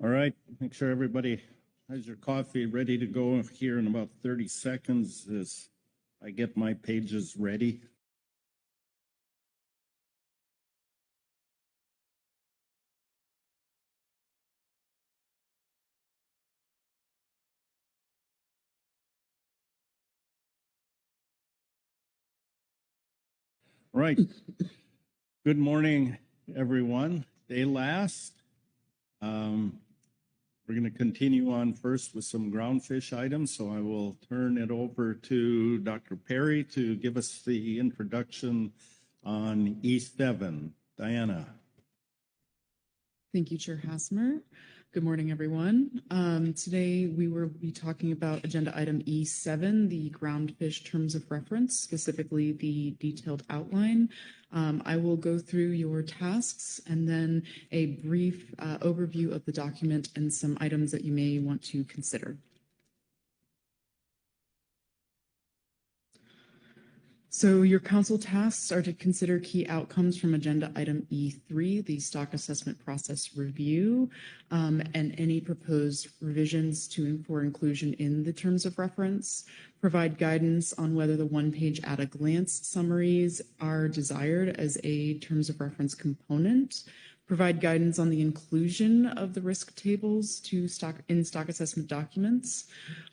All right, make sure everybody has your coffee ready to go here in about 30 seconds as I get my pages ready. All right. Good morning, everyone. Day last. We're going to continue on first with some groundfish items, so I will turn it over to Dr. Perry to give us the introduction on E7. Diana. Thank you, Chair Hasmer. Good morning, everyone. Today we will be talking about agenda item E7, the groundfish terms of reference, specifically the detailed outline. I will go through your tasks and then a brief overview of the document and some items that you may want to consider. So your council tasks are to consider key outcomes from agenda item E3, the stock assessment process review, and any proposed revisions for inclusion in the terms of reference, provide guidance on whether the one-page at-a-glance summaries are desired as a terms of reference component, provide guidance on the inclusion of the risk tables in stock assessment documents,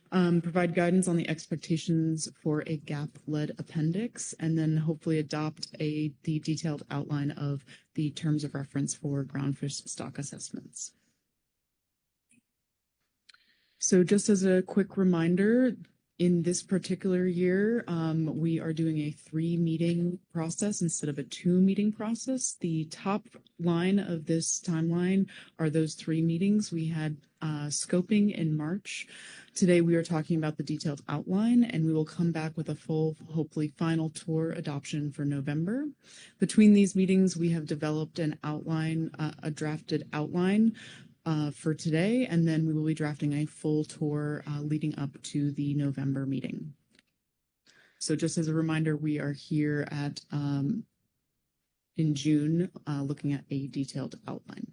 provide guidance on the expectations for a gap-led appendix, and then hopefully adopt the detailed outline of the terms of reference for groundfish stock assessments. So just as a quick reminder, in this particular year, we are doing a 3-meeting process instead of a 2-meeting process. The top line of this timeline are those 3 meetings. We had scoping in March. Today we are talking about the detailed outline, and we will come back with a full, hopefully final tour adoption for November. Between these meetings, we have developed an outline, a drafted outline for today, and then we will be drafting a full tour leading up to the November meeting. So just as a reminder, we are here at in June looking at a detailed outline.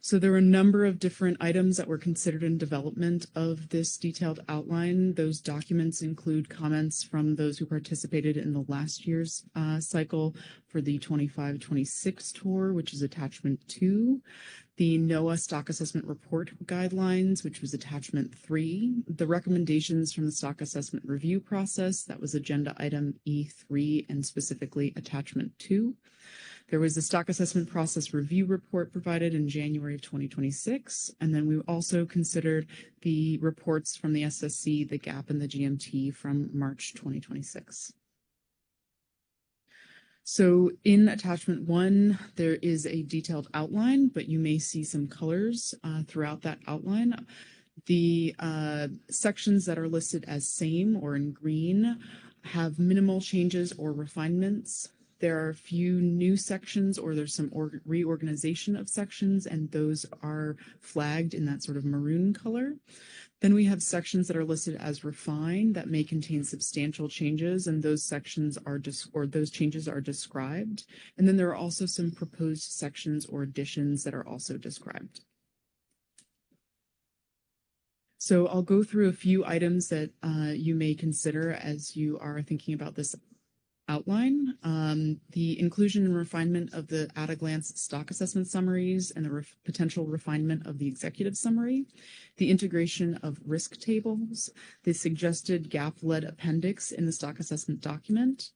So there were a number of different items that were considered in development of this detailed outline. Those documents include comments from those who participated in the last year's cycle for the 25-26 tour, which is attachment 2, the NOAA stock assessment report guidelines, which was attachment 3, the recommendations from the stock assessment review process, that was agenda item E3 and specifically attachment 2. There was the stock assessment process review report provided in January of 2026. And then we also considered the reports from the SSC, the GAP, and the GMT from March 2026. So in attachment 1, there is a detailed outline, but you may see some colors throughout that outline. The sections that are listed as same or in green have minimal changes or refinements. There are a few new sections, or there's some reorganization of sections, and those are flagged in that sort of maroon color. Then we have sections that are listed as refined that may contain substantial changes, and those sections are those changes are described. And then there are also some proposed sections or additions that are also described. So I'll go through a few items that you may consider as you are thinking about this outline. The inclusion and refinement of the at-a-glance stock assessment summaries and the potential refinement of the executive summary, the integration of risk tables, the suggested gap-led appendix in the stock assessment document,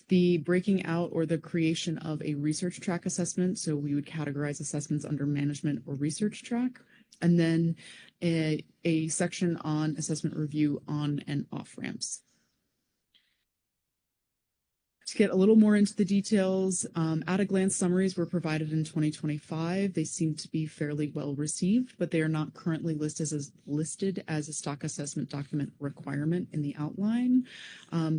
the breaking out or the creation of a research track assessment, so we would categorize assessments under management or research track, and then a section on assessment review on and off ramps. To get a little more into the details, at-a-glance summaries were provided in 2025. They seem to be fairly well received, but they are not currently listed as a stock assessment document requirement in the outline.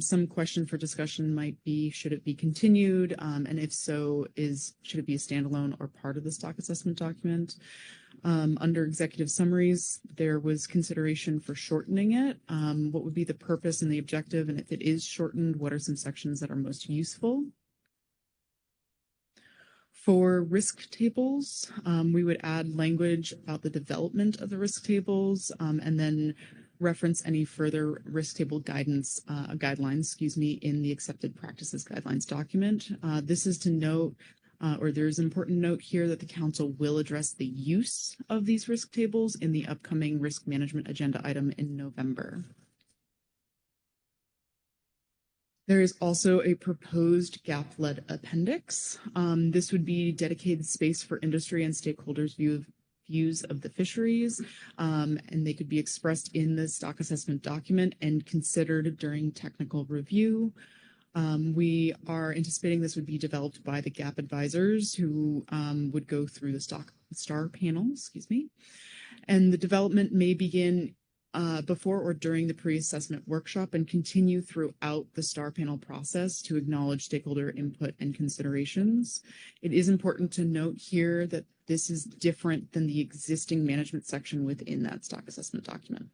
Some question for discussion might be, should it be continued? And if so, should it be a standalone or part of the stock assessment document? Under executive summaries, there was consideration for shortening it. What would be the purpose and the objective? And if it is shortened, what are some sections that are most useful? For risk tables, we would add language about the development of the risk tables, and then reference any further risk table guidelines, in the accepted practices guidelines document. This is to note, or there's an important note here that the council will address the use of these risk tables in the upcoming risk management agenda item in November. There is also a proposed gap-led appendix. This would be dedicated space for industry and stakeholders' views of the fisheries, and they could be expressed in the stock assessment document and considered during technical review. We are anticipating this would be developed by the GAP advisors who would go through the STAR panel, and the development may begin before or during the pre-assessment workshop and continue throughout the STAR panel process to acknowledge stakeholder input and considerations. It is important to note here that this is different than the existing management section within that stock assessment document.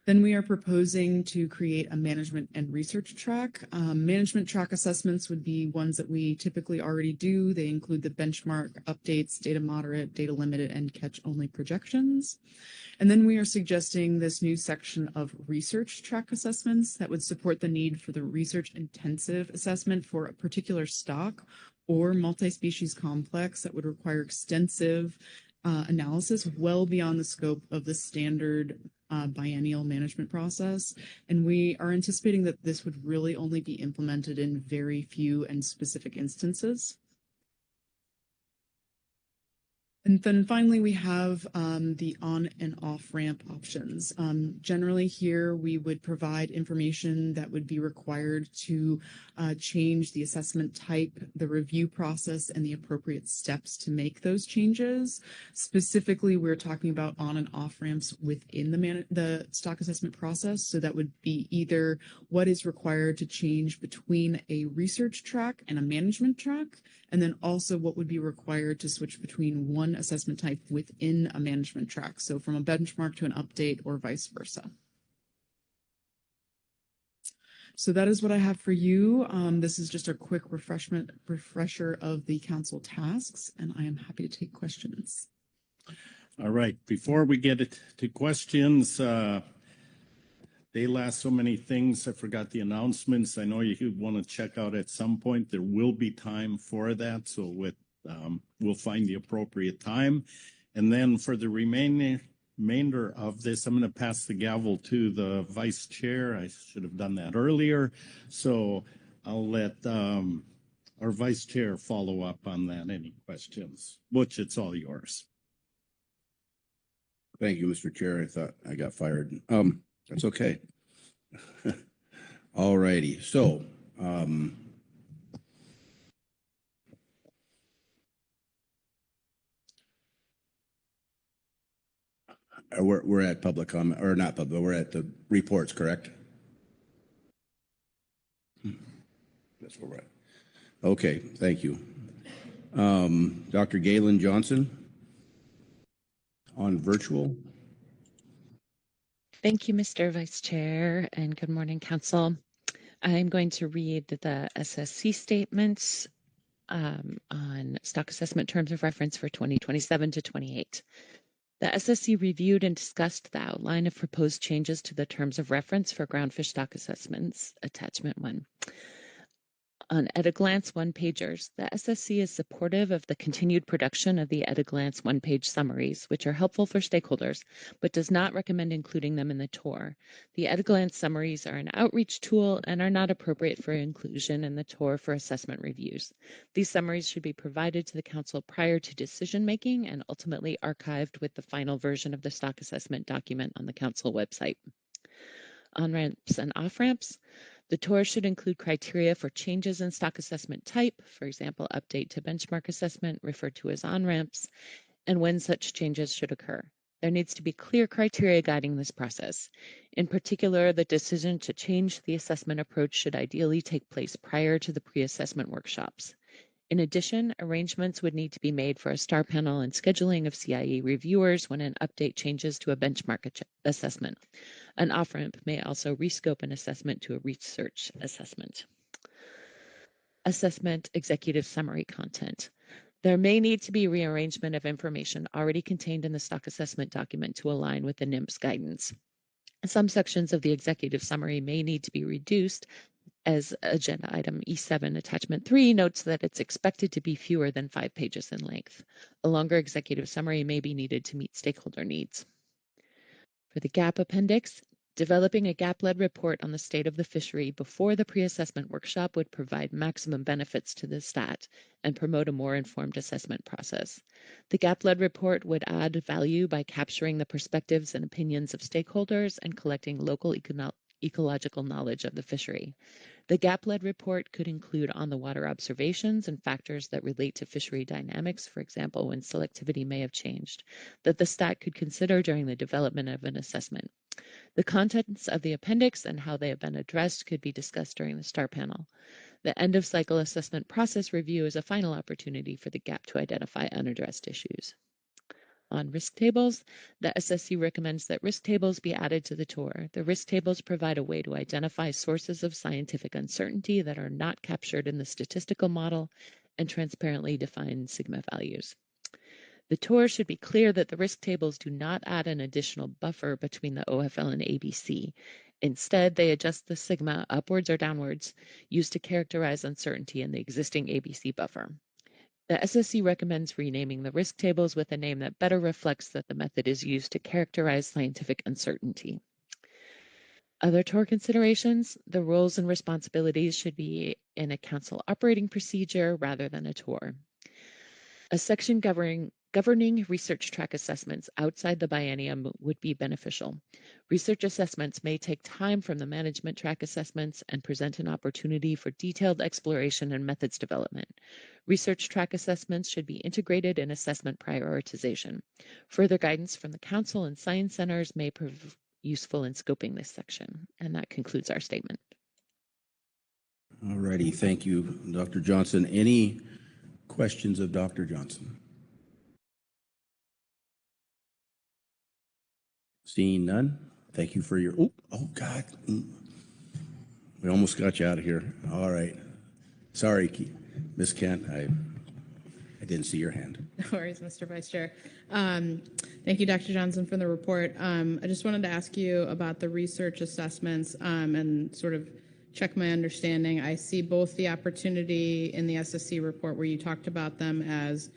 Then we are proposing to create a management and research track. Management track assessments would be ones that we typically already do. They include the benchmark, updates, data moderate, data limited, and catch-only projections. And then we are suggesting this new section of research track assessments that would support the need for the research-intensive assessment for a particular stock or multi-species complex that would require extensive analysis well beyond the scope of the standard biennial management process. And we are anticipating that this would really only be implemented in very few and specific instances. And then finally, we have the on and off ramp options. Generally here, we would provide information that would be required to change the assessment type, the review process, and the appropriate steps to make those changes. Specifically, we're talking about on and off ramps within the stock assessment process. So that would be either what is required to change between a research track and a management track, and then also what would be required to switch between one assessment type within a management track. So from a benchmark to an update or vice versa. So that is what I have for you. This is just a quick refresher of the council tasks, and I am happy to take questions. All right, before we get to questions, they last so many things. I forgot the announcements. I know you want to check out at some point. There will be time for that. So we'll find the appropriate time. And then for the remainder of this, I'm going to pass the gavel to the vice chair. I should have done that earlier. So I'll let our vice chair follow up on that. Any questions? Butch, it's all yours. Thank you, Mr. Chair. I thought I got fired. That's okay. All righty. So, we're at public comment, or not public, we're at the reports, correct? That's where we're at. Okay, thank you. Dr. Galen Johnson on virtual. Thank you, Mr. Vice Chair, and good morning, Council. I'm going to read the SSC statements on stock assessment terms of reference for 2027 to 28. The SSC reviewed and discussed the outline of proposed changes to the terms of reference for groundfish stock assessments, attachment 1. On at-a-glance one-pagers, the SSC is supportive of the continued production of the at-a-glance one-page summaries, which are helpful for stakeholders, but does not recommend including them in the TOR. The at-a-glance summaries are an outreach tool and are not appropriate for inclusion in the TOR for assessment reviews. These summaries should be provided to the Council prior to decision-making and ultimately archived with the final version of the stock assessment document on the Council website. On-ramps and off-ramps. The TOR should include criteria for changes in stock assessment type, for example, update to benchmark assessment, referred to as on-ramps, and when such changes should occur. There needs to be clear criteria guiding this process. In particular, the decision to change the assessment approach should ideally take place prior to the pre-assessment workshops. In addition, arrangements would need to be made for a STAR panel and scheduling of CIE reviewers when an update changes to a benchmark assessment. An off-ramp may also rescope an assessment to a research assessment. Assessment executive summary content. There may need to be rearrangement of information already contained in the stock assessment document to align with the NIMS guidance. Some sections of the executive summary may need to be reduced, as agenda item E7 attachment 3 notes that it's expected to be fewer than 5 pages in length. A longer executive summary may be needed to meet stakeholder needs. For the GAP appendix, developing a GAP-led report on the state of the fishery before the pre-assessment workshop would provide maximum benefits to the stat and promote a more informed assessment process. The GAP-led report would add value by capturing the perspectives and opinions of stakeholders and collecting local ecological knowledge of the fishery. The GAP-led report could include on-the-water observations and factors that relate to fishery dynamics, for example, when selectivity may have changed, that the stat could consider during the development of an assessment. The contents of the appendix and how they have been addressed could be discussed during the STAR panel. The end-of-cycle assessment process review is a final opportunity for the GAP to identify unaddressed issues. On risk tables, the SSC recommends that risk tables be added to the tour. The risk tables provide a way to identify sources of scientific uncertainty that are not captured in the statistical model and transparently define sigma values. The tour should be clear that the risk tables do not add an additional buffer between the OFL and ABC. Instead, they adjust the sigma upwards or downwards used to characterize uncertainty in the existing ABC buffer. The SSC recommends renaming the risk tables with a name that better reflects that the method is used to characterize scientific uncertainty. Other tour considerations, the roles and responsibilities should be in a council operating procedure rather than a tour. A section governing research track assessments outside the biennium would be beneficial. Research assessments may take time from the management track assessments and present an opportunity for detailed exploration and methods development. Research track assessments should be integrated in assessment prioritization. Further guidance from the council and science centers may prove useful in scoping this section. And that concludes our statement. All righty, thank you, Dr. Johnson. Any questions of Dr. Johnson? Seeing none, thank you for your, oh God. We almost got you out of here. All right. Sorry, Ms. Kent, I didn't see your hand. No worries, Mr. Vice Chair. Thank you, Dr. Johnson, for the report. I just wanted to ask you about the research assessments and sort of check my understanding. I see both the opportunity in the SSC report where you talked about them as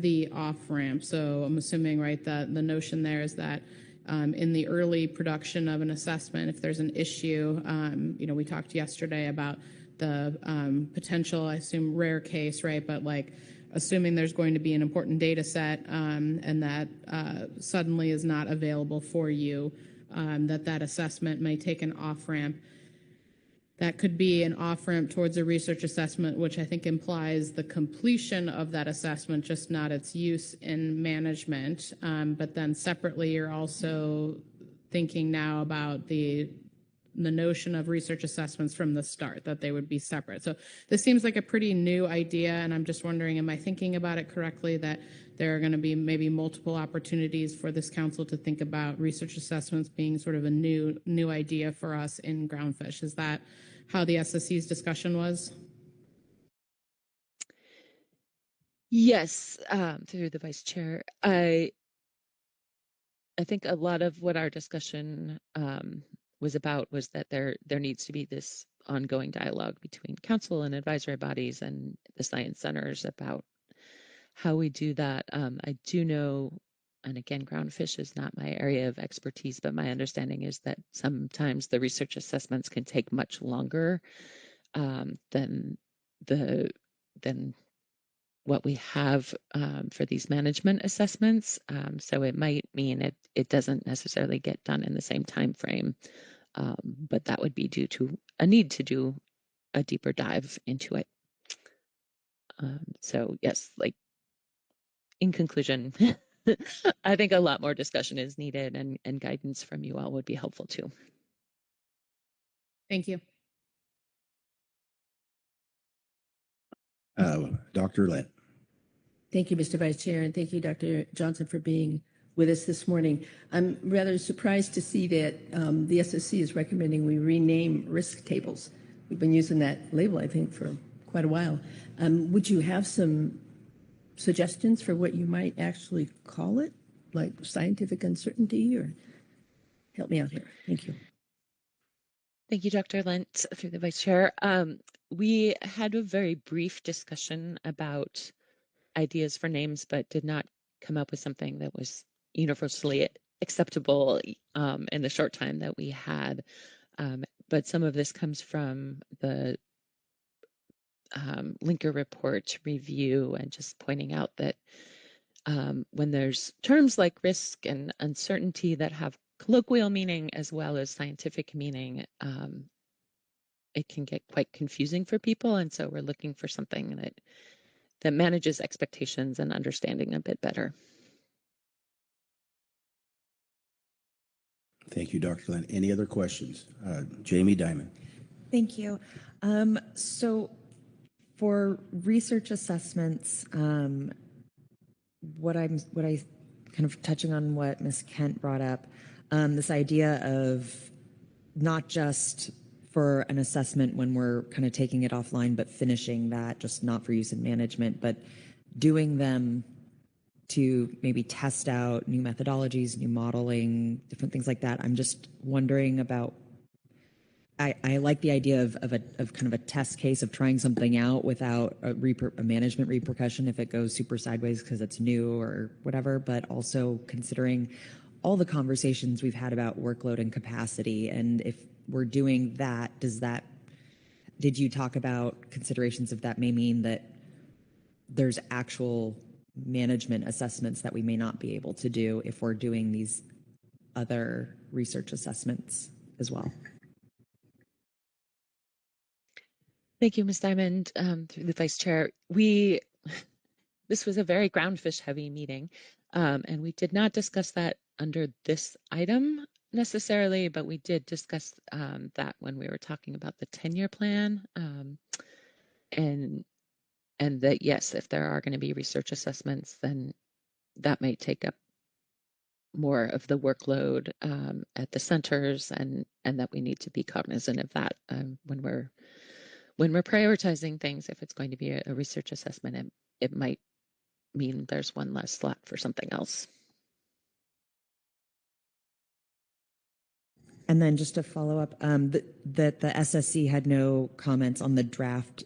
the off-ramp. So I'm assuming, right, that the notion there is that in the early production of an assessment, if there's an issue, we talked yesterday about the potential, I assume, rare case, right? But like assuming there's going to be an important data set and that suddenly is not available for you, that assessment may take an off-ramp. That could be an off-ramp towards a research assessment, which I think implies the completion of that assessment, just not its use in management. But then separately, you're also thinking now about the notion of research assessments from the start, that they would be separate. So this seems like a pretty new idea, and I'm just wondering, am I thinking about it correctly, that there are going to be maybe multiple opportunities for this council to think about research assessments being sort of a new idea for us in Groundfish? Is that how the SSC's discussion was? Yes, through the vice chair. I think a lot of what our discussion was about was that there needs to be this ongoing dialogue between council and advisory bodies and the science centers about how we do that. I do know, and again, Groundfish is not my area of expertise, but my understanding is that sometimes the research assessments can take much longer than what we have for these management assessments. So it might mean it doesn't necessarily get done in the same time frame, but that would be due to a need to do a deeper dive into it. So yes, like in conclusion, I think a lot more discussion is needed and guidance from you all would be helpful too. Thank you. Dr. Lent. Thank you, Mr. Vice Chair, and thank you, Dr. Johnson, for being with us this morning. I'm rather surprised to see that the SSC is recommending we rename risk tables. We've been using that label, I think, for quite a while. Would you have some suggestions for what you might actually call it, like scientific uncertainty, or help me out here? Thank you. Thank you, Dr. Lent, through the Vice Chair. We had a very brief discussion about ideas for names, but did not come up with something that was universally acceptable in the short time that we had. But some of this comes from the linker report review and just pointing out that when there's terms like risk and uncertainty that have colloquial meaning as well as scientific meaning, it can get quite confusing for people. And so we're looking for something that manages expectations and understanding a bit better. Thank you, Dr. Lynn. Any other questions? Jamie Dimon. Thank you. So for research assessments, what I kind of touching on what Ms. Kent brought up, this idea of not just for an assessment when we're kind of taking it offline, but finishing that, just not for use in management, but doing them to maybe test out new methodologies, new modeling, different things like that. I'm just wondering about, I like the idea of kind of a test case of trying something out without a management repercussion if it goes super sideways because it's new or whatever, but also considering all the conversations we've had about workload and capacity. And if we're doing that, did you talk about considerations if that may mean that there's actual management assessments that we may not be able to do if we're doing these other research assessments as well? Thank you, Ms. Diamond, through the Vice Chair. This was a very Groundfish heavy meeting, and we did not discuss that under this item necessarily, but we did discuss that when we were talking about the 10-year plan, and that, yes, if there are going to be research assessments, then that may take up more of the workload at the centers, and that we need to be cognizant of that when we're prioritizing things. If it's going to be a research assessment, it might mean there's one less slot for something else. And then just to follow up, that the SSC had no comments on the draft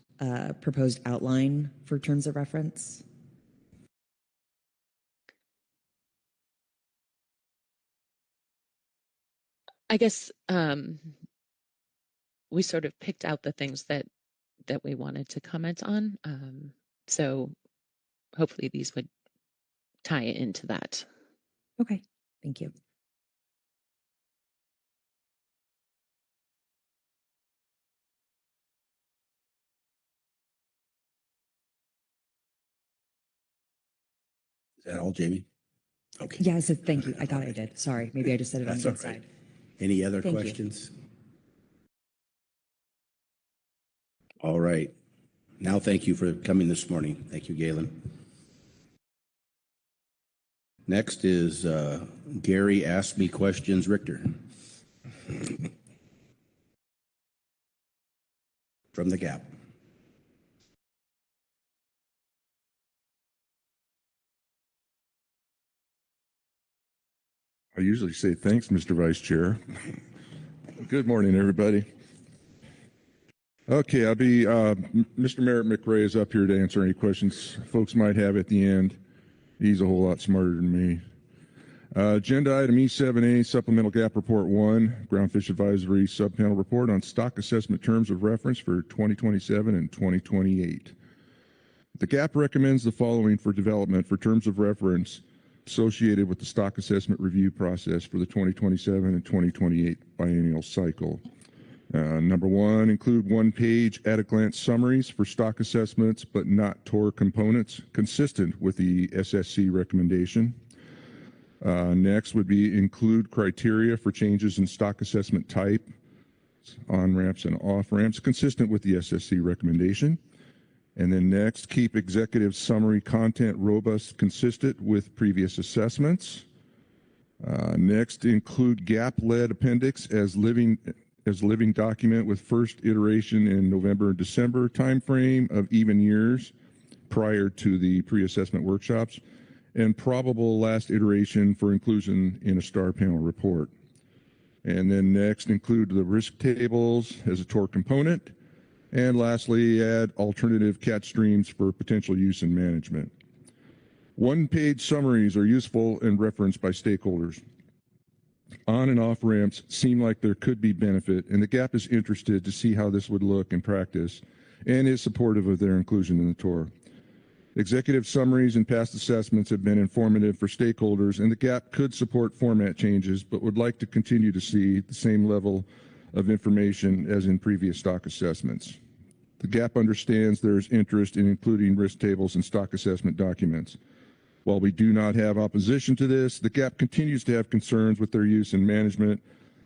proposed outline for terms of reference. I guess we sort of picked out the things that we wanted to comment on. So hopefully these would tie into that. Okay, thank you. Is that all, Jamie? Okay. Yeah, I said thank you. I thought I did. Sorry, maybe I just said it on That's the all right. inside. Any other Thank you. questions? All right. Now, thank you for coming this morning. Thank you, Galen. Next is Gary Ask Me Questions Richter. From the Gap. I usually say thanks, Mr. Vice Chair. Good morning, everybody. Okay, I'll be, Mr. Merritt McRae is up here to answer any questions folks might have at the end. He's a whole lot smarter than me. Agenda item E7A, Supplemental Gap Report 1, Groundfish Advisory Subpanel Report on Stock Assessment Terms of Reference for 2027 and 2028. The GAP recommends the following for development for terms of reference associated with the stock assessment review process for the 2027 and 2028 biennial cycle. Number one, include one-page at-a-glance summaries for stock assessments, but not TOR components, consistent with the SSC recommendation. Next would be include criteria for changes in stock assessment type, on-ramps and off-ramps, consistent with the SSC recommendation. And then next, keep executive summary content robust, consistent with previous assessments. Next, include GAP-led appendix as living as living document with first iteration in November and December timeframe of even years prior to the pre-assessment workshops, and probable last iteration for inclusion in a STAR panel report. And then next include the risk tables as a TOR component. And lastly, add alternative catch streams for potential use and management. One-page summaries are useful and referenced by stakeholders. On and off ramps seem like there could be benefit, and the GAP is interested to see how this would look in practice and is supportive of their inclusion in the TOR. Executive summaries and past assessments have been informative for stakeholders, and the GAP could support format changes, but would like to continue to see the same level of information as in previous stock assessments. The GAP understands there is interest in including risk tables and stock assessment documents. While we do not have opposition to this, the GAP continues to have concerns with their use and management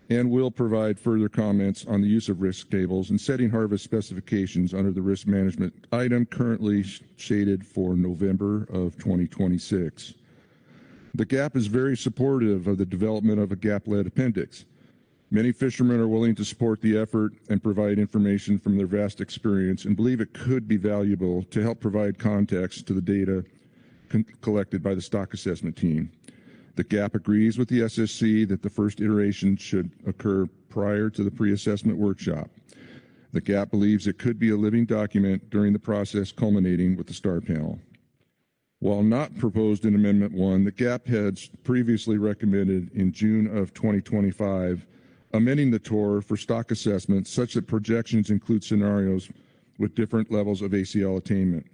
and will provide further comments on the use of risk tables and setting harvest specifications under the risk management item currently shaded for November of 2026. The GAP is very supportive of the development of a GAP-led appendix. Many fishermen are willing to support the effort and provide information from their vast experience and believe it could be valuable to help provide context to the data collected by the stock assessment team. The GAP agrees with the SSC that the first iteration should occur prior to the pre-assessment workshop. The GAP believes it could be a living document during the process culminating with the STAR panel. While not proposed in Amendment 1, the GAP had previously recommended in June of 2025 amending the TOR for stock assessments such that projections include scenarios with different levels of ACL attainment.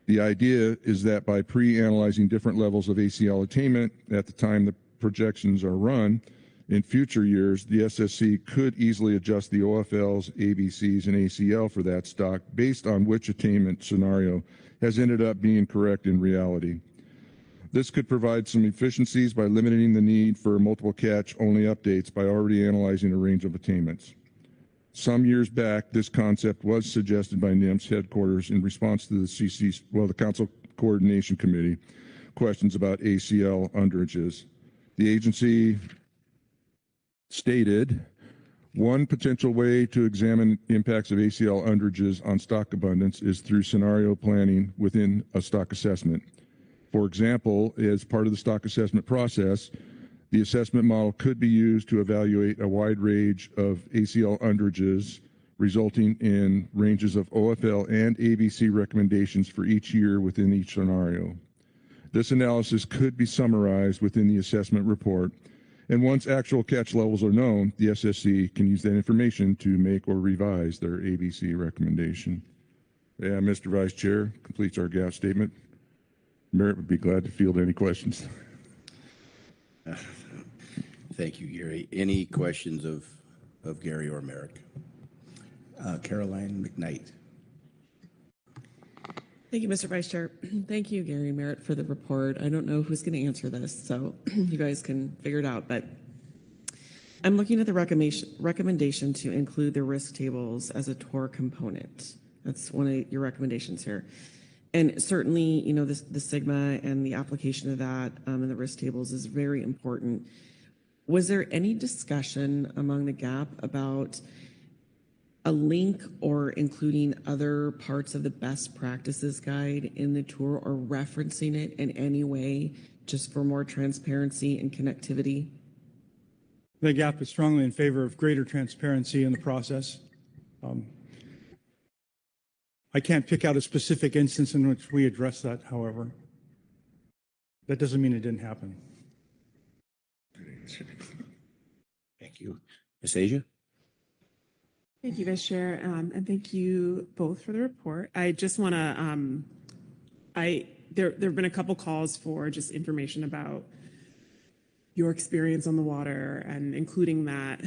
The idea is that by pre-analyzing different levels of ACL attainment at the time the projections are run, in future years, the SSC could easily adjust the OFLs, ABCs, and ACL for that stock based on which attainment scenario has ended up being correct in reality. This could provide some efficiencies by limiting the need for multiple catch only updates by already analyzing a range of attainments. Some years back, this concept was suggested by NIMS headquarters in response to the Council Coordination Committee questions about ACL underages. The agency stated, one potential way to examine impacts of ACL underages on stock abundance is through scenario planning within a stock assessment. For example, as part of the stock assessment process, the assessment model could be used to evaluate a wide range of ACL underages, resulting in ranges of OFL and ABC recommendations for each year within each scenario. This analysis could be summarized within the assessment report, and once actual catch levels are known, the SSC can use that information to make or revise their ABC recommendation. Yeah, Mr. Vice Chair, completes our GAP statement. Merritt would be glad to field any questions. Thank you, Gary. Any questions of Gary or Merrick? Caroline McKnight. Thank you, Mr. Vice Chair. Thank you, Gary and Merritt, for the report. I don't know who's going to answer this, so you guys can figure it out. But I'm looking at the recommendation to include the risk tables as a TOR component. That's one of your recommendations here. And certainly, you know, the sigma and the application of that and the risk tables is very important. Was there any discussion among the GAP about a link or including other parts of the best practices guide in the tour or referencing it in any way just for more transparency and connectivity? The GAP is strongly in favor of greater transparency in the process. I can't pick out a specific instance in which we address that, however. That doesn't mean it didn't happen. Thank you. Ms. Asia? Thank you, Vice Chair, and thank you both for the report. I just want to, there have been a couple calls for just information about your experience on the water and including that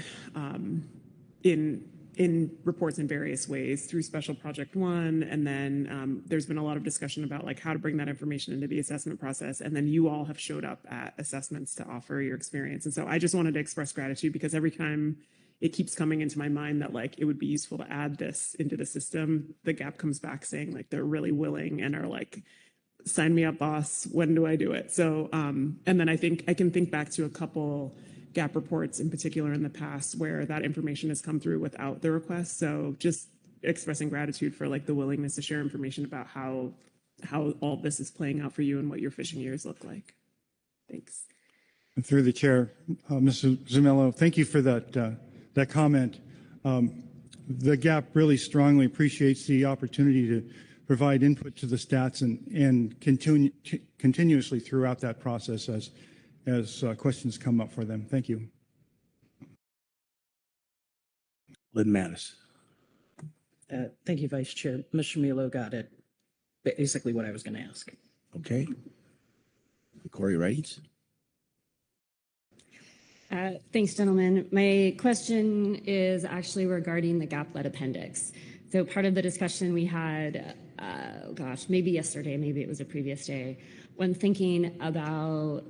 in reports in various ways through Special Project One, and then there's been a lot of discussion about like how to bring that information into the assessment process, and then you all have showed up at assessments to offer your experience. And so I just wanted to express gratitude because every time it keeps coming into my mind that like it would be useful to add this into the system, the GAP comes back saying like they're really willing and are like, sign me up, boss, when do I do it? So, and then I think I can think back to a couple gap reports in particular in the past where that information has come through without the request. So just expressing gratitude for like the willingness to share information about how all this is playing out for you and what your fishing years look like. Thanks. Through the chair, Mr. Zumelo, thank you for that comment. The GAP really strongly appreciates the opportunity to provide input to the stats and continuously throughout that process as questions come up for them. Thank you. Lynn Mattis. Thank you, Vice Chair. Mr. Milo got it. Basically what I was going to ask. Okay. Corey Wright. Thanks, gentlemen. My question is actually regarding the gap-led appendix. So part of the discussion we had, maybe yesterday, maybe it was a previous day, when thinking about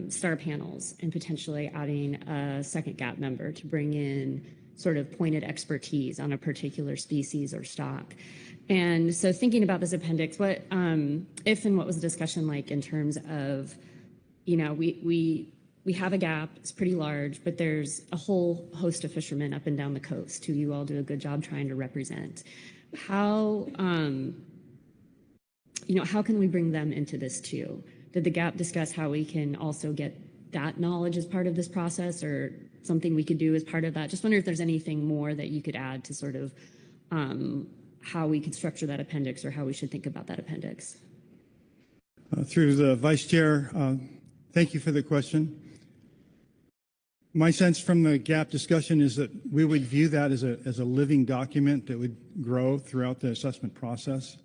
star panels and potentially adding a second gap member to bring in sort of pointed expertise on a particular species or stock. And so thinking about this appendix, what if and what was the discussion like in terms of, you know, we have a gap, it's pretty large, but there's a whole host of fishermen up and down the coast who you all do a good job trying to represent. How, you know, how can we bring them into this too? Did the gap discuss how we can also get that knowledge as part of this process or something we could do as part of that? Just wonder if there's anything more that you could add to sort of how we could structure that appendix or how we should think about that appendix. Through the Vice Chair, thank you for the question. My sense from the GAP discussion is that we would view that as a living document that would grow throughout the assessment process.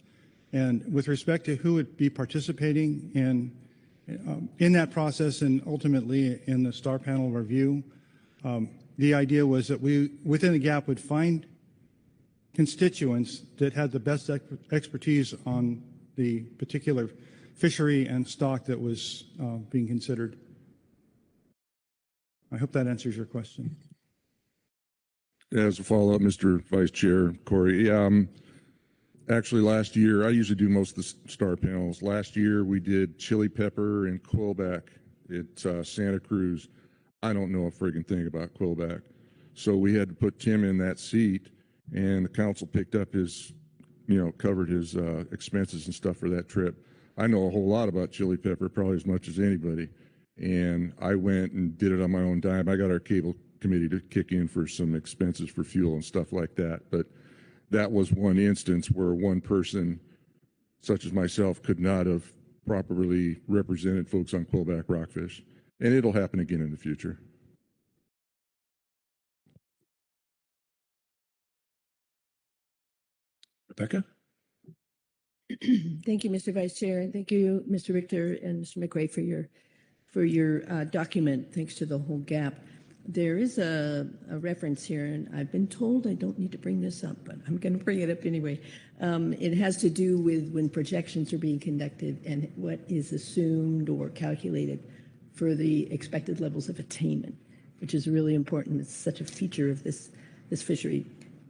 And with respect to who would be participating in that process and ultimately in the star panel review, the idea was that we, within the GAP, would find constituents that had the best expertise on the particular fishery and stock that was being considered. I hope that answers your question. As a follow-up, Mr. Vice Chair, Corey, actually last year, I usually do most of the star panels. Last year we did chili pepper and quillback at Santa Cruz. I don't know a friggin' thing about quillback. So we had to put Tim in that seat and the council picked up his, you know, covered his expenses and stuff for that trip. I know a whole lot about chili pepper, probably as much as anybody. And I went and did it on my own dime. I got our cable committee to kick in for some expenses for fuel and stuff like that. But that was one instance where one person, such as myself, could not have properly represented folks on quillback rockfish. And it'll happen again in the future. Rebecca? Thank you, Mr. Vice Chair, and thank you, Mr. Richter and Mr. McRae for your document. Thanks to the whole GAP. There is a reference here, and I've been told I don't need to bring this up, but I'm going to bring it up anyway. It has to do with when projections are being conducted and what is assumed or calculated for the expected levels of attainment, which is really important. It's such a feature of this fishery.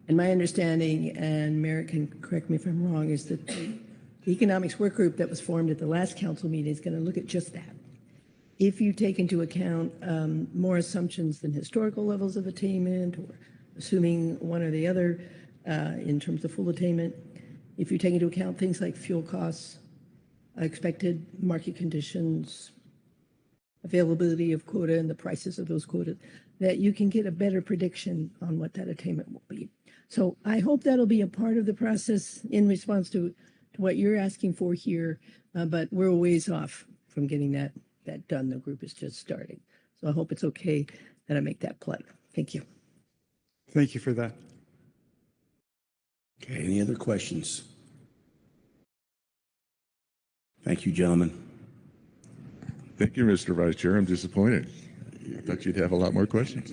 And my understanding, and Merritt can correct me if I'm wrong, is that the economics work group that was formed at the last council meeting is going to look at just that. If you take into account more assumptions than historical levels of attainment, or assuming one or the other in terms of full attainment, if you take into account things like fuel costs, expected market conditions, availability of quota and the prices of those quotas, that you can get a better prediction on what that attainment will be. So I hope that'll be a part of the process in response to what you're asking for here, but we're a ways off from getting that done. The group is just starting. So I hope it's okay that I make that plug. Thank you. Thank you for that. Okay, any other questions? Thank you, gentlemen. Thank you, Mr. Vice Chair. I'm disappointed. I thought you'd have a lot more questions.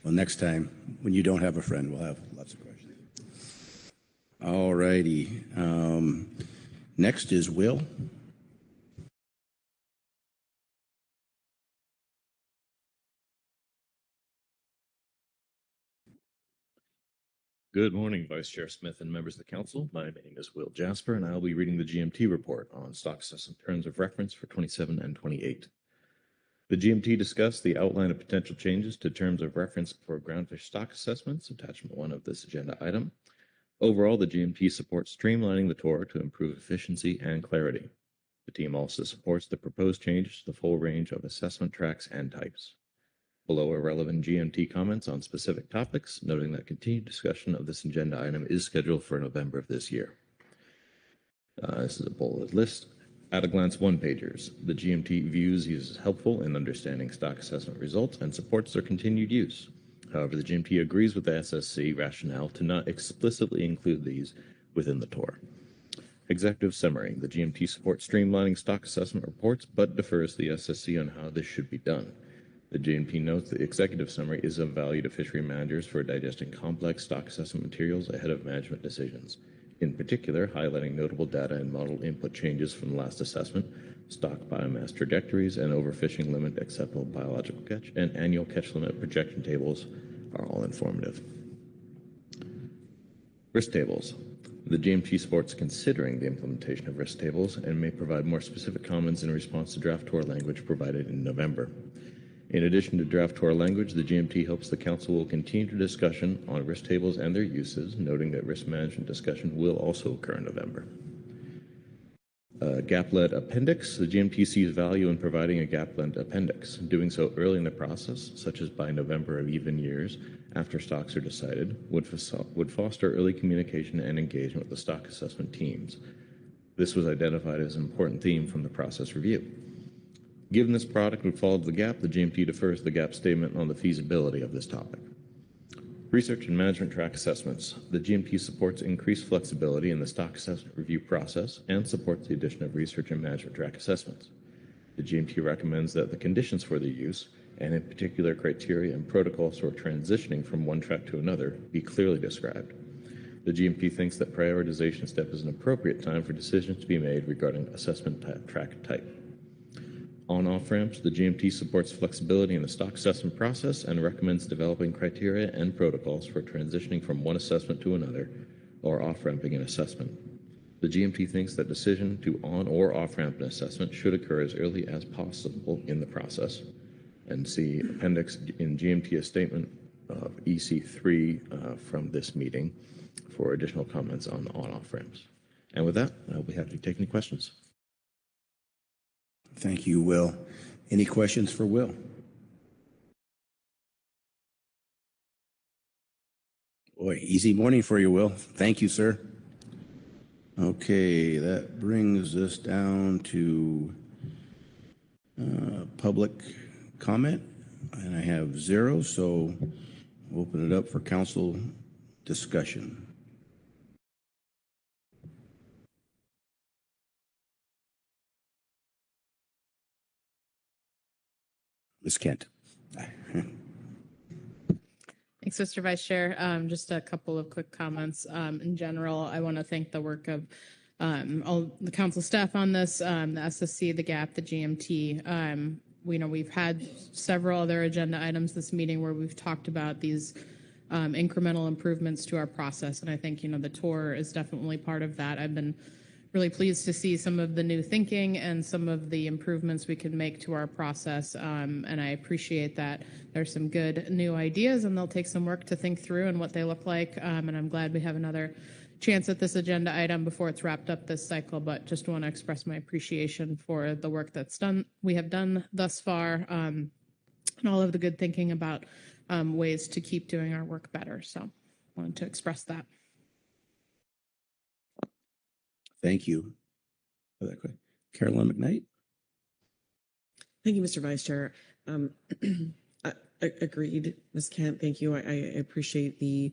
Well, next time, when you don't have a friend, we'll have lots of questions. All righty. Next is Will. Good morning, Vice Chair Smith and members of the council. My name is Will Jasper, and I'll be reading the GMT report on stock assessment terms of reference for 27 and 28. The GMT discussed the outline of potential changes to terms of reference for groundfish stock assessments, attachment 1 of this agenda item. Overall, the GMT supports streamlining the TOR to improve efficiency and clarity. The team also supports the proposed changes to the full range of assessment tracks and types. Below are relevant GMT comments on specific topics, noting that continued discussion of this agenda item is scheduled for November of this year. This is a bulleted list. At a glance, one-pagers. The GMT views these as helpful in understanding stock assessment results and supports their continued use. However, the GMT agrees with the SSC rationale to not explicitly include these within the TOR. Executive summary. The GMT supports streamlining stock assessment reports, but defers to the SSC on how this should be done. The GMT notes the executive summary is of value to fishery managers for digesting complex stock assessment materials ahead of management decisions. In particular, highlighting notable data and model input changes from the last assessment, stock biomass trajectories, and overfishing limit acceptable biological catch, and annual catch limit projection tables are all informative. Risk tables. The GMT supports considering the implementation of risk tables and may provide more specific comments in response to draft TOR language provided in November. In addition to draft TOR language, the GMT hopes the Council will continue discussion on risk tables and their uses, noting that risk management discussion will also occur in November. Gap-led appendix. The GMT sees value in providing a gap-led appendix. Doing so early in the process, such as by November of even years after stocks are decided, would foster early communication and engagement with the stock assessment teams. This was identified as an important theme from the process review. Given this product would follow the GAP, the GMT defers the GAP statement on the feasibility of this topic. Research and management track assessments. The GMT supports increased flexibility in the stock assessment review process and supports the addition of research and management track assessments. The GMT recommends that the conditions for their use, and in particular criteria and protocols for transitioning from one track to another, be clearly described. The GMT thinks that prioritization step is an appropriate time for decisions to be made regarding assessment track type. On-off ramps, the GMT supports flexibility in the stock assessment process and recommends developing criteria and protocols for transitioning from one assessment to another or off-ramping an assessment. The GMT thinks that decision to on or off-ramp an assessment should occur as early as possible in the process. And see appendix in GMT a statement of EC3 from this meeting for additional comments on on-off ramps. And with that, I'll be happy to take any questions. Thank you, Will. Any questions for Will? Boy, easy morning for you, Will. Thank you, sir. Okay, that brings us down to public comment, and I have 0, so we'll open it up for council discussion. Ms. Kent. Thanks, Mr. Vice Chair. Just a couple of quick comments. In general, I want to thank the work of all the council staff on this, the SSC, the GAP, the GMT. We've had several other agenda items this meeting where we've talked about these incremental improvements to our process, and I think, the TOR is definitely part of that. I've been really pleased to see some of the new thinking and some of the improvements we can make to our process, and I appreciate that. There's some good new ideas, and they'll take some work to think through and what they look like, and I'm glad we have another chance at this agenda item before it's wrapped up this cycle, but just want to express my appreciation for the work we have done thus far, and all of the good thinking about ways to keep doing our work better. So wanted to express that. Thank you for that. Carolyn McKnight. Thank you, Mr. Vice Chair. I agreed, Ms. Kent. Thank you. I appreciate the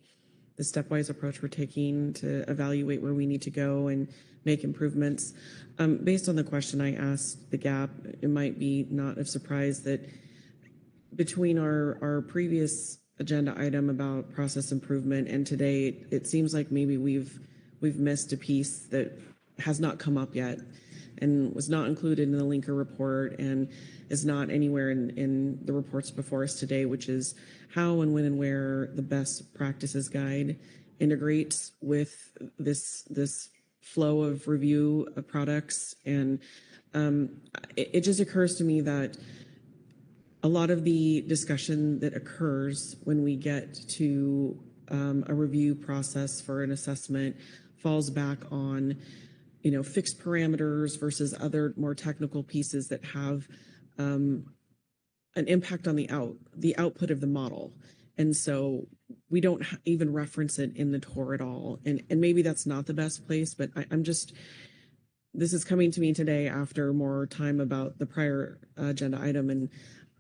stepwise approach we're taking to evaluate where we need to go and make improvements. Based on the question I asked the GAP, it might be not of surprise that between our previous agenda item about process improvement and today, it seems like maybe we've missed a piece that has not come up yet and was not included in the Linker report and is not anywhere in the reports before us today, which is how and when and where the best practices guide integrates with this flow of review of products. And it just occurs to me that a lot of the discussion that occurs when we get to a review process for an assessment falls back on, fixed parameters versus other more technical pieces that have an impact on the output of the model. And so we don't even reference it in the TOR at all. And maybe that's not the best place, but this is coming to me today after more time about the prior agenda item. And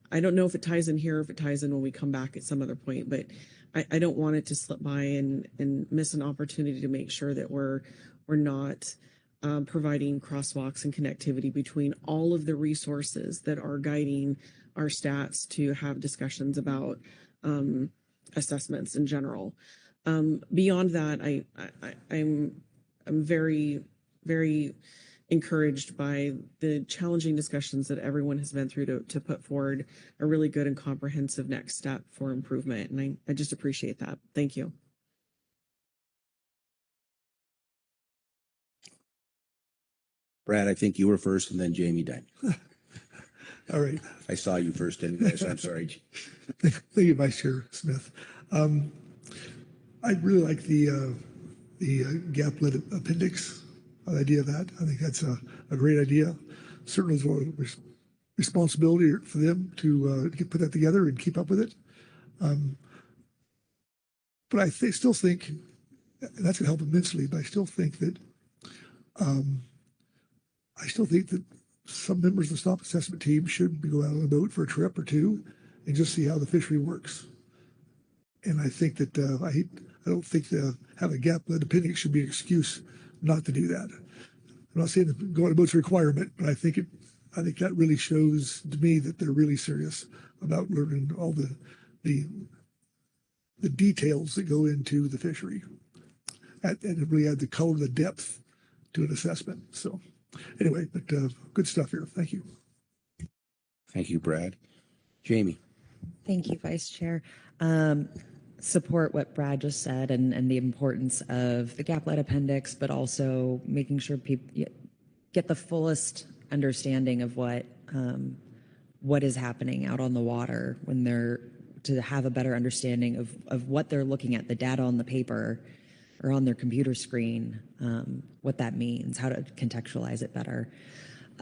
I don't know if it ties in here, or if it ties in when we come back at some other point, but I don't want it to slip by and miss an opportunity to make sure that we're not providing crosswalks and connectivity between all of the resources that are guiding our stats to have discussions about assessments in general. Beyond that, I'm very, very encouraged by the challenging discussions that everyone has been through to put forward a really good and comprehensive next step for improvement. And I just appreciate that. Thank you. Brad, I think you were first and then Jamie Dine. All right. I saw you first anyway, so I'm sorry. Thank you, Vice Chair Smith. I really like the gap-led appendix, the idea of that. I think that's a great idea. Certainly is a responsibility for them to put that together and keep up with it. But I still think, and that's going to help immensely, but I still think that some members of the stop assessment team should go out on a boat for a trip or two and just see how the fishery works. And I think that I don't think having a gap-led appendix should be an excuse not to do that. I'm not saying that going on a boat's a requirement, but I think that really shows to me that they're really serious about learning all the details that go into the fishery, and it really add the color, the depth to an assessment. So anyway, but good stuff here. Thank you. Thank you, Brad. Jamie. Thank you, Vice Chair. Support what Brad just said and the importance of the gap-led appendix, but also making sure people get the fullest understanding of what is happening out on the water when to have a better understanding of what they're looking at, the data on the paper or on their computer screen, what that means, how to contextualize it better.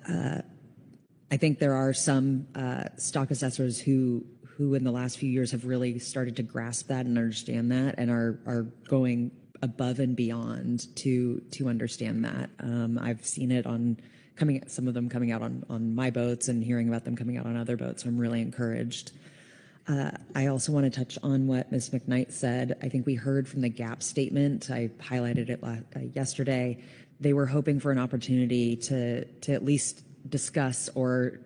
I think there are some stock assessors who in the last few years have really started to grasp that and understand that and are going above and beyond to understand that. I've seen it some of them coming out on my boats and hearing about them coming out on other boats. So I'm really encouraged. I also want to touch on what Ms. McKnight said. I think we heard from the GAP statement. I highlighted it yesterday. They were hoping for an opportunity to at least discuss or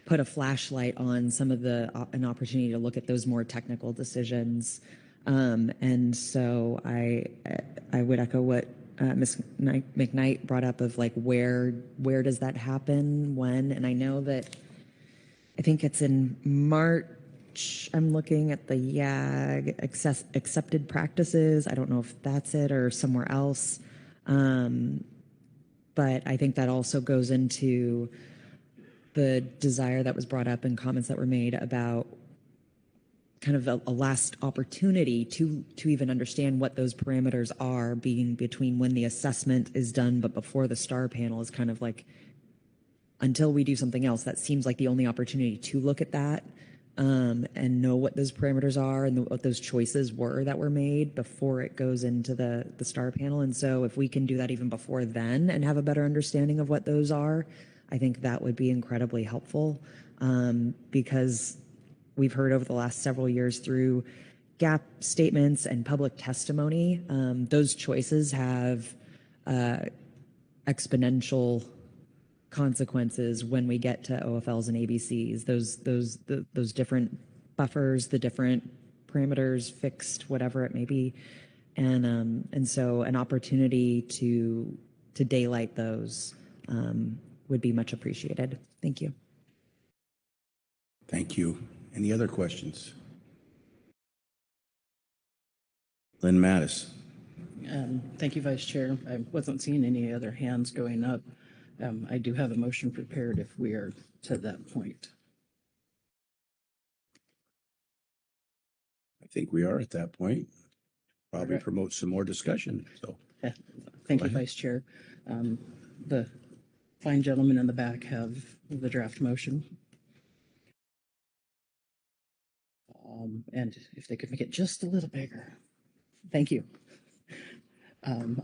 put a flashlight on some of an opportunity to look at those more technical decisions. And so I would echo what Ms. McKnight brought up of like where does that happen, when? And I know that I think it's in March. I'm looking at the YAG accepted practices. I don't know if that's it or somewhere else. But I think that also goes into the desire that was brought up and comments that were made about kind of a last opportunity to even understand what those parameters are, being between when the assessment is done but before the STAR panel is kind of like, until we do something else, that seems like the only opportunity to look at that and know what those parameters are and what those choices were that were made before it goes into the STAR panel. And so if we can do that even before then and have a better understanding of what those are, I think that would be incredibly helpful because we've heard over the last several years through GAP statements and public testimony, those choices have exponential consequences when we get to OFLs and ABCs. Those different buffers, the different parameters, fixed, whatever it may be, and so an opportunity to daylight those would be much appreciated. Thank you. Thank you. Any other questions? Lynn Mattis. Thank you, Vice Chair. I wasn't seeing any other hands going up. I do have a motion prepared if we are to that point. I think we are at that point. Probably Alright. promote some more discussion, so. Thank Go you, ahead. Vice Chair. The fine gentlemen in the back have the draft motion. And if they could make it just a little bigger. Thank you.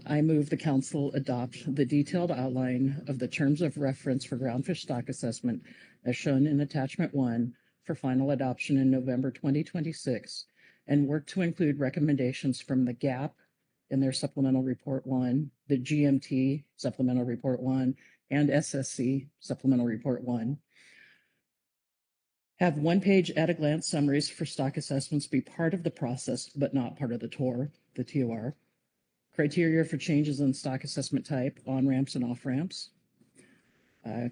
I move the council adopt the detailed outline of the terms of reference for groundfish stock assessment as shown in attachment 1 for final adoption in November 2026 and work to include recommendations from the GAP in their supplemental report 1, the GMT supplemental report 1, and SSC supplemental report 1. Have one-page at-a-glance summaries for stock assessments be part of the process, but not part of the TOR, the TOR. Criteria for changes in stock assessment type, on-ramps and off-ramps.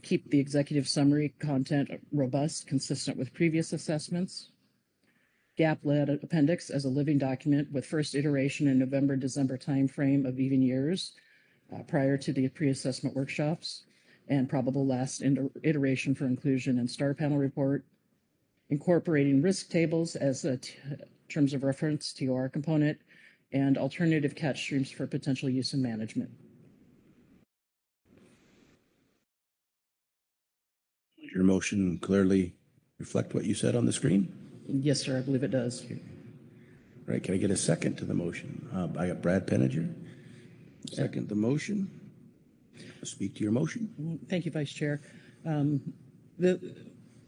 Keep the executive summary content robust, consistent with previous assessments. GAP-led appendix as a living document with first iteration in November-December timeframe of even years prior to the pre-assessment workshops, and probable last iteration for inclusion in star panel report. Incorporating risk tables as terms of reference, TOR component, and alternative catch streams for potential use and management. Does your motion clearly reflect what you said on the screen? Yes, sir, I believe it does. All right, can I get a second to the motion? I got Brad Penninger. Second the motion. Speak to your motion. Thank you, Vice Chair.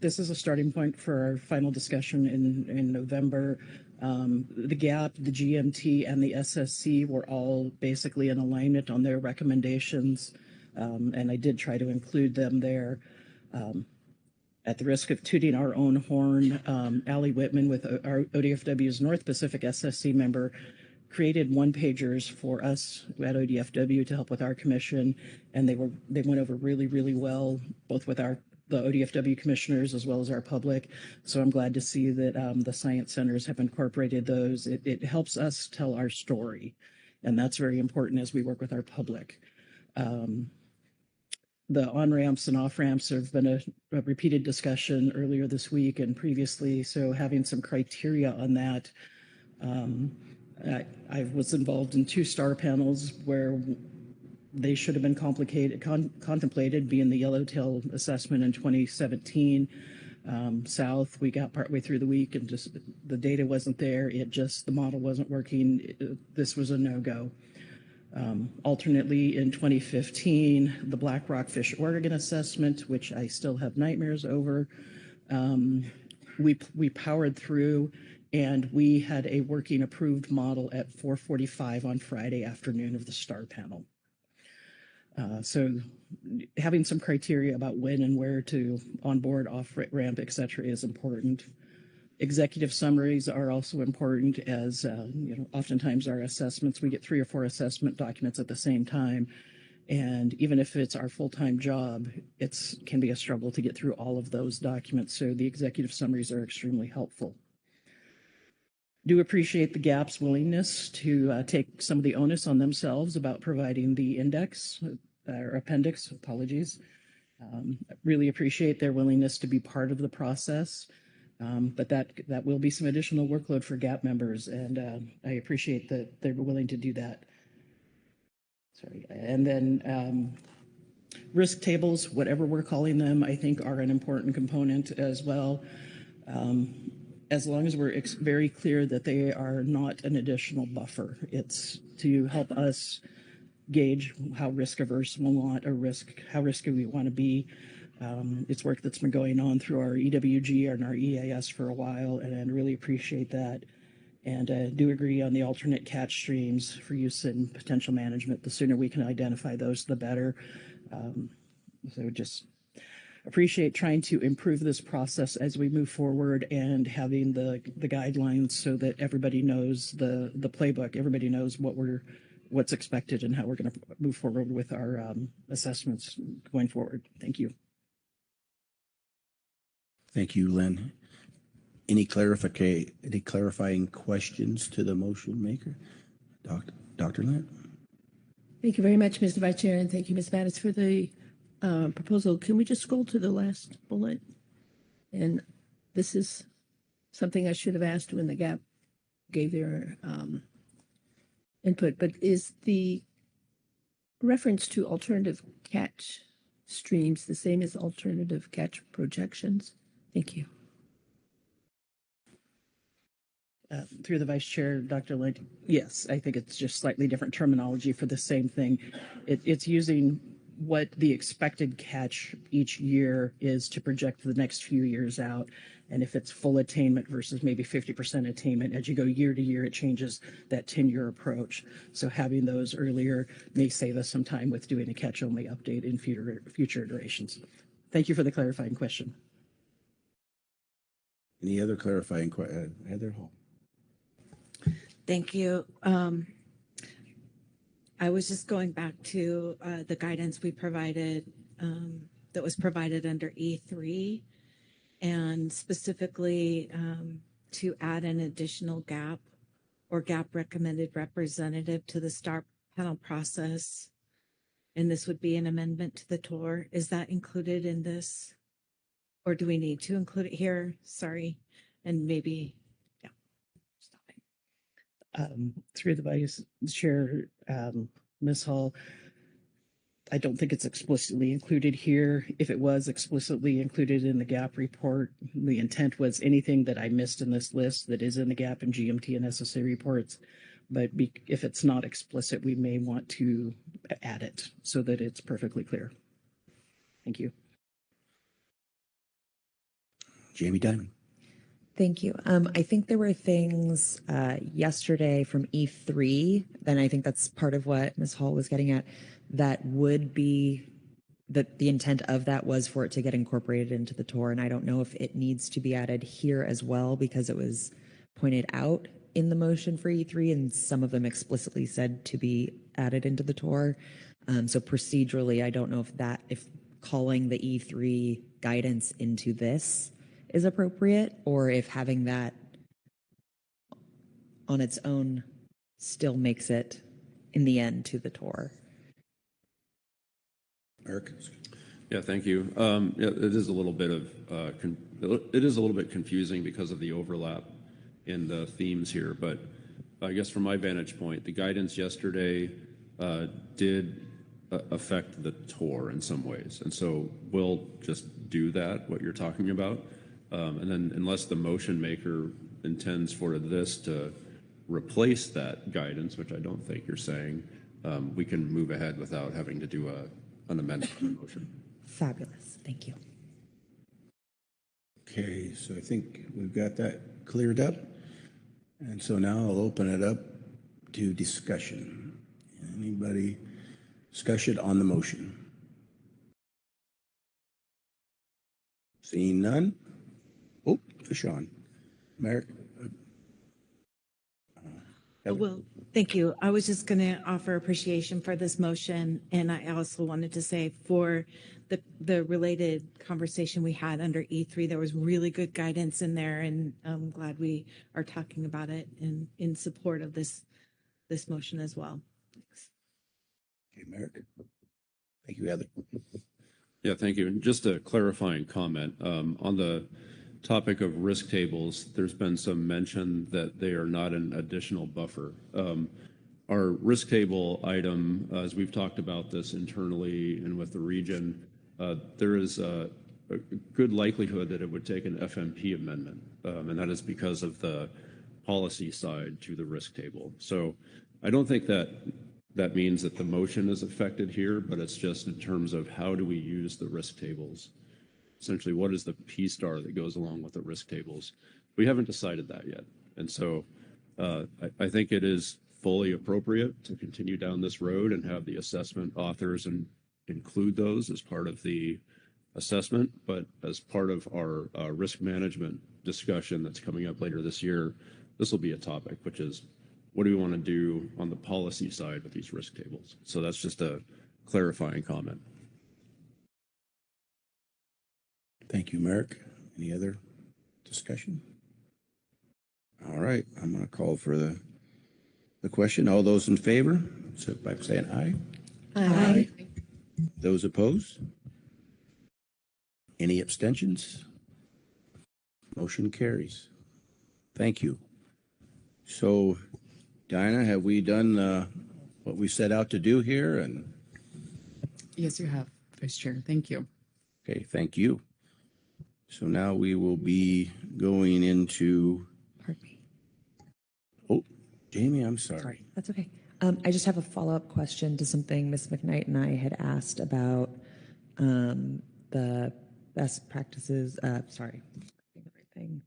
This is a starting point for our final discussion in November. The GAP, the GMT, and the SSC were all basically in alignment on their recommendations, and I did try to include them there. At the risk of tooting our own horn, Allie Whitman with our ODFW's North Pacific SSC member created one-pagers for us at ODFW to help with our commission, and they went over really, really well, both with the ODFW commissioners as well as our public. So I'm glad to see that the science centers have incorporated those. It helps us tell our story, and that's very important as we work with our public. The on-ramps and off-ramps have been a repeated discussion earlier this week and previously, so having some criteria on that. I was involved in 2 star panels where they should have been contemplated, being the yellowtail assessment in 2017. South, we got partway through the week and just the data wasn't there. The model wasn't working. This was a no-go. Alternately, in 2015, the Black Rockfish Oregon assessment, which I still have nightmares over, we powered through and we had a working approved model at 4:45 on Friday afternoon of the star panel. So having some criteria about when and where to onboard, off-ramp, et cetera, is important. Executive summaries are also important as, oftentimes our assessments, we get 3 or 4 assessment documents at the same time. And even if it's our full-time job, it can be a struggle to get through all of those documents. So the executive summaries are extremely helpful. Do appreciate the GAP's willingness to take some of the onus on themselves about providing the index or appendix, apologies. Really appreciate their willingness to be part of the process. But that will be some additional workload for GAP members, and I appreciate that they're willing to do that. Sorry. And then risk tables, whatever we're calling them, I think are an important component as well. As long as we're very clear that they are not an additional buffer. It's to help us gauge how risk averse we want, or how risky we want to be. It's work that's been going on through our EWG and our EAS for a while, and I really appreciate that. And do agree on the alternate catch streams for use in potential management. The sooner we can identify those, the better. So just appreciate trying to improve this process as we move forward and having the guidelines so that everybody knows the playbook. Everybody knows what's expected and how we're going to move forward with our assessments going forward. Thank you. Thank you, Lynn. Any clarifying questions to the motion maker? Dr. Lynn? Thank you very much, Mr. Vice Chair, and thank you, Ms. Mattis, for the proposal. Can we just scroll to the last bullet? And this is something I should have asked when the GAP gave their input, but is the reference to alternative catch streams the same as alternative catch projections? Thank you. Through the Vice Chair, Dr. Light, yes, I think it's just slightly different terminology for the same thing. It's using what the expected catch each year is to project the next few years out. And if it's full attainment versus maybe 50% attainment, as you go year to year, it changes that 10-year approach. So having those earlier may save us some time with doing a catch-only update in future iterations. Thank you for the clarifying question. Any other clarifying question? Heather Hall. Thank you. I was just going back to the guidance we provided that was provided under E3, and specifically to add an additional gap or gap recommended representative to the STAR panel process. And this would be an amendment to the TOR. Is that included in this? Or do we need to include it here? Sorry. And maybe, yeah. Through the Vice Chair, Ms. Hall, I don't think it's explicitly included here. If it was explicitly included in the GAP report, the intent was anything that I missed in this list that is in the GAP and GMT and SSA reports. But if it's not explicit, we may want to add it so that it's perfectly clear. Thank you. Jamie Dimon. Thank you. I think there were things yesterday from E3, then I think that's part of what Ms. Hall was getting at, that would be, that the intent of that was for it to get incorporated into the TOR. And I don't know if it needs to be added here as well, because it was pointed out in the motion for E3 and some of them explicitly said to be added into the TOR. So procedurally, I don't know if calling the E3 guidance into this is appropriate, or if having that on its own still makes it in the end to the TOR. Eric. Yeah, thank you. Yeah, it is a little bit confusing because of the overlap in the themes here, but I guess from my vantage point, the guidance yesterday did affect the TOR in some ways, and so we'll just do that, what you're talking about. And then unless the motion maker intends for this to replace that guidance, which I don't think you're saying, we can move ahead without having to do an amendment to the motion. Fabulous. Thank you. Okay, so I think we've got that cleared up. And so now I'll open it up to discussion. Anybody discussion on the motion? Seeing none? Oh, Fishawn. Merrick. Well, thank you. I was just going to offer appreciation for this motion, and I also wanted to say for the related conversation we had under E3, there was really good guidance in there, and I'm glad we are talking about it in support of this motion as well. Thanks. Okay, Merrick. Thank you, Heather. Yeah, thank you. And just a clarifying comment on the topic of risk tables, there's been some mention that they are not an additional buffer. Our risk table item, as we've talked about this internally and with the region, there is a good likelihood that it would take an FMP amendment, and that is because of the policy side to the risk table. So I don't think that means that the motion is affected here, but it's just in terms of how do we use the risk tables. Essentially, what is the P star that goes along with the risk tables? We haven't decided that yet. And so I think it is fully appropriate to continue down this road and have the assessment authors and include those as part of the assessment. But as part of our risk management discussion that's coming up later this year, this will be a topic, which is what do we want to do on the policy side with these risk tables? So that's just a clarifying comment. Thank you, Merrick. Any other discussion? All right, I'm going to call for the question. All those in favor, so by saying aye. Aye. Those opposed? Any abstentions? Motion carries. Thank you. So, Diana, have we done what we set out to do here? And Yes, you have, Vice Chair. Thank you. okay, thank you. So now we will be going into. Pardon me. Oh, Jamie, I'm sorry. That's okay. I just have a follow-up question to something Ms. McKnight and I had asked about the best practices, sorry, the right thing.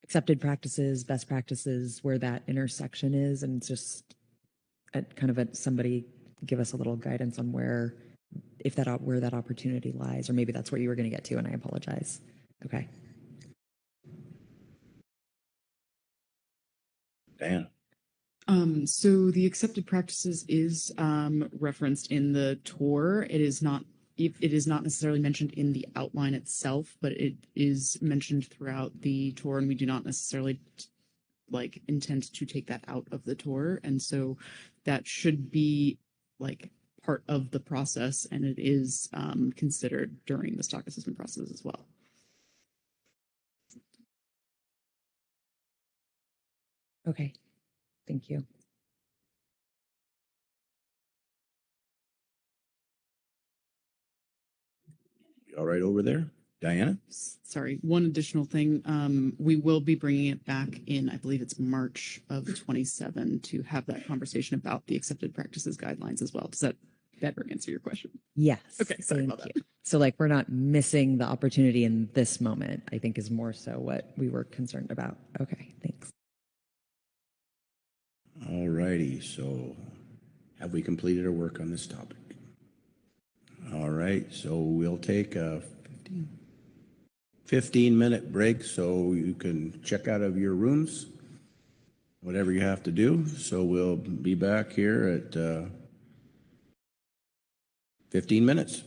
Accepted practices, best practices, where that intersection is, and just somebody give us a little guidance on where that opportunity lies, or maybe that's where you were going to get to, and I apologize. Okay. Diana. So the accepted practices is referenced in the tour. It is not necessarily mentioned in the outline itself, but it is mentioned throughout the tour, and we do not necessarily intend to take that out of the tour. And so that should be part of the process, and it is considered during the stock assessment process as well. Okay. Thank you. All right over there, Diana? Sorry, one additional thing. We will be bringing it back in, I believe it's March of 27 to have that conversation about the accepted practices guidelines as well. Does that better answer your question? Yes. Okay, sorry about that. So we're not missing the opportunity in this moment, I think is more so what we were concerned about. Okay, thanks. All righty, so have we completed our work on this topic? All right, so we'll take a 15-minute break so you can check out of your rooms, whatever you have to do. So we'll be back here at 15 minutes.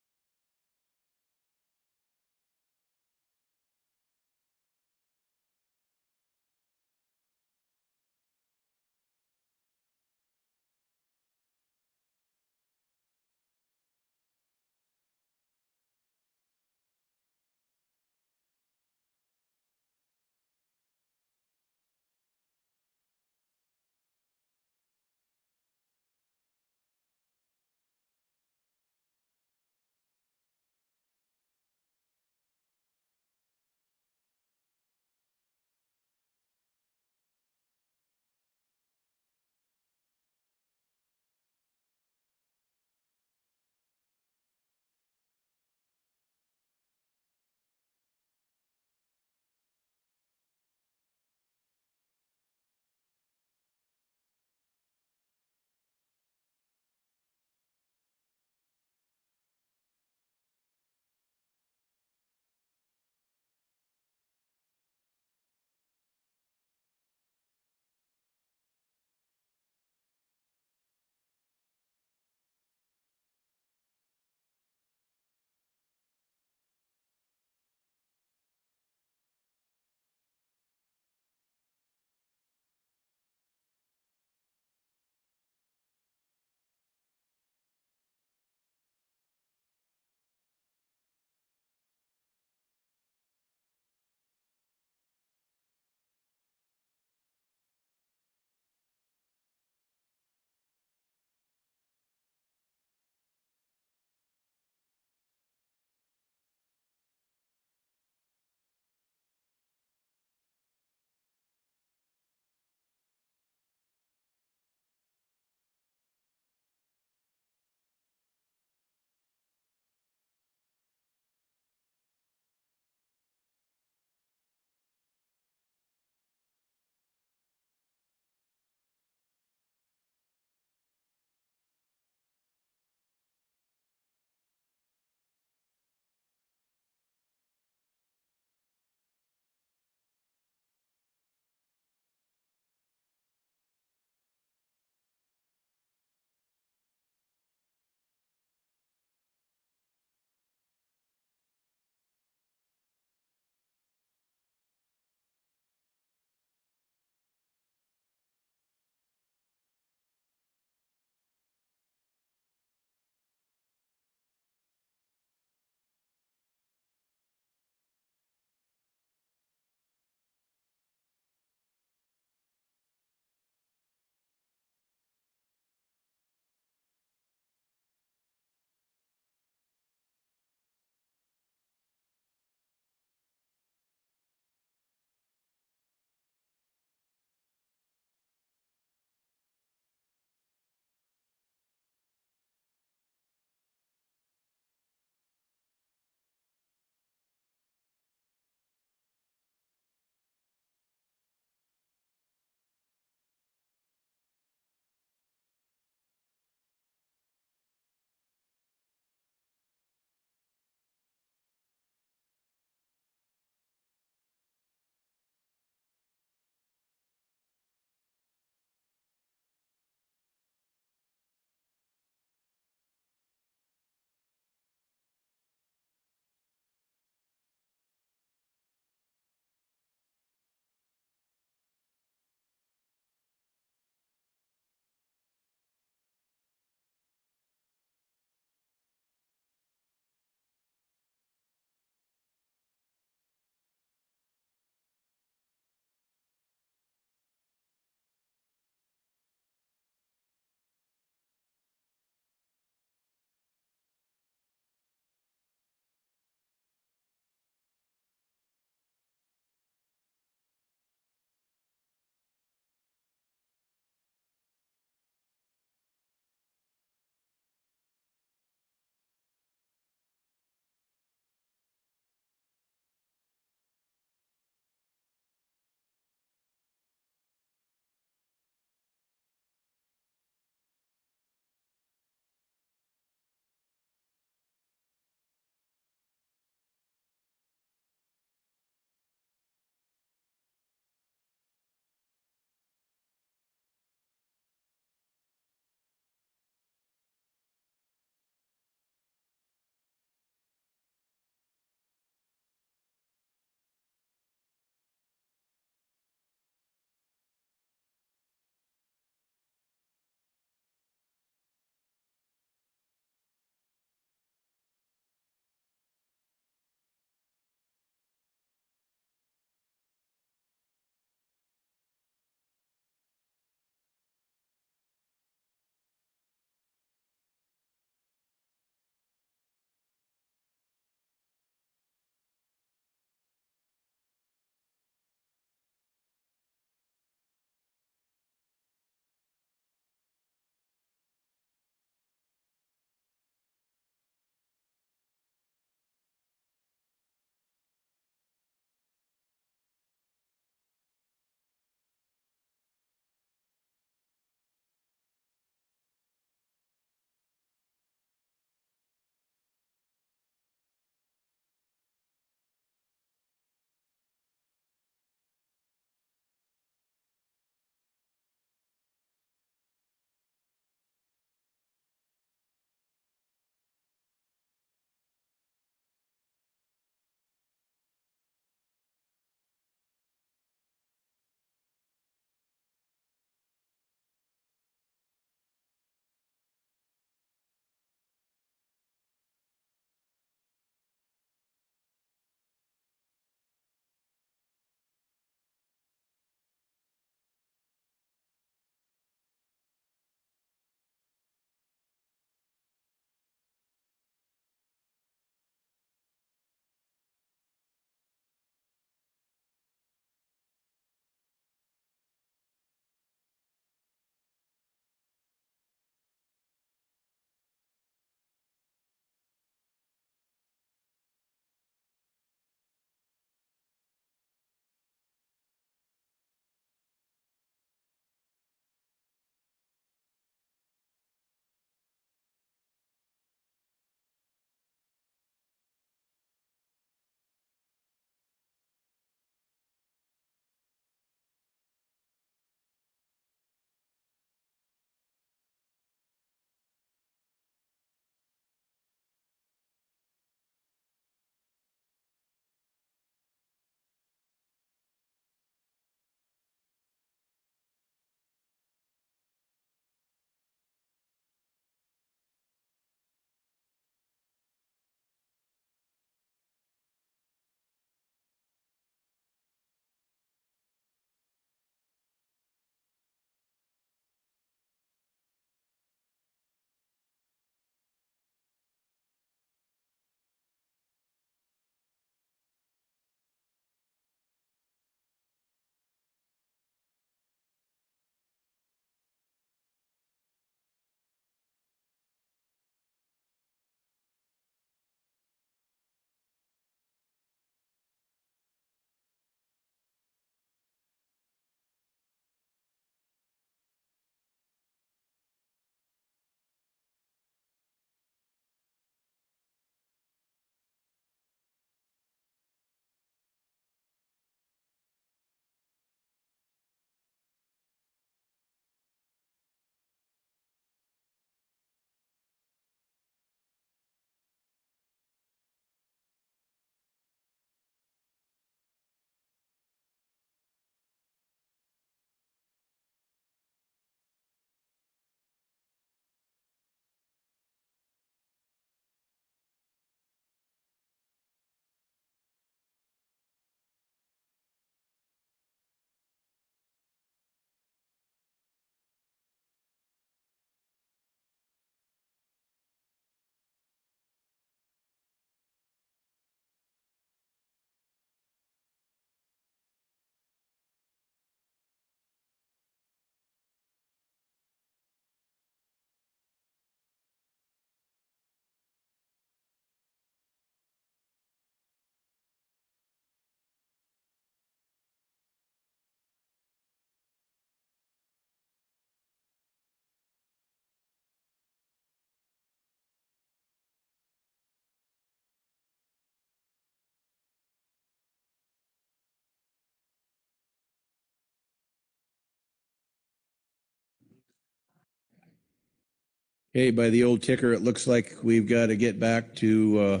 Okay, by the old ticker, it looks like we've got to get back to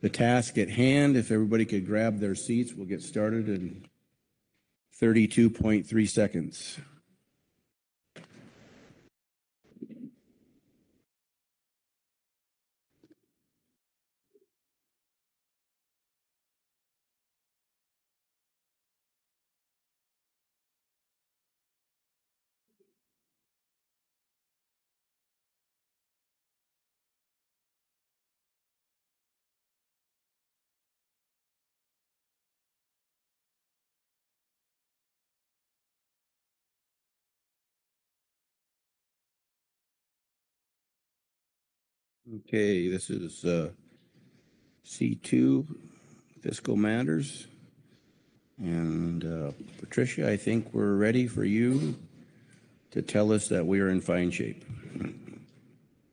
the task at hand. If everybody could grab their seats, we'll get started in 32.3 seconds. Okay, this is C2, Fiscal Matters. And Patricia, I think we're ready for you to tell us that we are in fine shape.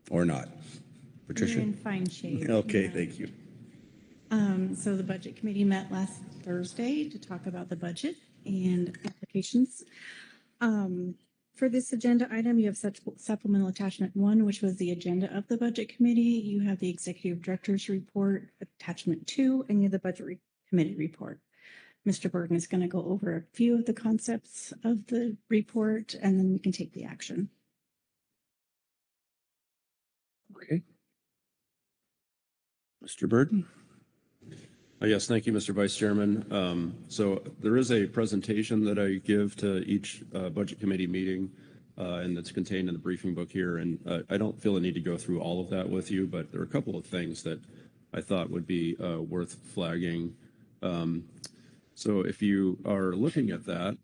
Or not. Patricia? We're in fine shape. Okay, yeah. thank you. So the Budget Committee met last Thursday to talk about the budget and applications. For this agenda item, you have supplemental attachment 1, which was the agenda of the Budget Committee. You have the Executive Director's report, attachment 2, and you have the Budget Committee report. Mr. Burton is going to go over a few of the concepts of the report, and then we can take the action. Okay. Mr. Burton? Yes, thank you, Mr. Vice Chairman. So there is a presentation that I give to each Budget Committee meeting, and that's contained in the briefing book here. And I don't feel the need to go through all of that with you, but there are a couple of things that I thought would be worth flagging. So if you are looking at that,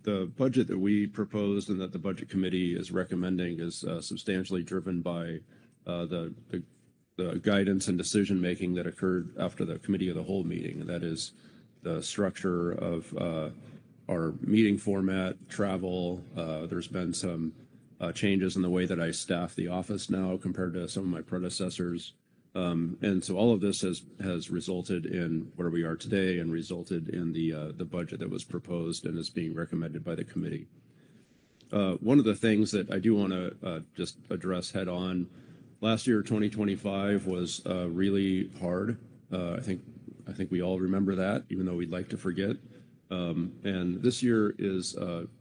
the budget that we proposed and that the Budget Committee is recommending is substantially driven by the guidance and decision-making that occurred after the Committee of the Whole meeting. And that is the structure of our meeting format, travel. There's been some changes in the way that I staff the office now compared to some of my predecessors. And so all of this has resulted in where we are today and resulted in the budget that was proposed and is being recommended by the committee. One of the things that I do want to just address head on, last year, 2025, was really hard. I think we all remember that, even though we'd like to forget. And this year is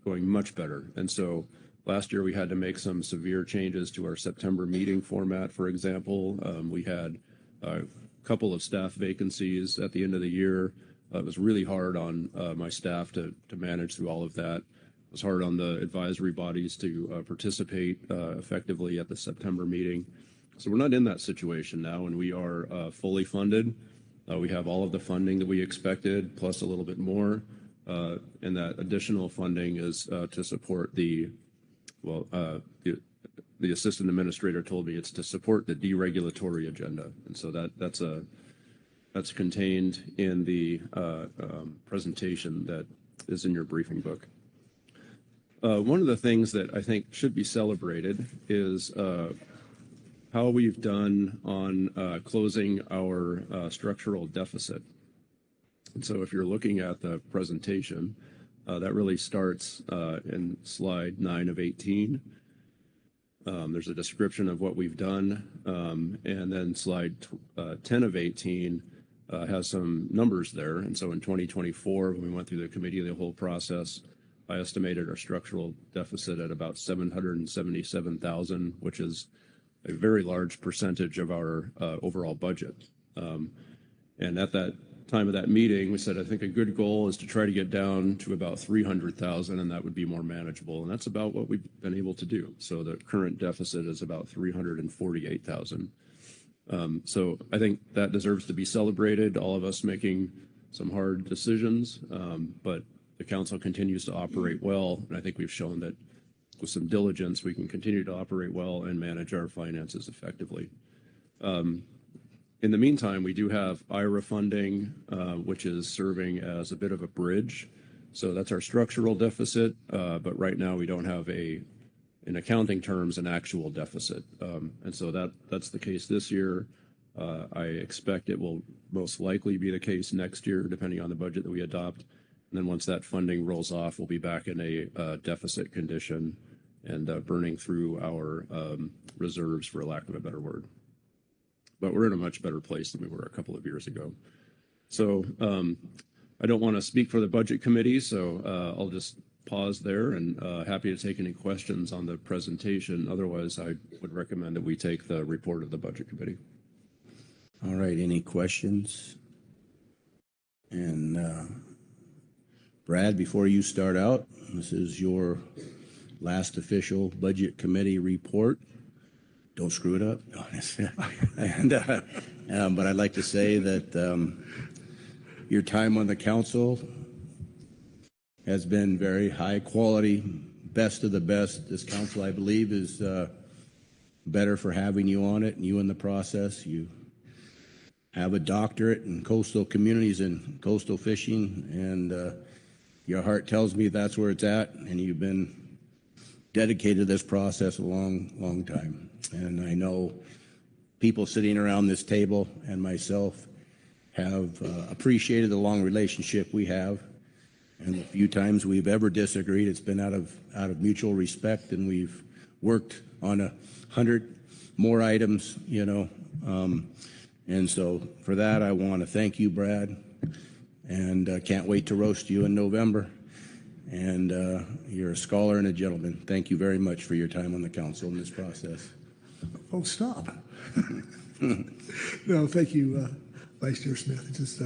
going much better. And so last year we had to make some severe changes to our September meeting format, for example. We had a couple of staff vacancies at the end of the year. It was really hard on my staff to manage through all of that. It was hard on the advisory bodies to participate effectively at the September meeting. So we're not in that situation now, and we are fully funded. We have all of the funding that we expected, plus a little bit more. And that additional funding is to support the assistant administrator told me it's to support the deregulatory agenda. And so that's contained in the presentation that is in your briefing book. One of the things that I think should be celebrated is how we've done on closing our structural deficit. And so if you're looking at the presentation, that really starts in slide 9 of 18. There's a description of what we've done, and then slide 10 of 18 has some numbers there. And so in 2024, when we went through the Committee of the Whole process, I estimated our structural deficit at about $777,000, which is a very large percentage of our overall budget. And at that time of that meeting, we said, I think a good goal is to try to get down to about 300,000, and that would be more manageable. And that's about what we've been able to do. So the current deficit is about 348,000. So I think that deserves to be celebrated, all of us making some hard decisions, but the council continues to operate well. And I think we've shown that with some diligence, we can continue to operate well and manage our finances effectively. In the meantime, we do have IRA funding, which is serving as a bit of a bridge. So that's our structural deficit, but right now we don't have in accounting terms, an actual deficit. And so that's the case this year. I expect it will most likely be the case next year, depending on the budget that we adopt. And then once that funding rolls off, we'll be back in a deficit condition. burning through our reserves, for lack of a better word. But we're in a much better place than we were a couple of years ago. So I don't want to speak for the Budget Committee, so I'll just pause there and happy to take any questions on the presentation. Otherwise, I would recommend that we take the report of the Budget Committee. All right, any questions? And Brad, before you start out, this is your last official Budget Committee report. Don't screw it up. But I'd like to say that your time on the council has been very high quality, best of the best. This council, I believe, is better for having you on it and you in the process. You have a doctorate in coastal communities and coastal fishing, and your heart tells me that's where it's at, and you've been dedicated to this process a long, long time. And I know people sitting around this table and myself have appreciated the long relationship we have. And the few times we've ever disagreed, it's been out of mutual respect, and we've worked on 100 more items, you know. And so for that, I want to thank you, Brad, and can't wait to roast you in November. And you're a scholar and a gentleman. Thank you very much for your time on the council in this process. Oh, stop. No, thank you, Vice Chair Smith. It's just,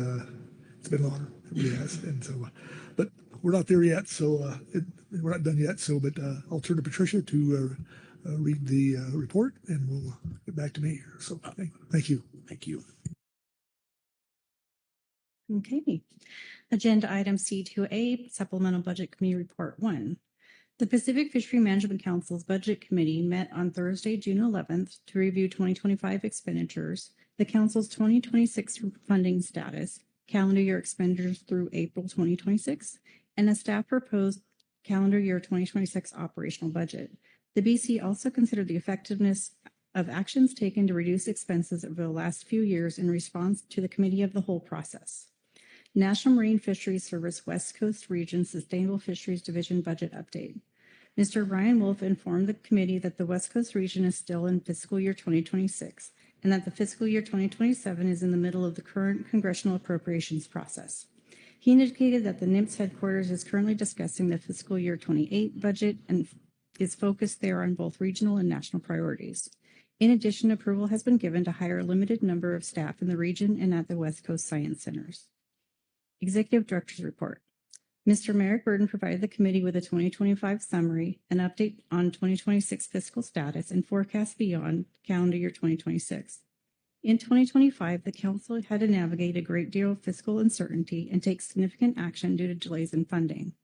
it's been an honor. It really has. And so, but we're not there yet, so we're not done yet. So, but I'll turn to Patricia to read the report, and we'll get back to me here. So, thank you. Thank you. Okay. Agenda item C2A, Supplemental Budget Committee Report 1. The Pacific Fishery Management Council's Budget Committee met on Thursday, June 11th to review 2025 expenditures, the Council's 2026 funding status, calendar year expenditures through April 2026, and a staff proposed calendar year 2026 operational budget. The BC also considered the effectiveness of actions taken to reduce expenses over the last few years in response to the Committee of the Whole process. National Marine Fisheries Service West Coast Region Sustainable Fisheries Division Budget Update. Mr. Brian Wolf informed the committee that the West Coast region is still in fiscal year 2026 and that the fiscal year 2027 is in the middle of the current congressional appropriations process. He indicated that the NIMS headquarters is currently discussing the fiscal year 28 budget and is focused there on both regional and national priorities. In addition, approval has been given to hire a limited number of staff in the region and at the West Coast Science Centers. Executive Director's Report. Mr. Merrick Burden provided the committee with a 2025 summary, an update on 2026 fiscal status, and forecast beyond calendar year 2026. In 2025, the Council had to navigate a great deal of fiscal uncertainty and take significant action due to delays in funding.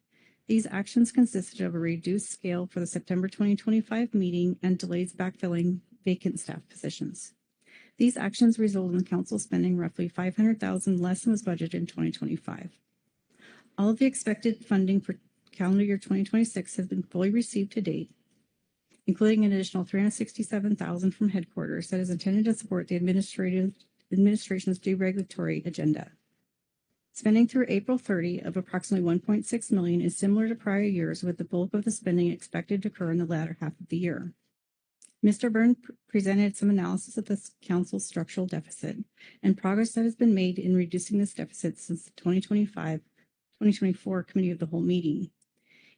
These actions consisted of a reduced scale for the September 2025 meeting and delays backfilling vacant staff positions. These actions result in the Council spending roughly $500,000 less than was budgeted in 2025. All of the expected funding for calendar year 2026 has been fully received to date, including an additional $367,000 from headquarters that is intended to support the administration's deregulatory agenda. Spending through April 30 of approximately $1.6 million is similar to prior years, with the bulk of the spending expected to occur in the latter half of the year. Mr. Byrne presented some analysis of the Council's structural deficit and progress that has been made in reducing this deficit since the 2024 Committee of the Whole meeting.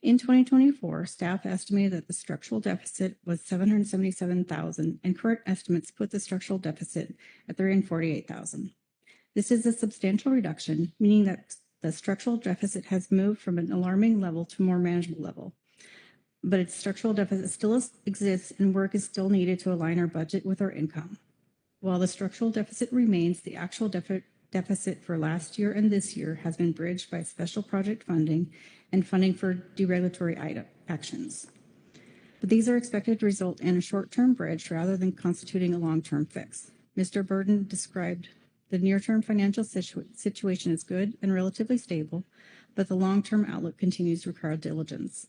In 2024, staff estimated that the structural deficit was $777,000, and current estimates put the structural deficit at $348,000. This is a substantial reduction, meaning that the structural deficit has moved from an alarming level to a more manageable level. But its structural deficit still exists, and work is still needed to align our budget with our income. While the structural deficit remains, the actual deficit for last year and this year has been bridged by special project funding and funding for deregulatory actions. But these are expected to result in a short-term bridge rather than constituting a long-term fix. Mr. Burden described the near-term financial situation as good and relatively stable, but the long-term outlook continues to require diligence.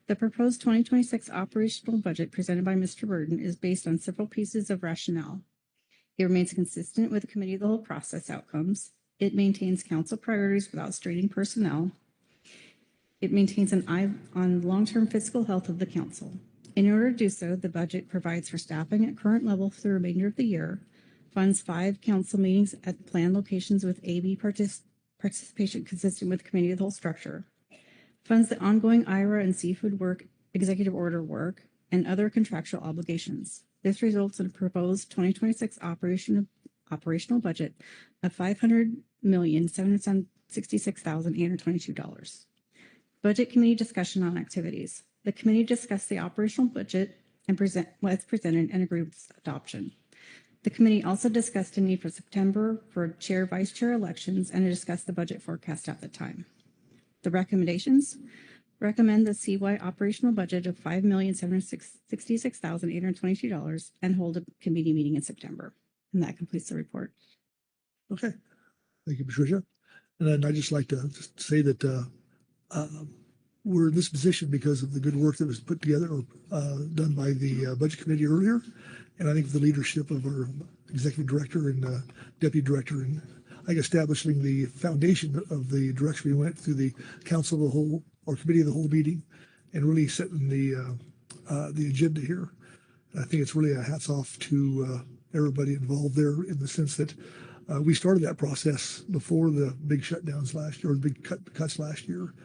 The proposed 2026 operational budget presented by Mr. Burden is based on several pieces of rationale. It remains consistent with the Committee of the Whole process outcomes. It maintains council priorities without straining personnel. It maintains an eye on long-term fiscal health of the council. In order to do so, the budget provides for staffing at current level for the remainder of the year, funds 5 council meetings at planned locations with AB participation consistent with committee of the whole structure, funds the ongoing IRA and seafood work, executive order work, and other contractual obligations. This results in a proposed 2026 operational budget of $500,766,822. Budget committee discussion on activities. The committee discussed the operational budget and was presented and agreed with adoption. The committee also discussed a need for September for chair, vice chair elections and to discuss the budget forecast at the time. The recommendations recommend the CY operational budget of $5,766,822 and hold a committee meeting in September. And that completes the report. Okay. Thank you, Patricia. And then I'd just like to say that we're in this position because of the good work that was put together or done by the Budget Committee earlier. And I think the leadership of our Executive Director and Deputy Director and establishing the foundation of the direction we went through the Council of the Whole or Committee of the Whole meeting and really setting the agenda here. And I think it's really a hats off to everybody involved there in the sense that we started that process before the big shutdowns last year or the big cuts last year.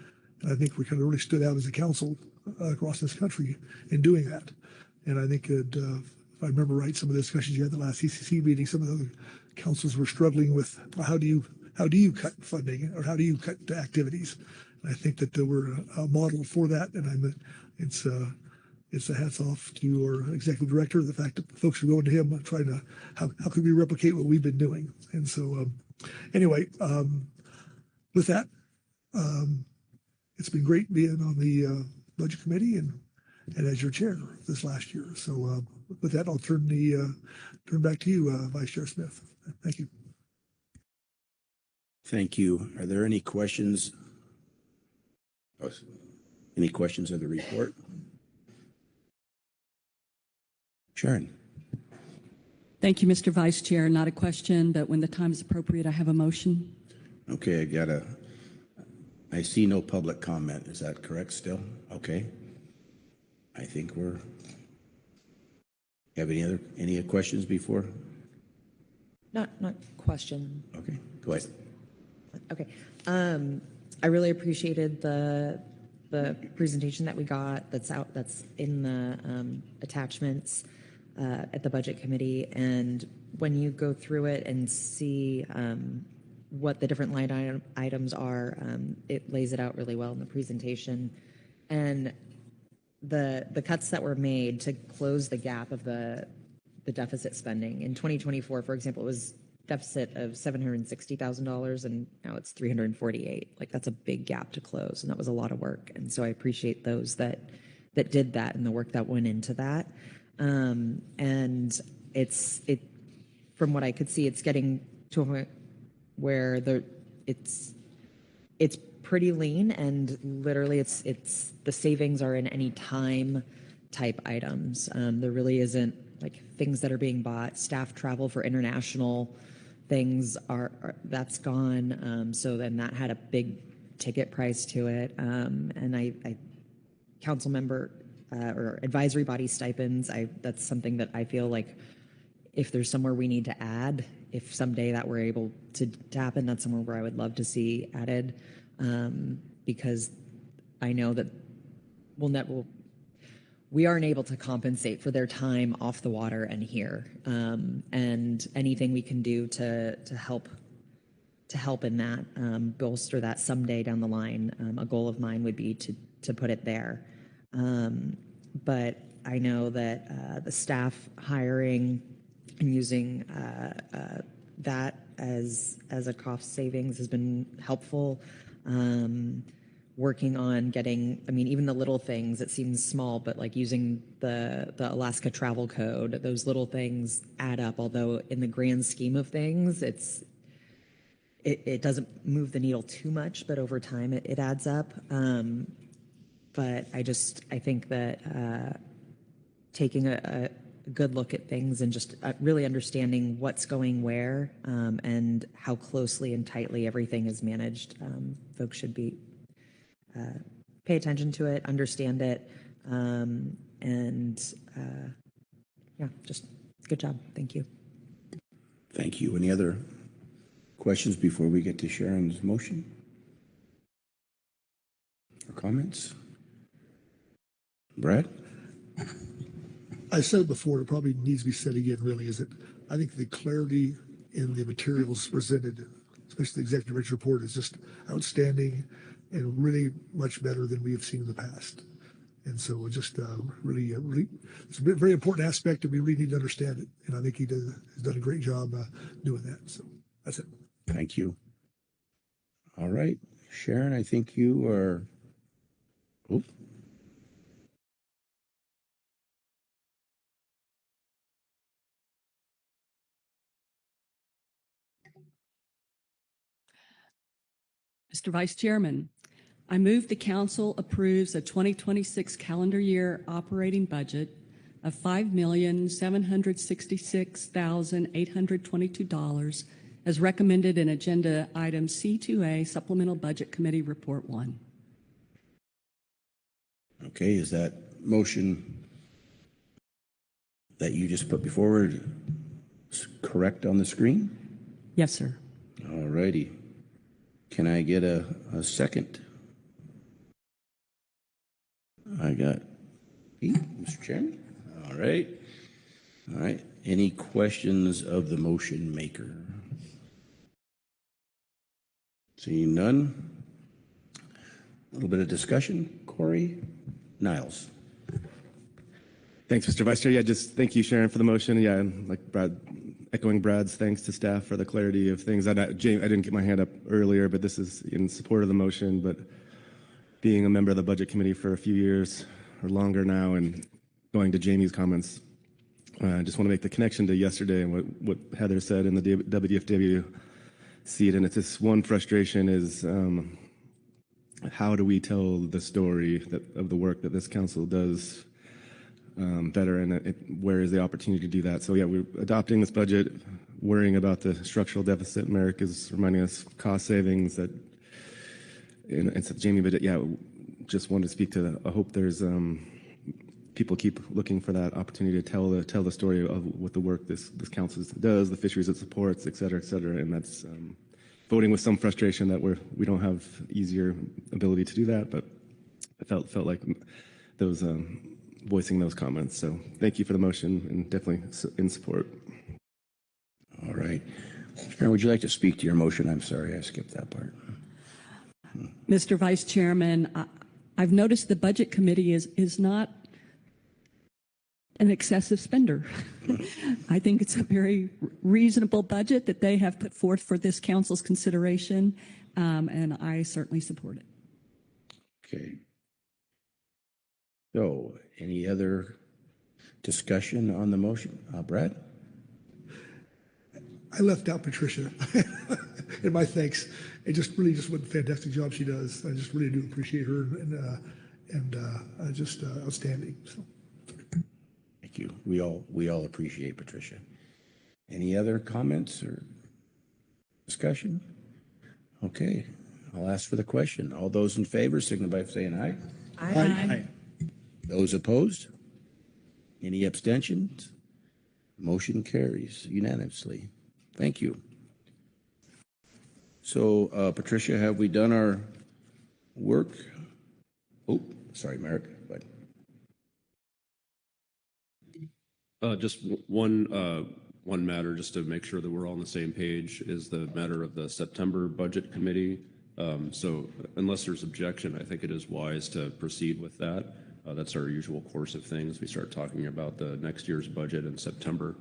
And I think we kind of really stood out as a council across this country in doing that. And I think that if I remember right, some of the discussions you had at the last CCC meeting, some of the other councils were struggling with how do you cut funding or how do you cut activities. And I think that we're a model for that. And it's a hats off to our executive director. The fact that folks are going to him trying to how can we replicate what we've been doing. And so anyway, with that. It's been great being on the budget committee and as your chair this last year. So with that, I'll turn back to you, Vice Chair Smith. Thank you. Thank you. Are there any questions? Any questions of the report? Sharon. Thank you, Mr. Vice Chair. Not a question, but when the time is appropriate, I have a motion. Okay, I see no public comment. Is that correct still? Okay. I think have any questions before? Not question. Okay, go ahead. Okay. I really appreciated the presentation that we got that's in the attachments at the budget committee. And when you go through it and see what the different line items are, it lays it out really well in the presentation. And the cuts that were made to close the gap of the deficit spending. In 2024, for example, it was deficit of $760,000 and now it's $348,000. Like that's a big gap to close, and that was a lot of work. And so I appreciate those that did that and the work that went into that. And it from what I could see, it's getting to a point where it's pretty lean, and literally it's the savings are in any time type items. There really isn't like things that are being bought. Staff travel for international things that's gone. So then that had a big ticket price to it. And I council member or advisory body stipends, that's something that I feel like if there's somewhere we need to add, if someday that we're able to happen, that's somewhere where I would love to see added, because I know that we aren't able to compensate for their time off the water and here, and anything we can do to help in that, bolster that someday down the line. A goal of mine would be to put it there, but I know that the staff hiring and using that as a cost savings has been helpful. Working on getting, even the little things, it seems small, but like using the Alaska travel code, those little things add up, although in the grand scheme of things, it doesn't move the needle too much, but over time it adds up. But I think that taking a good look at things and just really understanding what's going where, and how closely and tightly everything is managed. Folks should pay attention to it, understand it, and yeah, just good job. Thank you. Thank you. Any other questions before we get to Sharon's motion or comments? Brad? I said it before, it probably needs to be said again, really, is that I think the clarity in the materials presented, especially the executive director's report, is just outstanding and really much better than we have seen in the past. And so it just really, it's a very important aspect and we really need to understand it. And I think he has done a great job doing that. So that's it. Thank you. All right. Sharon, I think you are, oh. Mr. Vice Chairman, I move the council approves a 2026 calendar year operating budget of $5,766,822 as recommended in Agenda Item C2A Supplemental Budget Committee Report 1. Okay, is that motion that you just put before correct on the screen? Yes, sir. All righty. Can I get a second? I got Pete, Mr. Chairman. All right. All right. Any questions of the motion maker? Seeing none. A little bit of discussion. Corey Niles. Thanks, Mr. Vice Chair. Yeah, just thank you, Sharon, for the motion. Yeah, and like Brad, echoing Brad's thanks to staff for the clarity of things. James, I didn't get my hand up earlier, but this is in support of the motion. But being a member of the Budget Committee for a few years or longer now, and going to Jamie's comments, I just want to make the connection to yesterday and what Heather said in the WDFW seat. And it's this one frustration is how do we tell the story of the work that this council does better, and where is the opportunity to do that? So yeah, we're adopting this budget, worrying about the structural deficit. Merrick is reminding us cost savings that, and so Jamie, but yeah, just wanted to speak to that. I hope there's people keep looking for that opportunity to tell the story of what the work this council does, the fisheries it supports, et cetera, and that's voting with some frustration that we don't have easier ability to do that, but I felt like those voicing those comments. So thank you for the motion and definitely in support. All right. Sharon, would you like to speak to your motion? I'm sorry, I skipped that part. Mr. Vice Chairman, I've noticed the Budget Committee is not an excessive spender. I think it's a very reasonable budget that they have put forth for this council's consideration, and I certainly support it. Okay. So, any other discussion on the motion? Brad? I left out Patricia in my thanks. It just really what a fantastic job she does. I just really do appreciate her and just outstanding. So. Thank you. We all appreciate Patricia. Any other comments or discussion? Okay, I'll ask for the question. All those in favor signify by saying aye. Aye. Aye. Those opposed? Any abstentions? Motion carries unanimously. Thank you. So, Patricia, have we done our work? Oh, sorry, Merrick. Just one matter, just to make sure that we're all on the same page, is the matter of the September Budget Committee. So unless there's objection, I think it is wise to proceed with that. That's our usual course of things. We start talking about the next year's budget in September.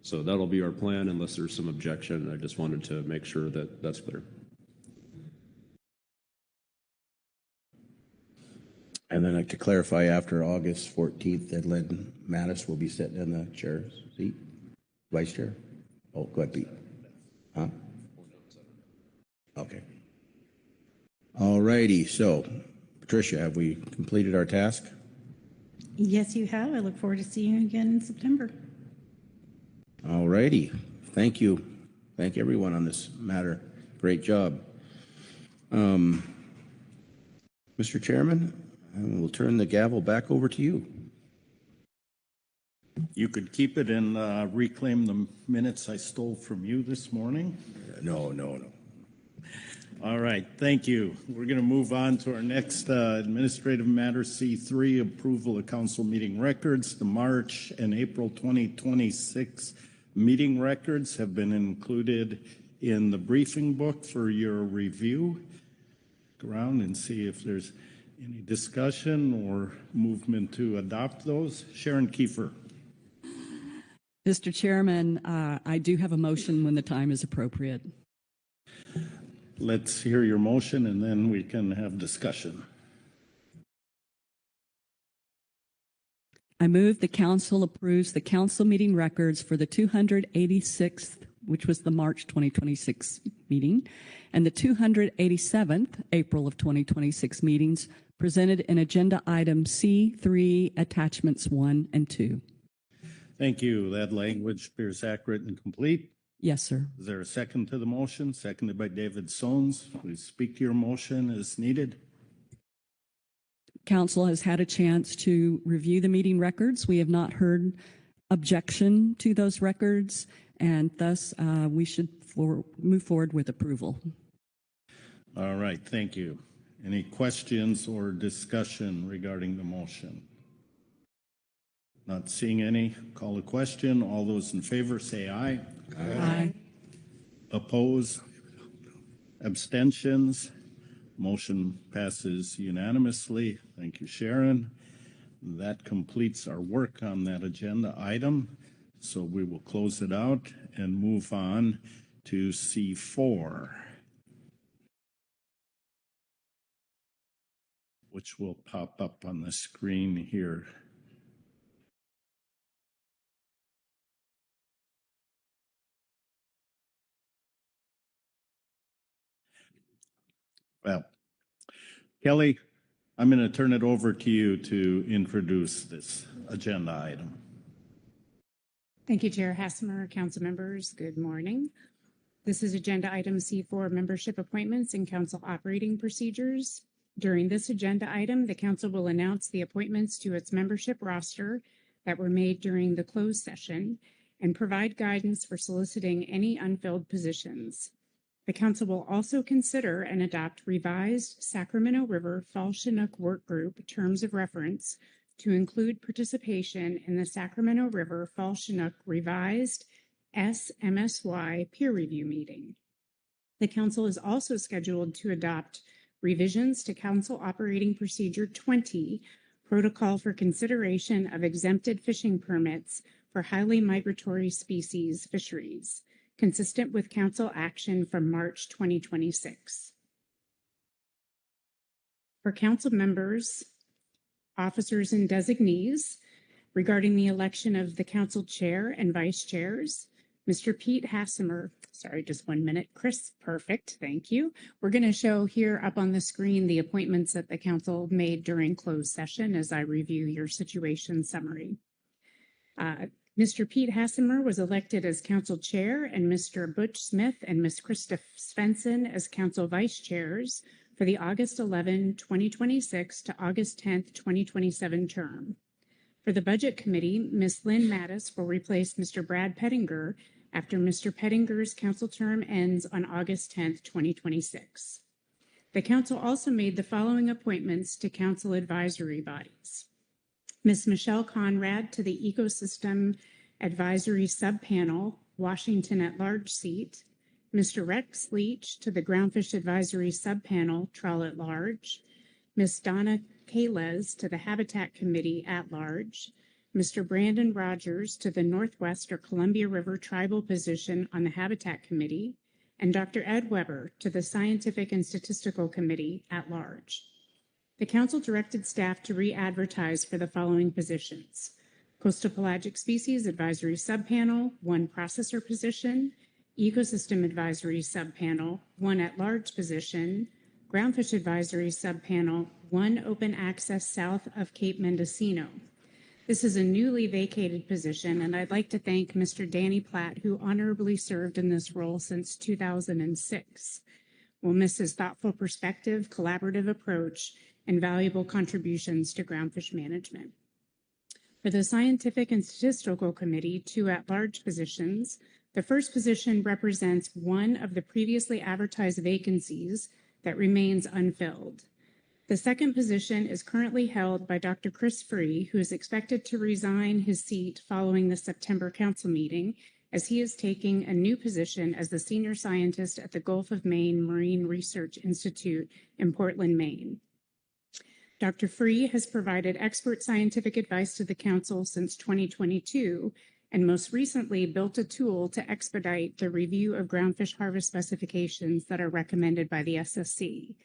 So that'll be our plan unless there's some objection. I just wanted to make sure that that's clear. And then to clarify, after August 14th, that Lynn Mattis will be sitting in the chair seat, vice chair. Oh, go ahead, Pete. Huh? Okay. All righty. So, Patricia, have we completed our task? Yes, you have. I look forward to seeing you again in September. All righty. Thank you. Thank everyone on this matter. Great job. Mr. Chairman, we'll turn the gavel back over to you. You could keep it and reclaim the minutes I stole from you this morning. No. All right, thank you. We're going to move on to our next administrative matter, C3, approval of council meeting records. The March and April 2026 meeting records have been included in the briefing book for your review. Go around and see if there's any discussion or movement to adopt those. Sharon Kiefer. Mr. Chairman, I do have a motion when the time is appropriate. Let's hear your motion and then we can have discussion. I move the council approves the council meeting records for the 286th, which was the March 2026 meeting, and the 287th April of 2026 meetings presented in agenda item C3, attachments 1 and 2. Thank you. That language appears accurate and complete. Yes, sir. Is there a second to the motion? Seconded by David Sones. Please speak to your motion as needed. Council has had a chance to review the meeting records. We have not heard objection to those records, and thus we should move forward with approval. All right, thank you. Any questions or discussion regarding the motion? Not seeing any. Call a question. All those in favor say aye. Aye. Oppose? Abstentions? Motion passes unanimously. Thank you, Sharon. That completes our work on that agenda item. So we will close it out and move on to C4, which will pop up on the screen here. Well, Kelly, I'm going to turn it over to you to introduce this agenda item. Thank you, Chair Hassemer, council members. Good morning. This is agenda item C4, membership appointments and council operating procedures. During this agenda item, the council will announce the appointments to its membership roster that were made during the closed session and provide guidance for soliciting any unfilled positions. The council will also consider and adopt revised Sacramento River Fall Chinook Work Group terms of reference to include participation in the Sacramento River Fall Chinook revised SMSY peer review meeting. The council is also scheduled to adopt revisions to Council Operating Procedure 20, Protocol for Consideration of Exempted Fishing Permits for Highly Migratory Species Fisheries, consistent with council action from March 2026. For council members, officers, and designees, regarding the election of the council chair and vice chairs, Mr. Pete Hassemer, sorry, just 1 minute. Chris, perfect, thank you. We're going to show here up on the screen the appointments that the council made during closed session as I review your situation summary. Mr. Pete Hassemer was elected as council chair, and Mr. Butch Smith and Ms. Krista Svensson as council vice chairs for the August 11, 2026 to August 10, 2027 term. For the Budget Committee, Ms. Lynn Mattis will replace Mr. Brad Pettinger after Mr. Pettinger's council term ends on August 10, 2026. The council also made the following appointments to council advisory bodies. Ms. Michelle Conrad to the Ecosystem Advisory Subpanel, Washington at-Large seat, Mr. Rex Leach to the Groundfish Advisory Subpanel, Trawl at-Large, Ms. Donna Kales to the Habitat Committee at-Large, Mr. Brandon Rogers to the Northwest or Columbia River Tribal position on the Habitat Committee, and Dr. Ed Weber to the Scientific and Statistical Committee at-Large. The council directed staff to re-advertise for the following positions: Coastal Pelagic Species Advisory Subpanel, 1 processor position; Ecosystem Advisory Subpanel, 1 at-large position; Groundfish Advisory Subpanel, 1 open access south of Cape Mendocino. This is a newly vacated position, and I'd like to thank Mr. Danny Platt, who honorably served in this role since 2006. We'll miss his thoughtful perspective, collaborative approach, and valuable contributions to groundfish management. For the Scientific and Statistical Committee, 2 at-large positions. The first position represents one of the previously advertised vacancies that remains unfilled. The second position is currently held by Dr. Chris Free, who is expected to resign his seat following the September council meeting, as he is taking a new position as the senior scientist at the Gulf of Maine Marine Research Institute in Portland, Maine. Dr. Free has provided expert scientific advice to the council since 2022, and most recently built a tool to expedite the review of groundfish harvest specifications that are recommended by the SSC.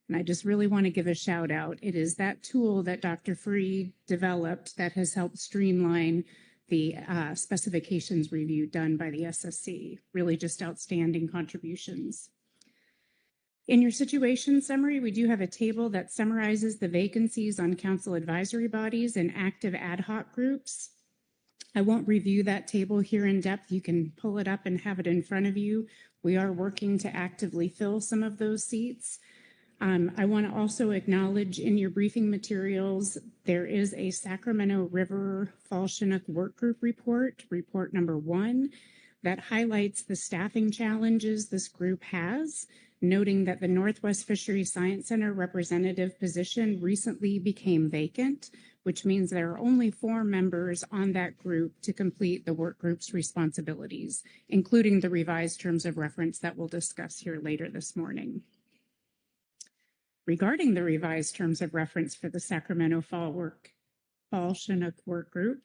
And I just really want to give a shout out. It is that tool that Dr. Free developed that has helped streamline the specifications review done by the SSC. Really just outstanding contributions. In your situation summary, we do have a table that summarizes the vacancies on council advisory bodies and active ad hoc groups. I won't review that table here in depth. You can pull it up and have it in front of you. We are working to actively fill some of those seats. I want to also acknowledge in your briefing materials, there is a Sacramento River Fall Chinook Work Group report number 1, that highlights the staffing challenges this group has, noting that the Northwest Fisheries Science Center representative position recently became vacant, which means there are only 4 members on that group to complete the work group's responsibilities, including the revised terms of reference that we'll discuss here later this morning. Regarding the revised terms of reference for the Sacramento Fall Chinook Work Group,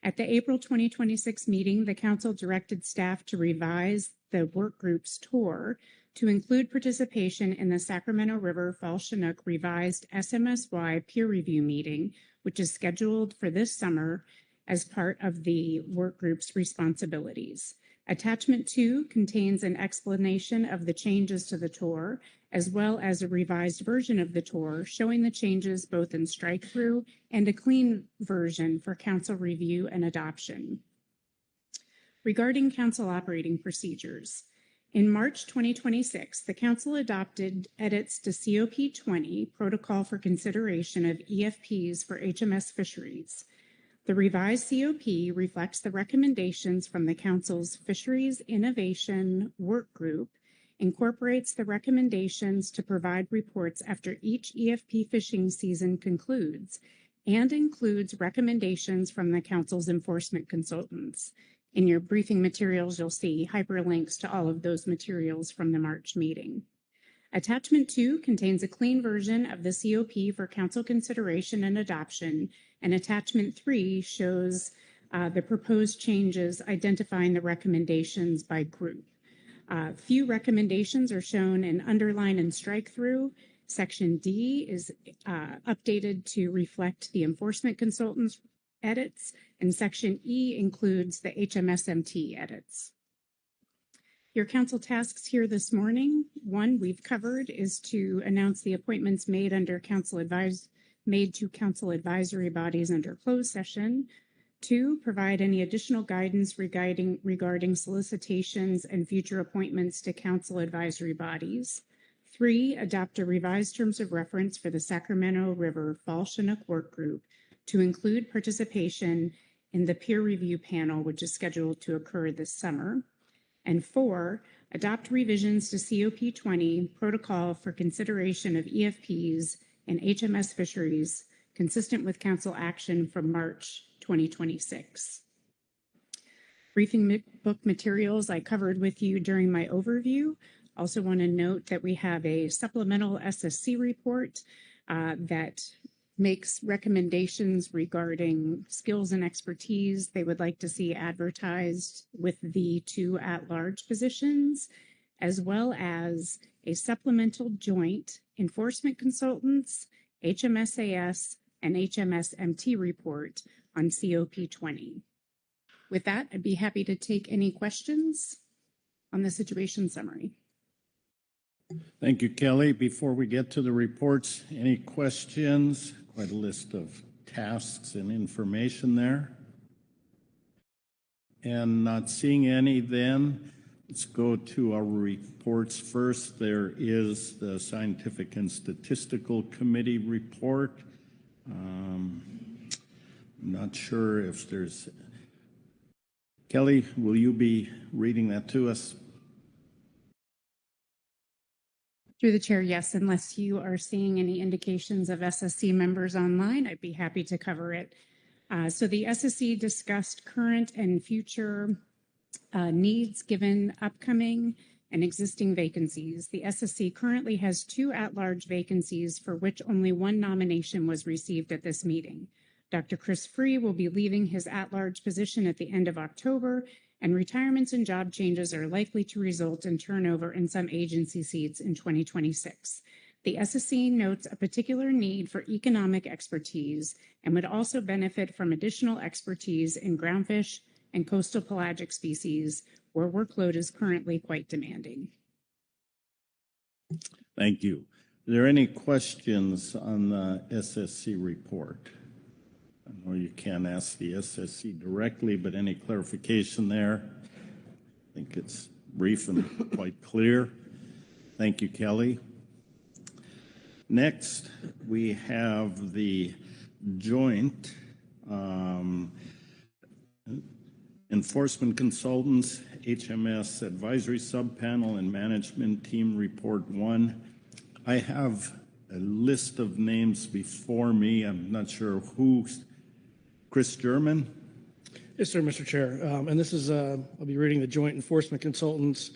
at the April 2026 meeting, the council directed staff to revise the work group's tour to include participation in the Sacramento River Fall Chinook revised SMSY peer review meeting, which is scheduled for this summer as part of the work group's responsibilities. Attachment 2 contains an explanation of the changes to the tour, as well as a revised version of the tour showing the changes both in strike-through and a clean version for council review and adoption. Regarding council operating procedures, in March 2026, the council adopted edits to COP 20, Protocol for Consideration of EFPs for HMS Fisheries. The revised COP reflects the recommendations from the council's Fisheries Innovation Work Group, incorporates the recommendations to provide reports after each EFP fishing season concludes, and includes recommendations from the council's enforcement consultants. In your briefing materials, you'll see hyperlinks to all of those materials from the March meeting. Attachment 2 contains a clean version of the COP for council consideration and adoption, and Attachment 3 shows the proposed changes identifying the recommendations by group. Few recommendations are shown in underline and strike through. Section D is updated to reflect the enforcement consultants' edits, and Section E includes the HMSMT edits. Your council tasks here this morning, 1 we've covered, is to announce the appointments made to council advisory bodies under closed session. 2, provide any additional guidance regarding solicitations and future appointments to council advisory bodies. 3, adopt a revised terms of reference for the Sacramento River Fall Chinook Work Group to include participation in the peer review panel, which is scheduled to occur this summer. And 4, adopt revisions to COP 20, Protocol for Consideration of EFPs and HMS Fisheries, consistent with council action from March 2026. Briefing book materials I covered with you during my overview. Also want to note that we have a supplemental SSC report that makes recommendations regarding skills and expertise they would like to see advertised with the 2 at-large positions, as well as a supplemental joint enforcement consultants, HMSAS, and HMSMT report on COP 20. With that, I'd be happy to take any questions on the situation summary. Thank you, Kelly. Before we get to the reports, any questions? Quite a list of tasks and information there. And not seeing any then, let's go to our reports first. There is the Scientific and Statistical Committee report. Not sure if there's, Kelly, will you be reading that to us? Through the chair, yes, unless you are seeing any indications of SSC members online, I'd be happy to cover it. So the SSC discussed current and future needs given upcoming and existing vacancies. The SSC currently has 2 at-large vacancies for which only 1 nomination was received at this meeting. Dr. Chris Free will be leaving his at-large position at the end of October, and retirements and job changes are likely to result in turnover in some agency seats in 2026. The SSC notes a particular need for economic expertise and would also benefit from additional expertise in groundfish and coastal pelagic species, where workload is currently quite demanding. Thank you. Are there any questions on the SSC report? I know you can't ask the SSC directly, but any clarification there? I think it's brief and quite clear. Thank you, Kelly. Next, we have the joint Enforcement Consultants, HMS Advisory Subpanel and Management Team Report 1. I have a list of names before me. I'm not sure who's. Chris German. Yes, sir, Mr. Chair. And this is, I'll be reading the Joint Enforcement Consultants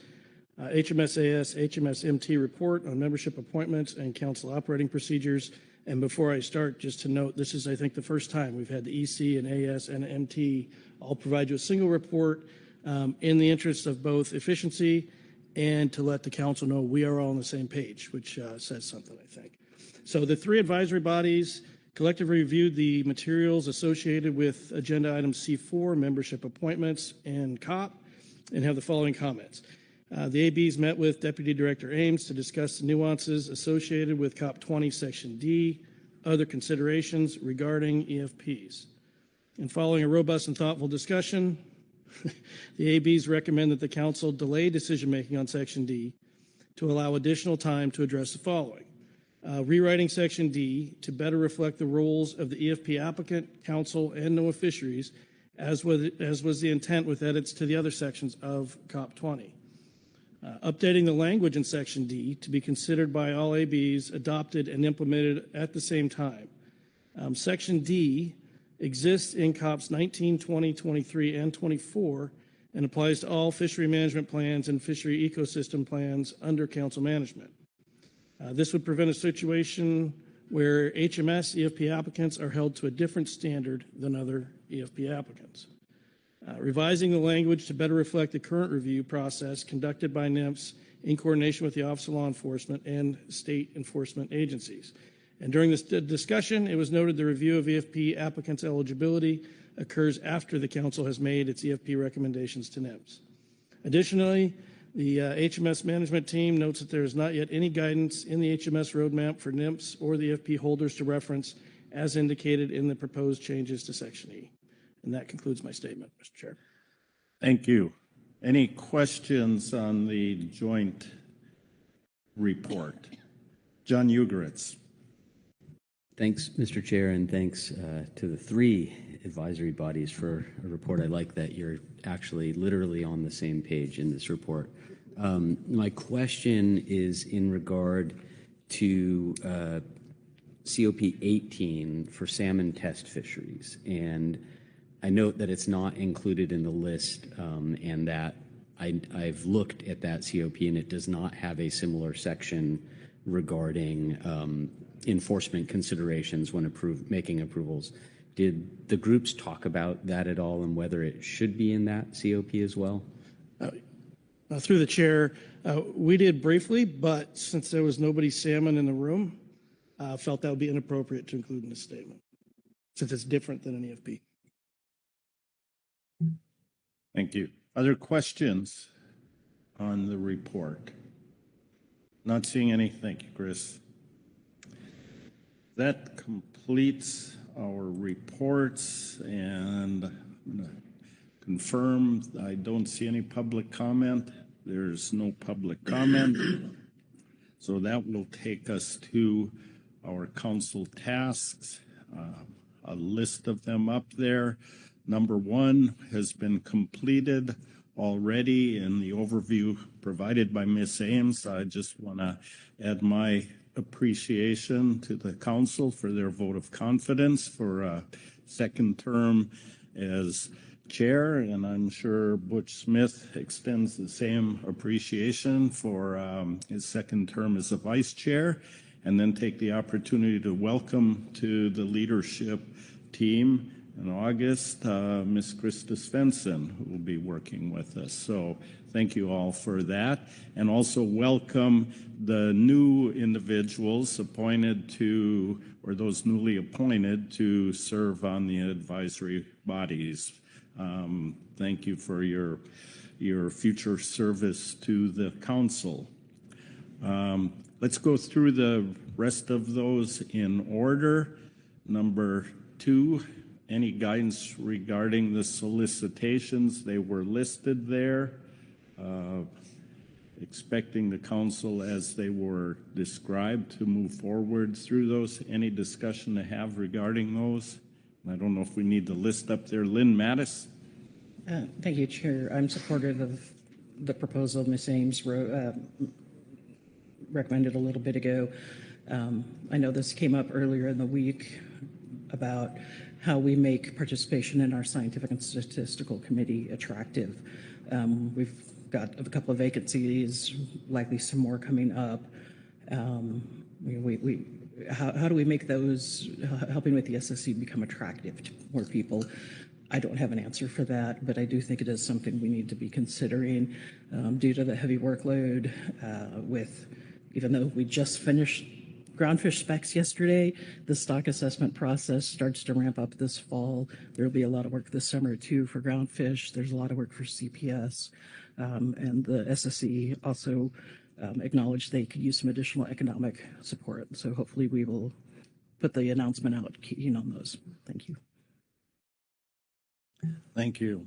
HMSAS, HMSMT report on membership appointments and council operating procedures. And before I start, just to note, this is, I think, the first time we've had the EC and AS and MT all provide you a single report in the interest of both efficiency and to let the council know we are all on the same page, which says something, I think. So the 3 advisory bodies collectively reviewed the materials associated with agenda item C4, membership appointments and COP, and have the following comments. The ABs met with Deputy Director Ames to discuss the nuances associated with COP 20 Section D, other considerations regarding EFPs. And following a robust and thoughtful discussion, the ABs recommend that the council delay decision-making on Section D to allow additional time to address the following. Rewriting Section D to better reflect the roles of the EFP applicant, council, and NOAA fisheries, as was the intent with edits to the other sections of COP 20. Updating the language in Section D to be considered by all ABs, adopted, and implemented at the same time. Section D exists in COPs 19, 20, 23, and 24, and applies to all fishery management plans and fishery ecosystem plans under council management. This would prevent a situation where HMS EFP applicants are held to a different standard than other EFP applicants. Revising the language to better reflect the current review process conducted by NIMS in coordination with the Office of Law Enforcement and state enforcement agencies. And during this discussion, it was noted the review of EFP applicants' eligibility occurs after the council has made its EFP recommendations to NIMS. Additionally, the HMS management team notes that there is not yet any guidance in the HMS roadmap for NIMS or the EFP holders to reference as indicated in the proposed changes to Section E. And that concludes my statement, Mr. Chair. Thank you. Any questions on the joint report? John Ugoretz. Thanks, Mr. Chair, and thanks to the 3 advisory bodies for a report. I like that you're actually literally on the same page in this report. My question is in regard to COP 18 for salmon test fisheries. And I note that it's not included in the list and that I've looked at that COP and it does not have a similar section regarding enforcement considerations when making approvals. Did the groups talk about that at all and whether it should be in that COP as well? Through the chair, we did briefly, but since there was nobody salmon in the room, felt that would be inappropriate to include in this statement, since it's different than an EFP. Thank you. Other questions on the report? Not seeing any. Thank you, Chris. That completes our reports, and I'm going to confirm I don't see any public comment. There's no public comment. So that will take us to our council tasks. a list of them up there. Number 1 has been completed already in the overview provided by Ms. Ames. I just want to add my appreciation to the council for their vote of confidence for a second term as chair, and I'm sure Butch Smith extends the same appreciation for his second term as a vice chair, and then take the opportunity to welcome to the leadership team in August, Ms. Krista Svensson, who will be working with us. So thank you all for that. And also welcome the new individuals appointed to, or those newly appointed to serve on the advisory bodies. Thank you for your future service to the council. Let's go through the rest of those in order. Number 2, any guidance regarding the solicitations? They were listed there. Expecting the council as they were described to move forward through those. Any discussion to have regarding those? I don't know if we need the list up there. Lynn Mattis? Thank you, Chair. I'm supportive of the proposal Ms. Ames recommended a little bit ago. I know this came up earlier in the week about how we make participation in our scientific and statistical committee attractive. We've got a couple of vacancies, likely some more coming up. How do we make those helping with the SSC become attractive to more people? I don't have an answer for that, but I do think it is something we need to be considering due to the heavy workload even though we just finished Groundfish specs yesterday, the stock assessment process starts to ramp up this fall. There will be a lot of work this summer too for Groundfish. There's a lot of work for CPS, and the SSC also acknowledged they could use some additional economic support. So hopefully we will put the announcement out keen on those. Thank you. Thank you.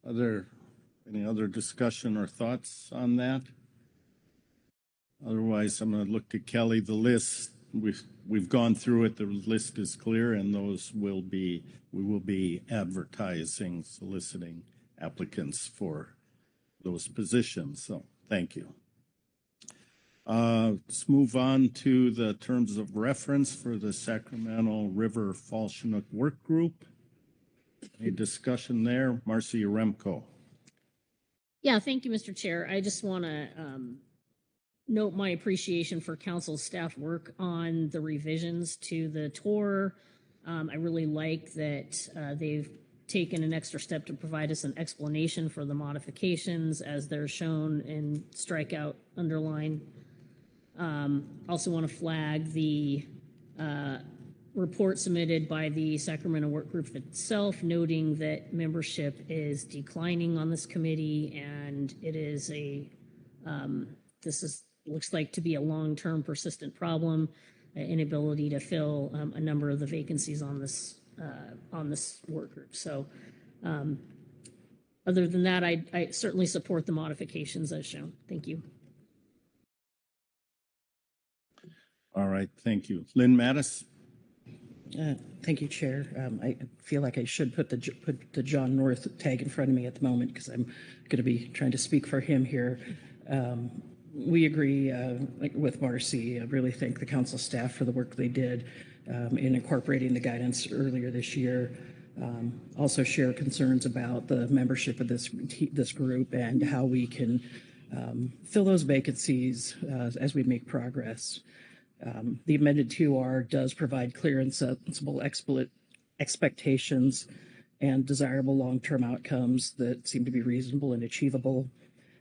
Any other discussion or thoughts on that? Otherwise, I'm going to look to Kelly. The list, we've gone through it. The list is clear, and we will be advertising, soliciting applicants for those positions. So thank you. Let's move on to the terms of reference for the Sacramento River Fall Chinook Work Group. Any discussion there? Marcy Yaremko. Yeah, thank you, Mr. Chair. I just want to note my appreciation for council staff work on the revisions to the tour. I really like that they've taken an extra step to provide us an explanation for the modifications as they're shown in strikeout underline. Also want to flag the report submitted by the Sacramento Work Group itself, noting that membership is declining on this committee, and it is looks like to be a long-term persistent problem, inability to fill a number of the vacancies on this work group. So other than that, I certainly support the modifications as shown. Thank you. All right, thank you. Lynn Mattis? Thank you, Chair. I feel like I should put the John North tag in front of me at the moment because I'm going to be trying to speak for him here. We agree with Marcy. I really thank the council staff for the work they did in incorporating the guidance earlier this year. Also share concerns about the membership of this group and how we can fill those vacancies as we make progress. The amended 2R does provide clear and sensible expectations and desirable long-term outcomes that seem to be reasonable and achievable.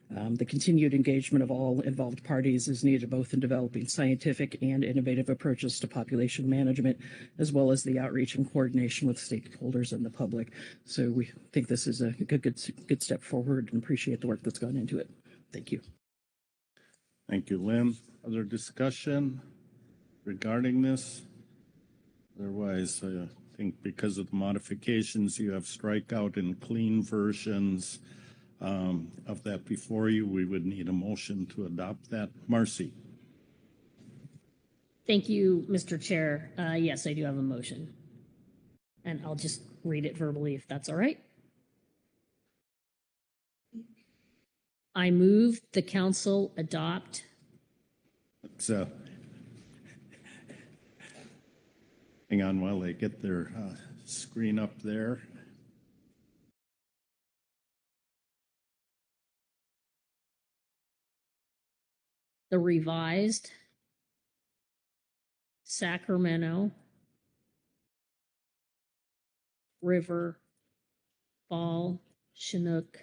The continued engagement of all involved parties is needed both in developing scientific and innovative approaches to population management, as well as the outreach and coordination with stakeholders and the public. So we think this is a good step forward and appreciate the work that's gone into it. Thank you. Thank you, Lynn. Other discussion regarding this? Otherwise, I think because of the modifications, you have strikeout and clean versions of that before you. We would need a motion to adopt that. Marcy. Thank you, Mr. Chair. Yes, I do have a motion. and I'll just read it verbally if that's all right. I move the council adopt. So, hang on while they get their screen up there. The revised Sacramento River Fall Chinook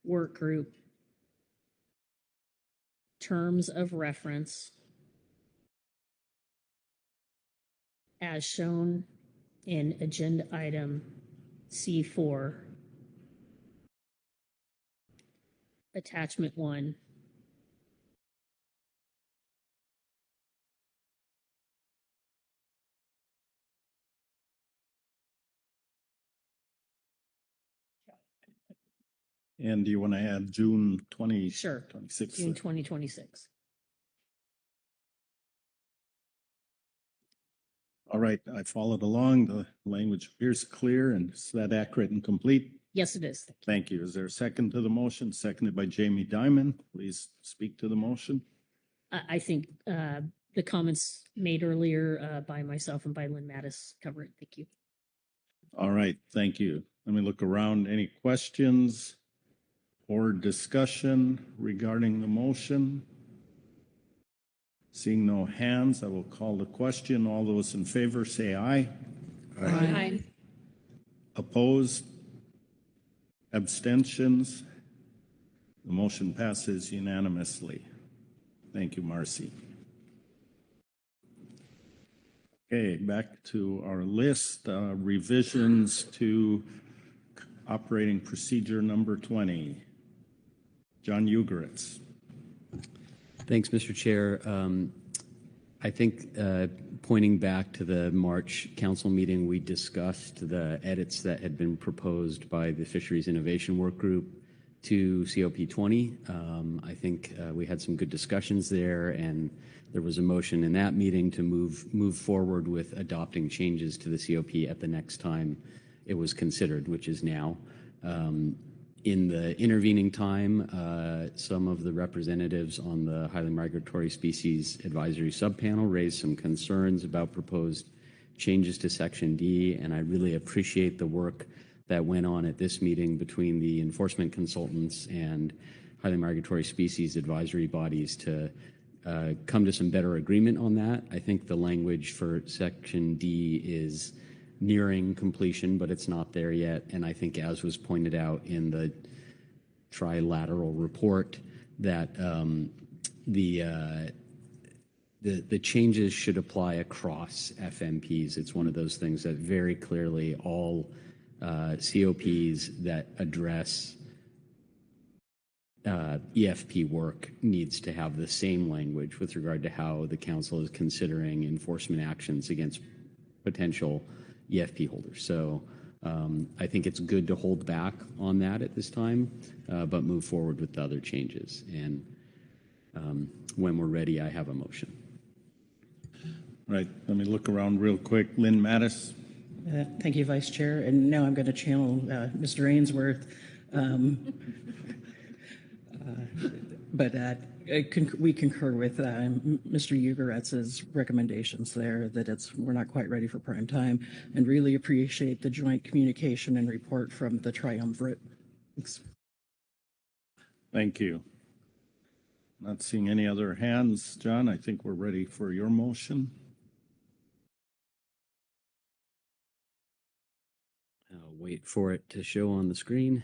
Work Group Terms of Reference as shown in Agenda Item C4, Attachment 1. And do you want to add June 20? Sure. 26th? June 2026. All right, I followed along. The language appears clear, and is that accurate and complete? Yes, it is. Thank you. Is there a second to the motion? Seconded by Jamie Dimon. Please speak to the motion. I think the comments made earlier by myself and by Lynn Mattis cover it. Thank you. All right, thank you. Let me look around. Any questions or discussion regarding the motion? Seeing no hands, I will call the question. All those in favor say aye. Aye. Opposed? Abstentions? The motion passes unanimously. Thank you, Marcy. Okay, back to our list. Revisions to operating procedure number 20. John Ugoretz. Thanks, Mr. Chair. I think pointing back to the March council meeting, we discussed the edits that had been proposed by the Fisheries Innovation Work Group to COP 20. I think we had some good discussions there, and there was a motion in that meeting to move forward with adopting changes to the COP at the next time it was considered, which is now. In the intervening time, some of the representatives on the Highly Migratory Species Advisory Subpanel raised some concerns about proposed changes to Section D, and I really appreciate the work that went on at this meeting between the enforcement consultants and Highly Migratory Species Advisory bodies to come to some better agreement on that. I think the language for Section D is nearing completion, but it's not there yet. And I think, as was pointed out in the trilateral report, that the changes should apply across FMPs. It's one of those things that very clearly all COPs that address EFP work needs to have the same language with regard to how the council is considering enforcement actions against potential EFP holders. So I think it's good to hold back on that at this time, but move forward with the other changes. And when we're ready, I have a motion. Right. Let me look around real quick. Lynn Mattis. Thank you, Vice Chair. And now I'm going to channel Mr. Ainsworth. But we concur with Mr. Ugoretz's recommendations there that we're not quite ready for prime time, and really appreciate the joint communication and report from the triumvirate. Thanks. Thank you. Not seeing any other hands. John, I think we're ready for your motion. I'll wait for it to show on the screen.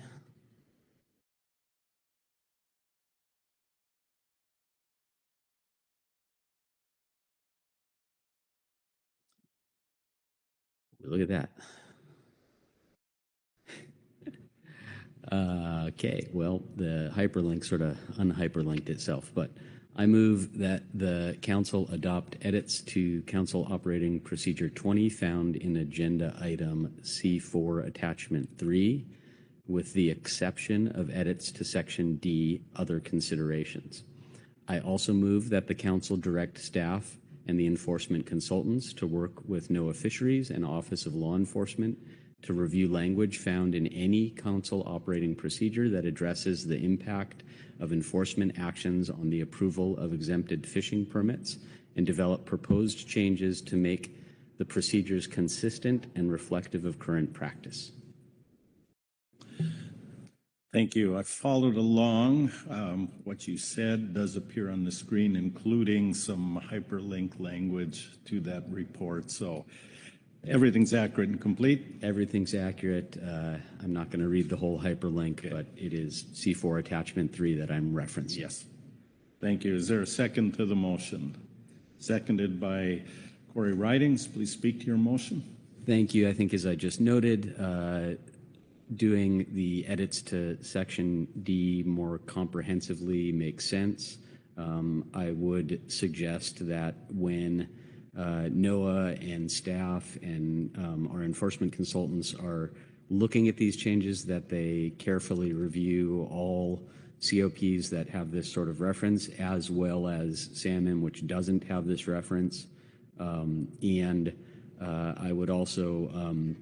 Look at that. Okay, well, the hyperlink sort of unhyperlinked itself, but I move that the council adopt edits to Council Operating Procedure 20 found in Agenda Item C4 Attachment 3, with the exception of edits to Section D, Other Considerations. I also move that the council direct staff and the enforcement consultants to work with NOAA Fisheries and Office of Law Enforcement to review language found in any council operating procedure that addresses the impact of enforcement actions on the approval of exempted fishing permits and develop proposed changes to make the procedures consistent and reflective of current practice. Thank you. I followed along. What you said does appear on the screen, including some hyperlink language to that report. So everything's accurate and complete? Everything's accurate. I'm not going to read the whole hyperlink, but it is C4 attachment 3 that I'm referencing. Yes. Thank you. Is there a second to the motion? Seconded by Corey Ridings. Please speak to your motion. Thank you. I think as I just noted, doing the edits to section D more comprehensively makes sense. I would suggest that when NOAA and staff and our enforcement consultants are looking at these changes, that they carefully review all COPs that have this sort of reference, as well as salmon, which doesn't have this reference. I would also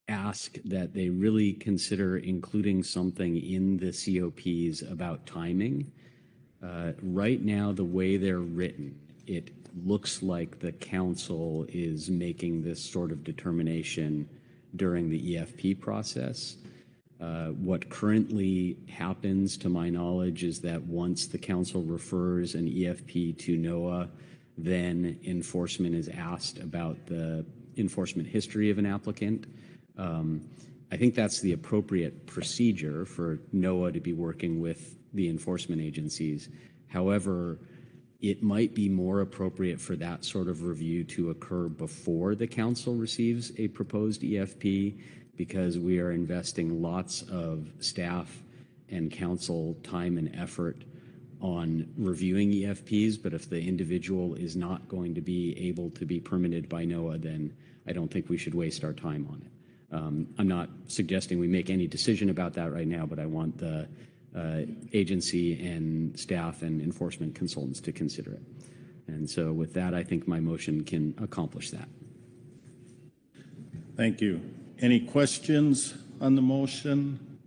ask that they really consider including something in the COPs about timing. Right now, the way they're written, it looks like the council is making this sort of determination during the EFP process. What currently happens, to my knowledge, is that once the council refers an EFP to NOAA, then enforcement is asked about the enforcement history of an applicant. I think that's the appropriate procedure for NOAA to be working with the enforcement agencies. However, it might be more appropriate for that sort of review to occur before the council receives a proposed EFP, because we are investing lots of staff and council time and effort on reviewing EFPs. But if the individual is not going to be able to be permitted by NOAA, then I don't think we should waste our time on it. I'm not suggesting we make any decision about that right now, but I want the agency and staff and enforcement consultants to consider it. And so with that, I think my motion can accomplish that. Thank you. Any questions on the motion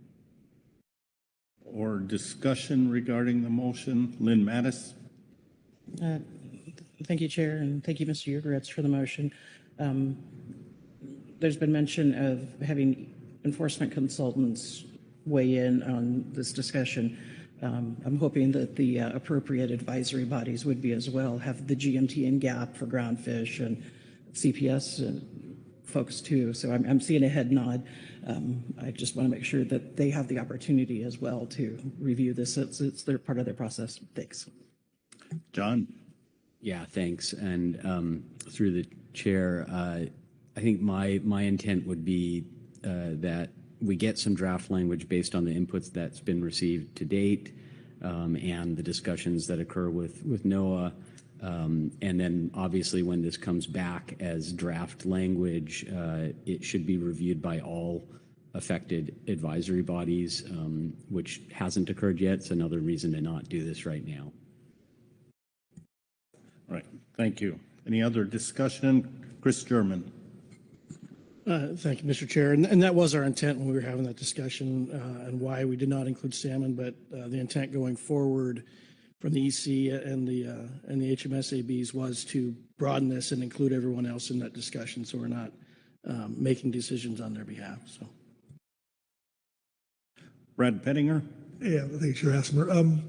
or discussion regarding the motion? Lynn Mattis. Thank you, Chair, and thank you, Mr. Ugoretz, for the motion. There's been mention of having enforcement consultants weigh in on this discussion. I'm hoping that the appropriate advisory bodies would be as well, have the GMT and GAP for Groundfish and CPS folks too. So I'm seeing a head nod. I just want to make sure that they have the opportunity as well to review this. It's their part of their process. Thanks. John. Yeah, thanks. And through the chair, I think my intent would be that we get some draft language based on the inputs that's been received to date, and the discussions that occur with NOAA. And then obviously when this comes back as draft language, it should be reviewed by all affected advisory bodies, which hasn't occurred yet. It's another reason to not do this right now. Right. Thank you. Any other discussion? Chris German. Thank you, Mr. Chair. And that was our intent when we were having that discussion, and why we did not include salmon, but the intent going forward from the EC and the HMS ABs was to broaden this and include everyone else in that discussion, so we're not making decisions on their behalf. So, Brad Pettinger. Yeah, thanks, Chair Hassemer.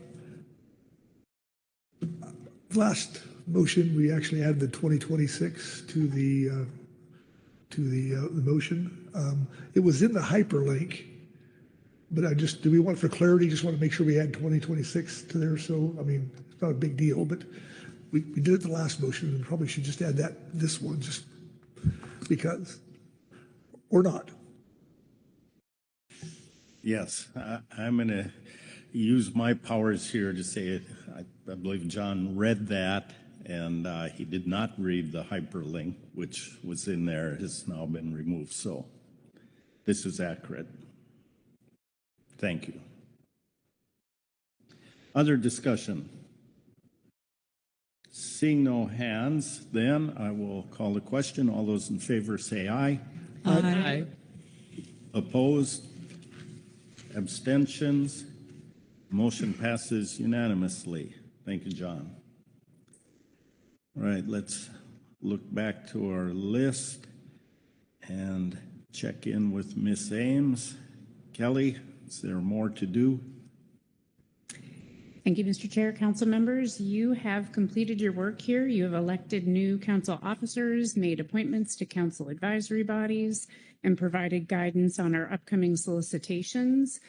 Last motion, we actually added the 2026 to the motion. It was in the hyperlink, but do we want, for clarity, just want to make sure we add 2026 to there. So, I mean, it's not a big deal, but we did it the last motion, and probably should just add this one, just because, or not. Yes, I'm going to use my powers here to say it. I believe John read that, and he did not read the hyperlink, which was in there, has now been removed. So this is accurate. Thank you. Other discussion? Seeing no hands, then I will call the question. All those in favor say aye. Aye. Opposed? Abstentions? Motion passes unanimously. Thank you, John. All right, let's look back to our list and check in with Miss Ames. Kelly, is there more to do? Thank you, Mr. Chair. Council members, you have completed your work here. You have elected new council officers, made appointments to council advisory bodies, and provided guidance on our upcoming solicitations.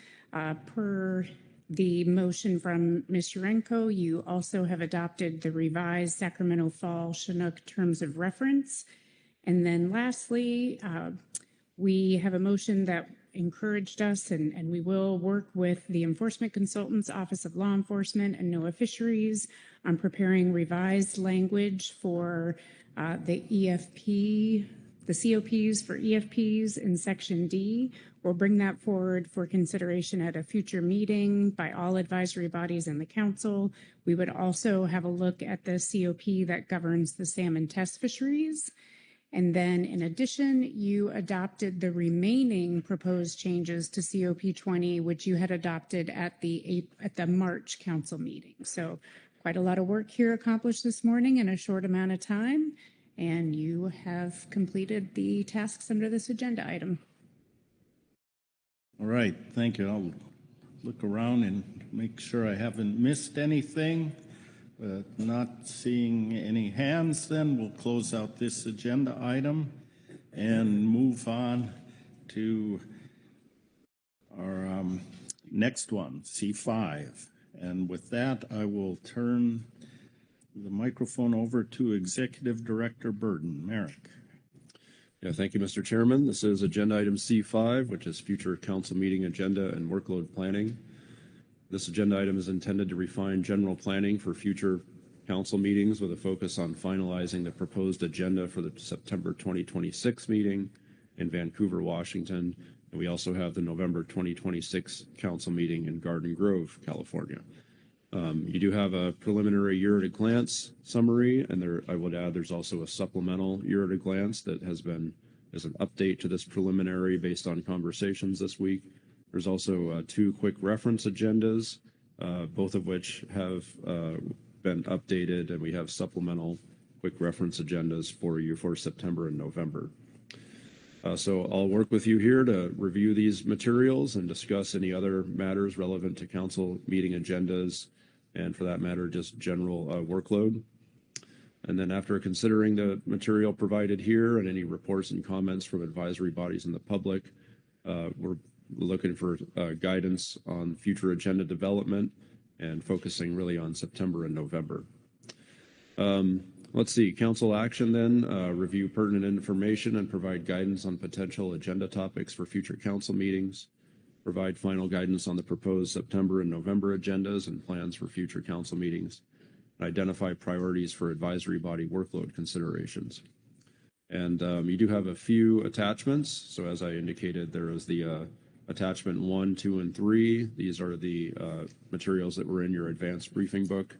Per the motion from Ms. Urenco, you also have adopted the revised Sacramento Fall Chinook Terms of Reference. And then lastly, we have a motion that encouraged us, and we will work with the Enforcement Consultants, Office of Law Enforcement, and NOAA Fisheries on preparing revised language for the EFP, the COPs for EFPs in Section D. We'll bring that forward for consideration at a future meeting by all advisory bodies in the council. We would also have a look at the COP that governs the salmon test fisheries. And then in addition, you adopted the remaining proposed changes to COP 20, which you had adopted at the March council meeting. So quite a lot of work here accomplished this morning in a short amount of time, and you have completed the tasks under this agenda item. All right, thank you. I'll look around and make sure I haven't missed anything. Not seeing any hands, then we'll close out this agenda item and move on to our next one, C5. And with that, I will turn the microphone over to Executive Director Burden. Merrick. Yeah, thank you, Mr. Chairman. This is agenda item C5, which is future council meeting agenda and workload planning. This agenda item is intended to refine general planning for future council meetings with a focus on finalizing the proposed agenda for the September 2026 meeting in Vancouver, Washington. And we also have the November 2026 council meeting in Garden Grove, California. You do have a preliminary year-at-a-glance summary, and I would add there's also a supplemental year-at-a-glance that has been as an update to this preliminary based on conversations this week. There's also two quick reference agendas, both of which have been updated, and we have supplemental quick reference agendas for you for September and November. So I'll work with you here to review these materials and discuss any other matters relevant to council meeting agendas, and for that matter, just general workload. And then after considering the material provided here and any reports and comments from advisory bodies and the public, we're looking for guidance on future agenda development and focusing really on September and November. Let's see, council action then, review pertinent information and provide guidance on potential agenda topics for future council meetings, provide final guidance on the proposed September and November agendas and plans for future council meetings, and identify priorities for advisory body workload considerations. And you do have a few attachments. So as I indicated, there is the attachment 1, 2, and 3. These are the materials that were in your advanced briefing book.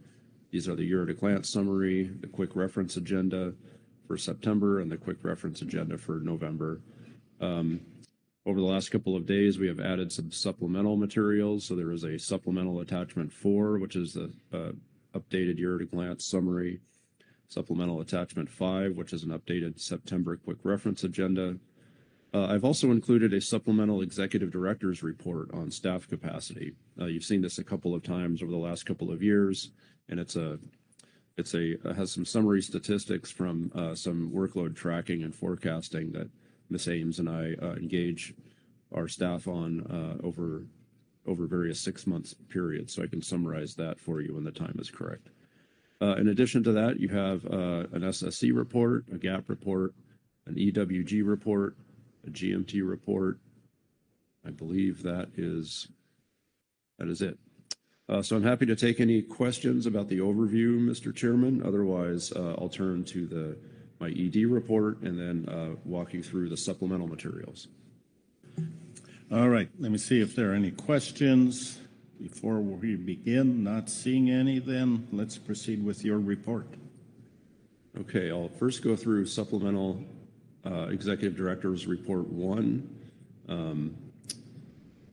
These are the year-at-a-glance summary, the quick reference agenda for September, and the quick reference agenda for November. Over the last couple of days, we have added some supplemental materials. So there is a supplemental attachment 4, which is the updated year-at-a-glance summary. Supplemental attachment 5, which is an updated September quick reference agenda. I've also included a supplemental executive director's report on staff capacity. You've seen this a couple of times over the last couple of years, and it has some summary statistics from some workload tracking and forecasting that Ms. Ames and I engage our staff on over various 6-month periods. So I can summarize that for you when the time is correct. In addition to that, you have an SSC report, a GAP report, an EWG report, a GMT report. I believe that is it. So I'm happy to take any questions about the overview, Mr. Chairman. Otherwise, I'll turn to my ED report and then walk you through the supplemental materials. All right, let me see if there are any questions before we begin. Not seeing any, then let's proceed with your report. Okay, I'll first go through supplemental Executive Director's Report 1.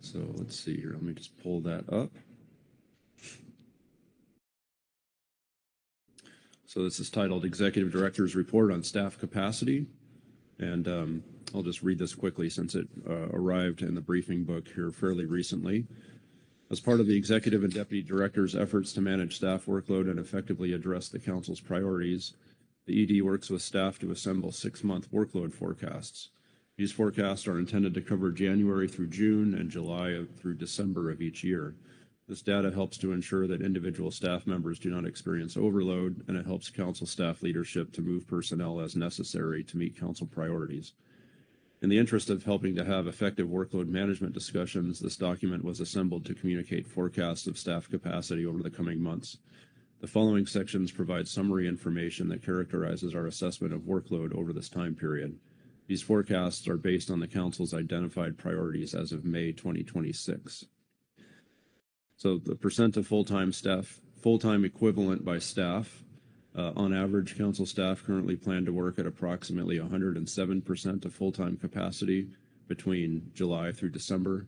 So let's see here. Let me just pull that up. So this is titled Executive Director's Report on Staff Capacity. And I'll just read this quickly since it arrived in the briefing book here fairly recently. As part of the Executive and Deputy Director's efforts to manage staff workload and effectively address the Council's priorities, the ED works with staff to assemble 6-month workload forecasts. These forecasts are intended to cover January through June and July through December of each year. This data helps to ensure that individual staff members do not experience overload, and it helps Council staff leadership to move personnel as necessary to meet Council priorities. In the interest of helping to have effective workload management discussions, this document was assembled to communicate forecasts of staff capacity over the coming months. The following sections provide summary information that characterizes our assessment of workload over this time period. These forecasts are based on the Council's identified priorities as of May 2026. So the percent of full-time equivalent by staff. On average, Council staff currently plan to work at approximately 107% of full-time capacity between July through December.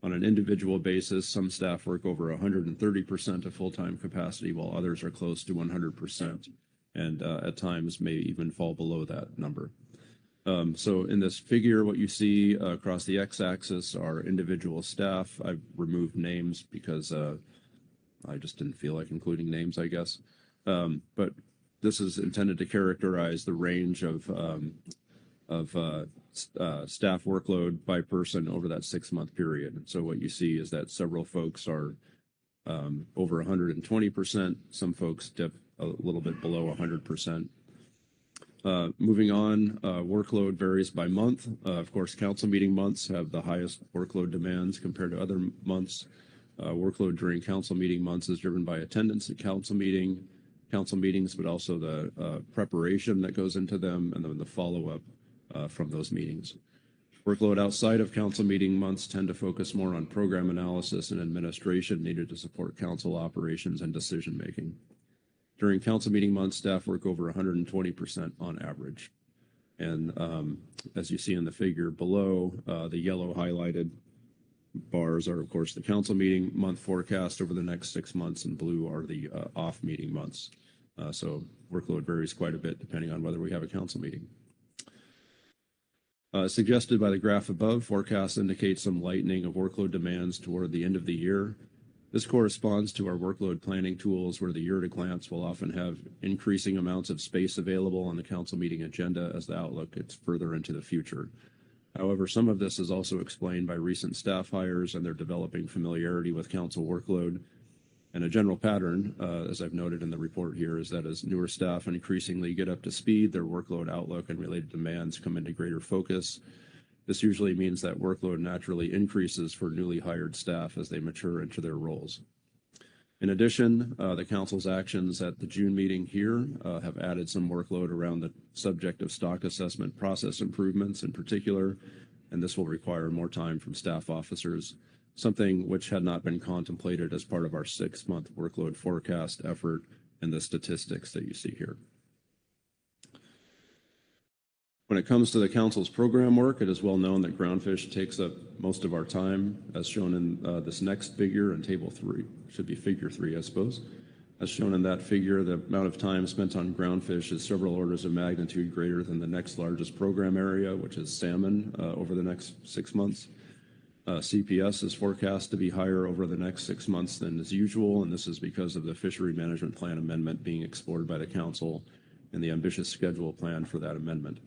On an individual basis, some staff work over 130% of full-time capacity, while others are close to 100%, and at times may even fall below that number. So in this figure, what you see across the x-axis are individual staff. I've removed names because I just didn't feel like including names, I guess. But this is intended to characterize the range of staff workload by person over that 6-month period. And so what you see is that several folks are over 120%. Some folks dip a little bit below 100%. Moving on, workload varies by month. Of course, council meeting months have the highest workload demands compared to other months. Workload during council meeting months is driven by attendance at council meetings, but also the preparation that goes into them and then the follow-up from those meetings. Workload outside of council meeting months tend to focus more on program analysis and administration needed to support council operations and decision-making. During council meeting months, staff work over 120% on average. And as you see in the figure below, the yellow highlighted bars are, of course, the council meeting month forecast over the next 6 months, and blue are the off meeting months. So workload varies quite a bit depending on whether we have a council meeting. Suggested by the graph above, forecasts indicate some lightening of workload demands toward the end of the year. This corresponds to our workload planning tools, where the year at a glance will often have increasing amounts of space available on the council meeting agenda as the outlook gets further into the future. However, some of this is also explained by recent staff hires and their developing familiarity with council workload. And a general pattern, as I've noted in the report here, is that as newer staff increasingly get up to speed, their workload outlook and related demands come into greater focus. This usually means that workload naturally increases for newly hired staff as they mature into their roles. In addition, the council's actions at the June meeting here have added some workload around the subject of stock assessment process improvements in particular, and this will require more time from staff officers, something which had not been contemplated as part of our 6-month workload forecast effort and the statistics that you see here. When it comes to the council's program work, it is well known that Groundfish takes up most of our time, as shown in this next figure in table 3. Should be figure 3, I suppose. As shown in that figure, the amount of time spent on Groundfish is several orders of magnitude greater than the next largest program area, which is salmon, over the next 6 months. CPS is forecast to be higher over the next 6 months than is usual, and this is because of the fishery management plan amendment being explored by the council and the ambitious schedule plan for that amendment.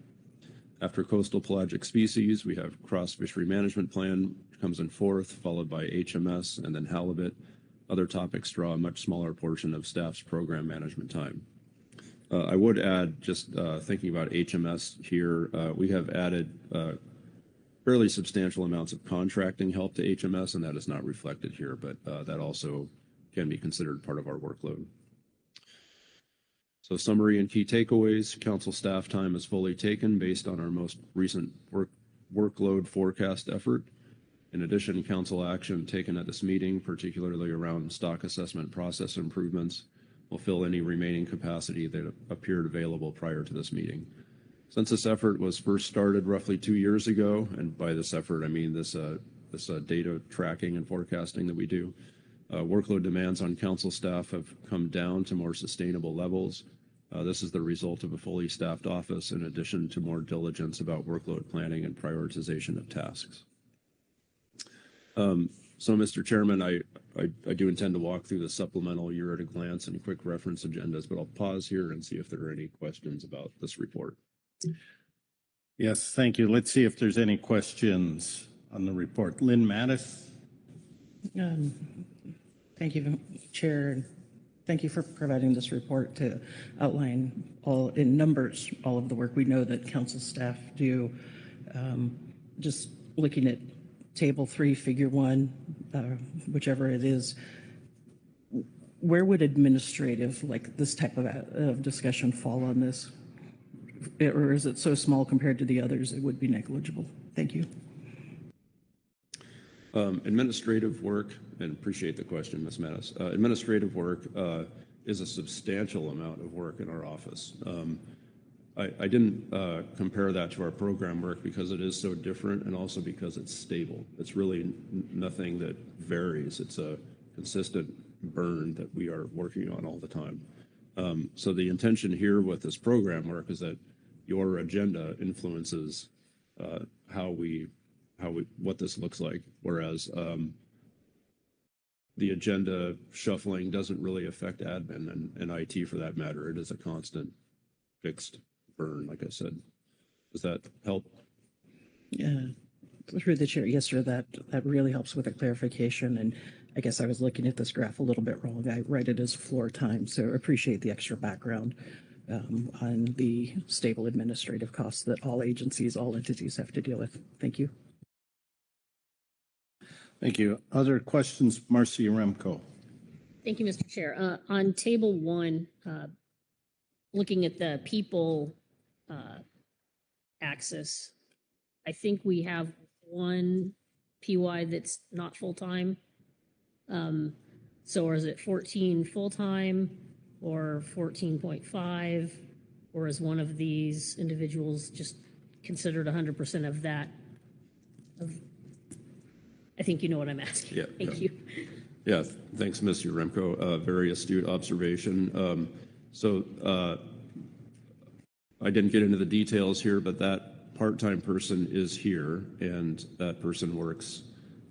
After coastal pelagic species, we have cross fishery management plan comes in 4th, followed by HMS and then halibut. Other topics draw a much smaller portion of staff's program management time. I would add, just thinking about HMS here, we have added fairly substantial amounts of contracting help to HMS, and that is not reflected here, but that also can be considered part of our workload. So summary and key takeaways: council staff time is fully taken based on our most recent workload forecast effort. In addition, council action taken at this meeting, particularly around stock assessment process improvements, will fill any remaining capacity that appeared available prior to this meeting. Since this effort was first started roughly 2 years ago, and by this effort I mean this data tracking and forecasting that we do, workload demands on council staff have come down to more sustainable levels. This is the result of a fully staffed office in addition to more diligence about workload planning and prioritization of tasks. So, Mr. Chairman, I do intend to walk through the supplemental year at a glance and quick reference agendas, but I'll pause here and see if there are any questions about this report. Yes, thank you. Let's see if there's any questions on the report. Lynn Mattis. Thank you, Chair. And thank you for providing this report to outline all in numbers all of the work we know that council staff do. Just looking at Table 3, Figure 1, whichever it is, where would administrative, like this type of discussion, fall on this? Or is it so small compared to the others it would be negligible? Thank you. Administrative work, and appreciate the question, Ms. Mattis. Administrative work is a substantial amount of work in our office. I didn't compare that to our program work because it is so different and also because it's stable. It's really nothing that varies. It's a consistent burn that we are working on all the time. So the intention here with this program work is that your agenda influences what this looks like, whereas the agenda shuffling doesn't really affect admin and IT for that matter. It is a constant fixed burn, like I said. Does that help? Yeah, through the chair. Yes, sir. That really helps with the clarification. And I guess I was looking at this graph a little bit wrong. I write it as floor time, so appreciate the extra background on the stable administrative costs that all agencies, all entities have to deal with. Thank you. Thank you. Other questions, Marcy Remco? Thank you, Mr. Chair. On Table 1, looking at the people axis, I think we have one PY that's not full-time. So is it 14 full-time or 14.5? Or is one of these individuals just considered 100% of that? I think you know what I'm asking. Yeah. Thank you. Yeah, thanks, Mr. Remco. Very astute observation. I didn't get into the details here, but that part-time person is here, and that person works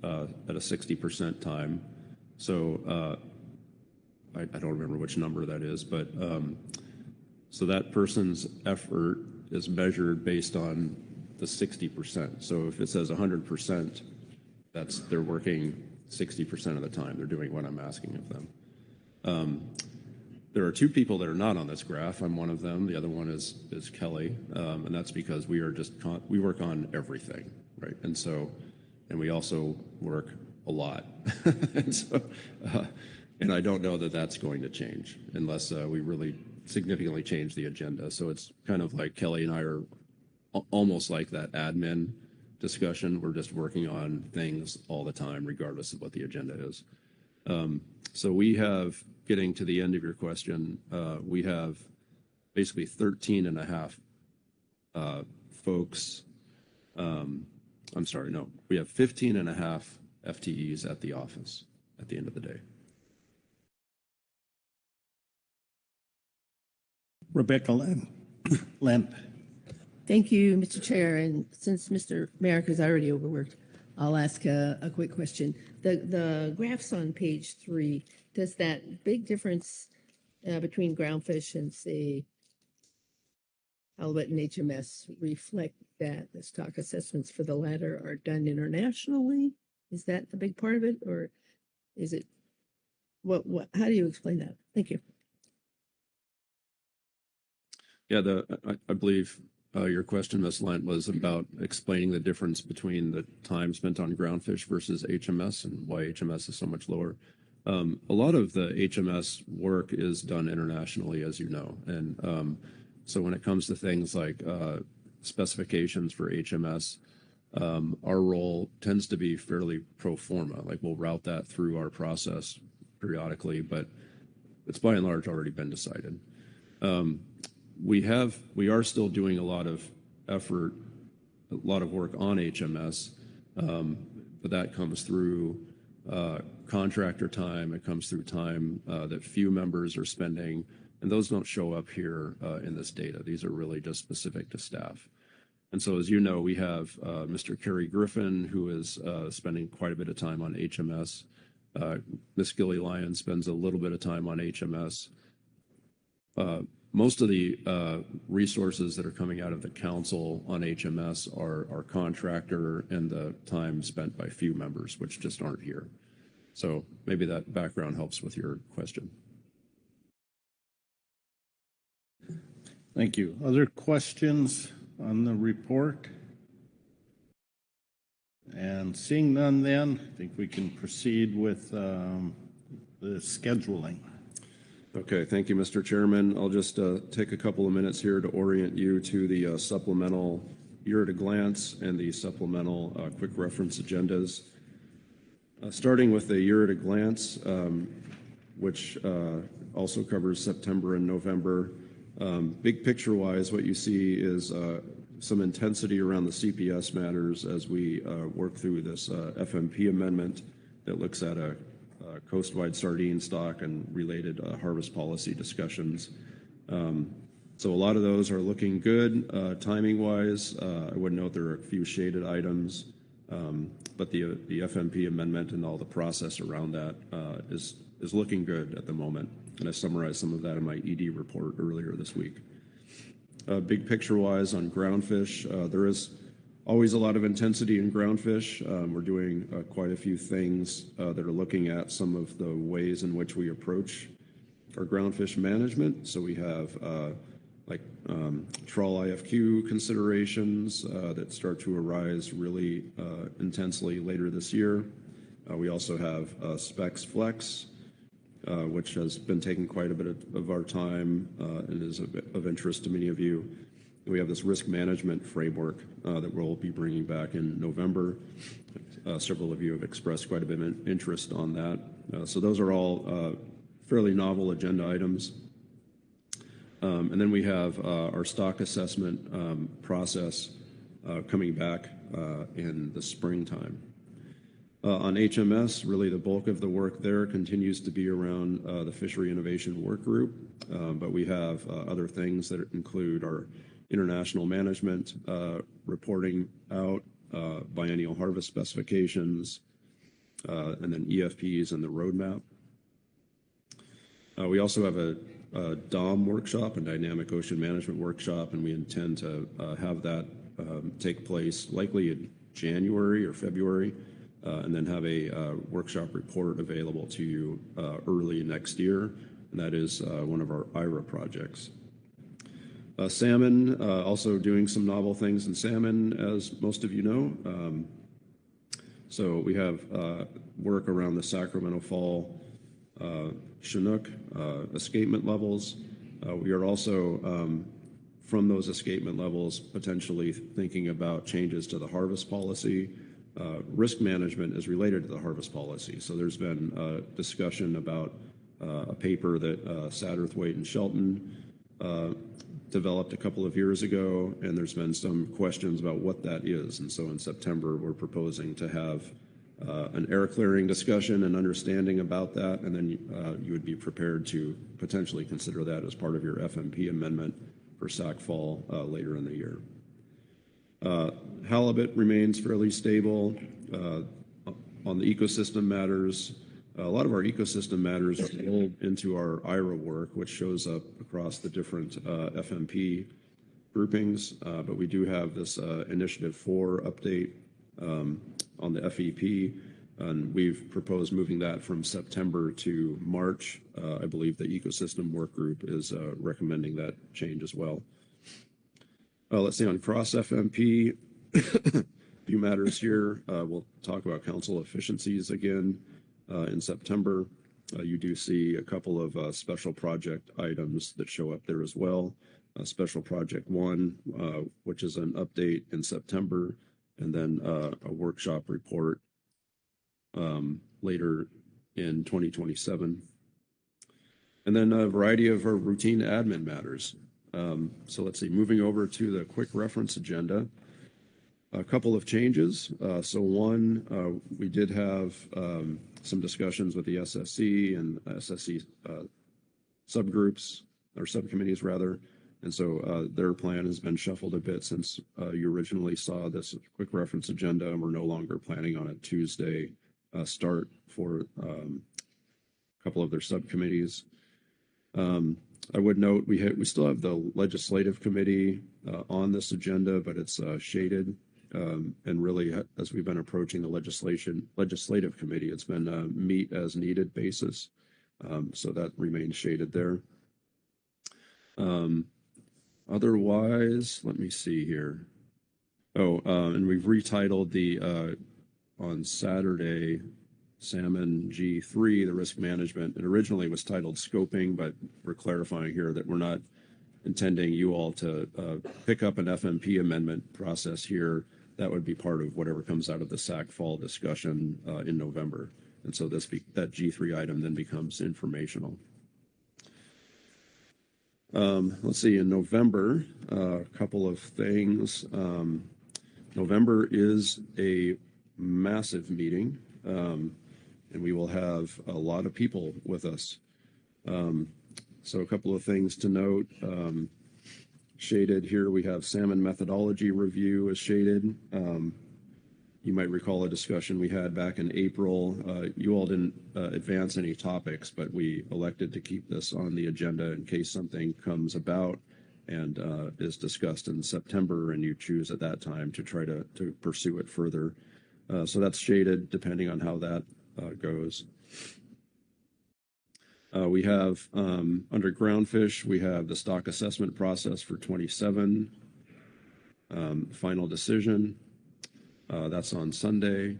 at a 60% time. So I don't remember which number that is, but so that person's effort is measured based on the 60%. So if it says 100%, they're working 60% of the time. They're doing what I'm asking of them. There are two people that are not on this graph. I'm one of them. The other one is Kelly, and that's because we work on everything, right? And we also work a lot, and I don't know that that's going to change unless we really significantly change the agenda. So it's kind of like Kelly and I are almost like that admin discussion. We're just working on things all the time, regardless of what the agenda is. So we have, getting to the end of your question, we have basically 13 and a half folks. I'm sorry, no, we have 15 and a half FTEs at the office at the end of the day. Rebecca Lemp. Thank you, Mr. Chair. And since Mr. Merrick is already overworked, I'll ask a quick question. The graphs on page 3, does that big difference between Groundfish and, say, Halibut and HMS reflect that the stock assessments for the latter are done internationally? Is that the big part of it, or is it how do you explain that? Thank you. Yeah, I believe your question, Ms. Lent, was about explaining the difference between the time spent on Groundfish versus HMS and why HMS is so much lower. A lot of the HMS work is done internationally, as you know. And so when it comes to things like specifications for HMS, our role tends to be fairly pro forma. Like we'll route that through our process periodically, but it's by and large already been decided. We are still doing a lot of effort, a lot of work on HMS, but that comes through contractor time. It comes through time that few members are spending, and those don't show up here in this data. These are really just specific to staff. And so, as you know, we have Mr. Kerry Griffin, who is spending quite a bit of time on HMS. Ms. Gilly Lyon spends a little bit of time on HMS. Most of the resources that are coming out of the council on HMS are contractor and the time spent by few members, which just aren't here. So maybe that background helps with your question. Thank you. Other questions on the report? And seeing none then, I think we can proceed with the scheduling. Okay, thank you, Mr. Chairman. I'll just take a couple of minutes here to orient you to the supplemental year at a glance and the supplemental quick reference agendas. Starting with the year at a glance, which also covers September and November. Big picture-wise, what you see is some intensity around the CPS matters as we work through this FMP amendment that looks at a coast-wide sardine stock and related harvest policy discussions. So a lot of those are looking good timing-wise. I would note there are a few shaded items, but the FMP amendment and all the process around that is looking good at the moment. And I summarized some of that in my ED report earlier this week. Big picture-wise on groundfish, there is always a lot of intensity in groundfish. We're doing quite a few things that are looking at some of the ways in which we approach our groundfish management. So we have trawl IFQ considerations that start to arise really intensely later this year. We also have Specs Flex, which has been taking quite a bit of our time and is of interest to many of you. We have this risk management framework that we'll be bringing back in November. Several of you have expressed quite a bit of interest on that. So those are all fairly novel agenda items. And then we have our stock assessment process coming back in the springtime. On HMS, really the bulk of the work there continues to be around the Fishery Innovation Work Group, but we have other things that include our international management reporting out, biennial harvest specifications, and then EFPs and the roadmap. We also have a DOM workshop, a dynamic ocean management workshop, and we intend to have that take place likely in January or February, and then have a workshop report available to you early next year. And that is one of our IRA projects. Salmon, also doing some novel things in salmon, as most of you know. So we have work around the Sacramento Fall Chinook escapement levels. We are also, from those escapement levels, potentially thinking about changes to the harvest policy. Risk management is related to the harvest policy. So there's been discussion about a paper that Satterthwaite and Shelton developed a couple of years ago, and there's been some questions about what that is. And so in September, we're proposing to have an air clearing discussion and understanding about that, and then you would be prepared to potentially consider that as part of your FMP amendment for SAC Fall later in the year. Halibut remains fairly stable. On the ecosystem matters, a lot of our ecosystem matters are rolled into our IRA work, which shows up across the different FMP groupings, but we do have this Initiative 4 update on the FEP, and we've proposed moving that from September to March. I believe the ecosystem work group is recommending that change as well. Let's see, on cross FMP, few matters here. We'll talk about council efficiencies again in September. You do see a couple of special project items that show up there as well. Special Project 1, which is an update in September, and then a workshop report later in 2027. And then a variety of our routine admin matters. So let's see, moving over to the quick reference agenda. A couple of changes. So one, we did have some discussions with the SSC and SSC subgroups, or subcommittees rather. And so their plan has been shuffled a bit since you originally saw this quick reference agenda, and we're no longer planning on a Tuesday start for a couple of their subcommittees. I would note we still have the legislative committee on this agenda, but it's shaded. And really, as we've been approaching the legislative committee, it's been a meet as needed basis. So that remains shaded there. Otherwise, let me see here. Oh, and we've retitled the on Saturday, Salmon G3, the risk management. It originally was titled scoping, but we're clarifying here that we're not intending you all to pick up an FMP amendment process here. That would be part of whatever comes out of the SAC fall discussion in November. And so that G3 item then becomes informational. Let's see, in November, a couple of things. November is a massive meeting, and we will have a lot of people with us. So a couple of things to note. Shaded here, we have salmon methodology review is shaded. You might recall a discussion we had back in April. You all didn't advance any topics, but we elected to keep this on the agenda in case something comes about and is discussed in September, and you choose at that time to try to pursue it further. So that's shaded depending on how that goes. We have, under Groundfish, we have the stock assessment process for 27, final decision. That's on Sunday.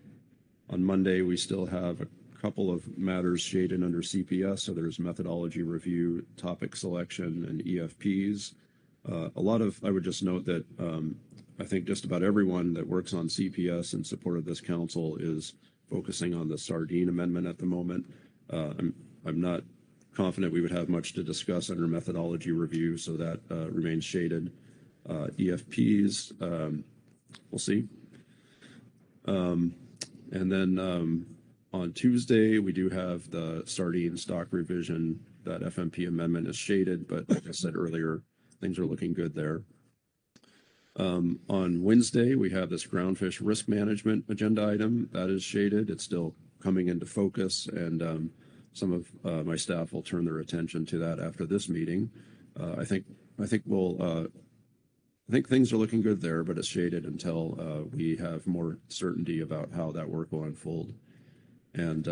On Monday, we still have a couple of matters shaded under CPS. So there's methodology review, topic selection, and EFPs. I would just note that I think just about everyone that works on CPS in support of this council is focusing on the sardine amendment at the moment. I'm not confident we would have much to discuss under methodology review, so that remains shaded. EFPs, we'll see. And then on Tuesday, we do have the sardine stock revision. That FMP amendment is shaded, but like I said earlier, things are looking good there. On Wednesday, we have this groundfish risk management agenda item. That is shaded. It's still coming into focus, and some of my staff will turn their attention to that after this meeting. I think things are looking good there, but it's shaded until we have more certainty about how that work will unfold. And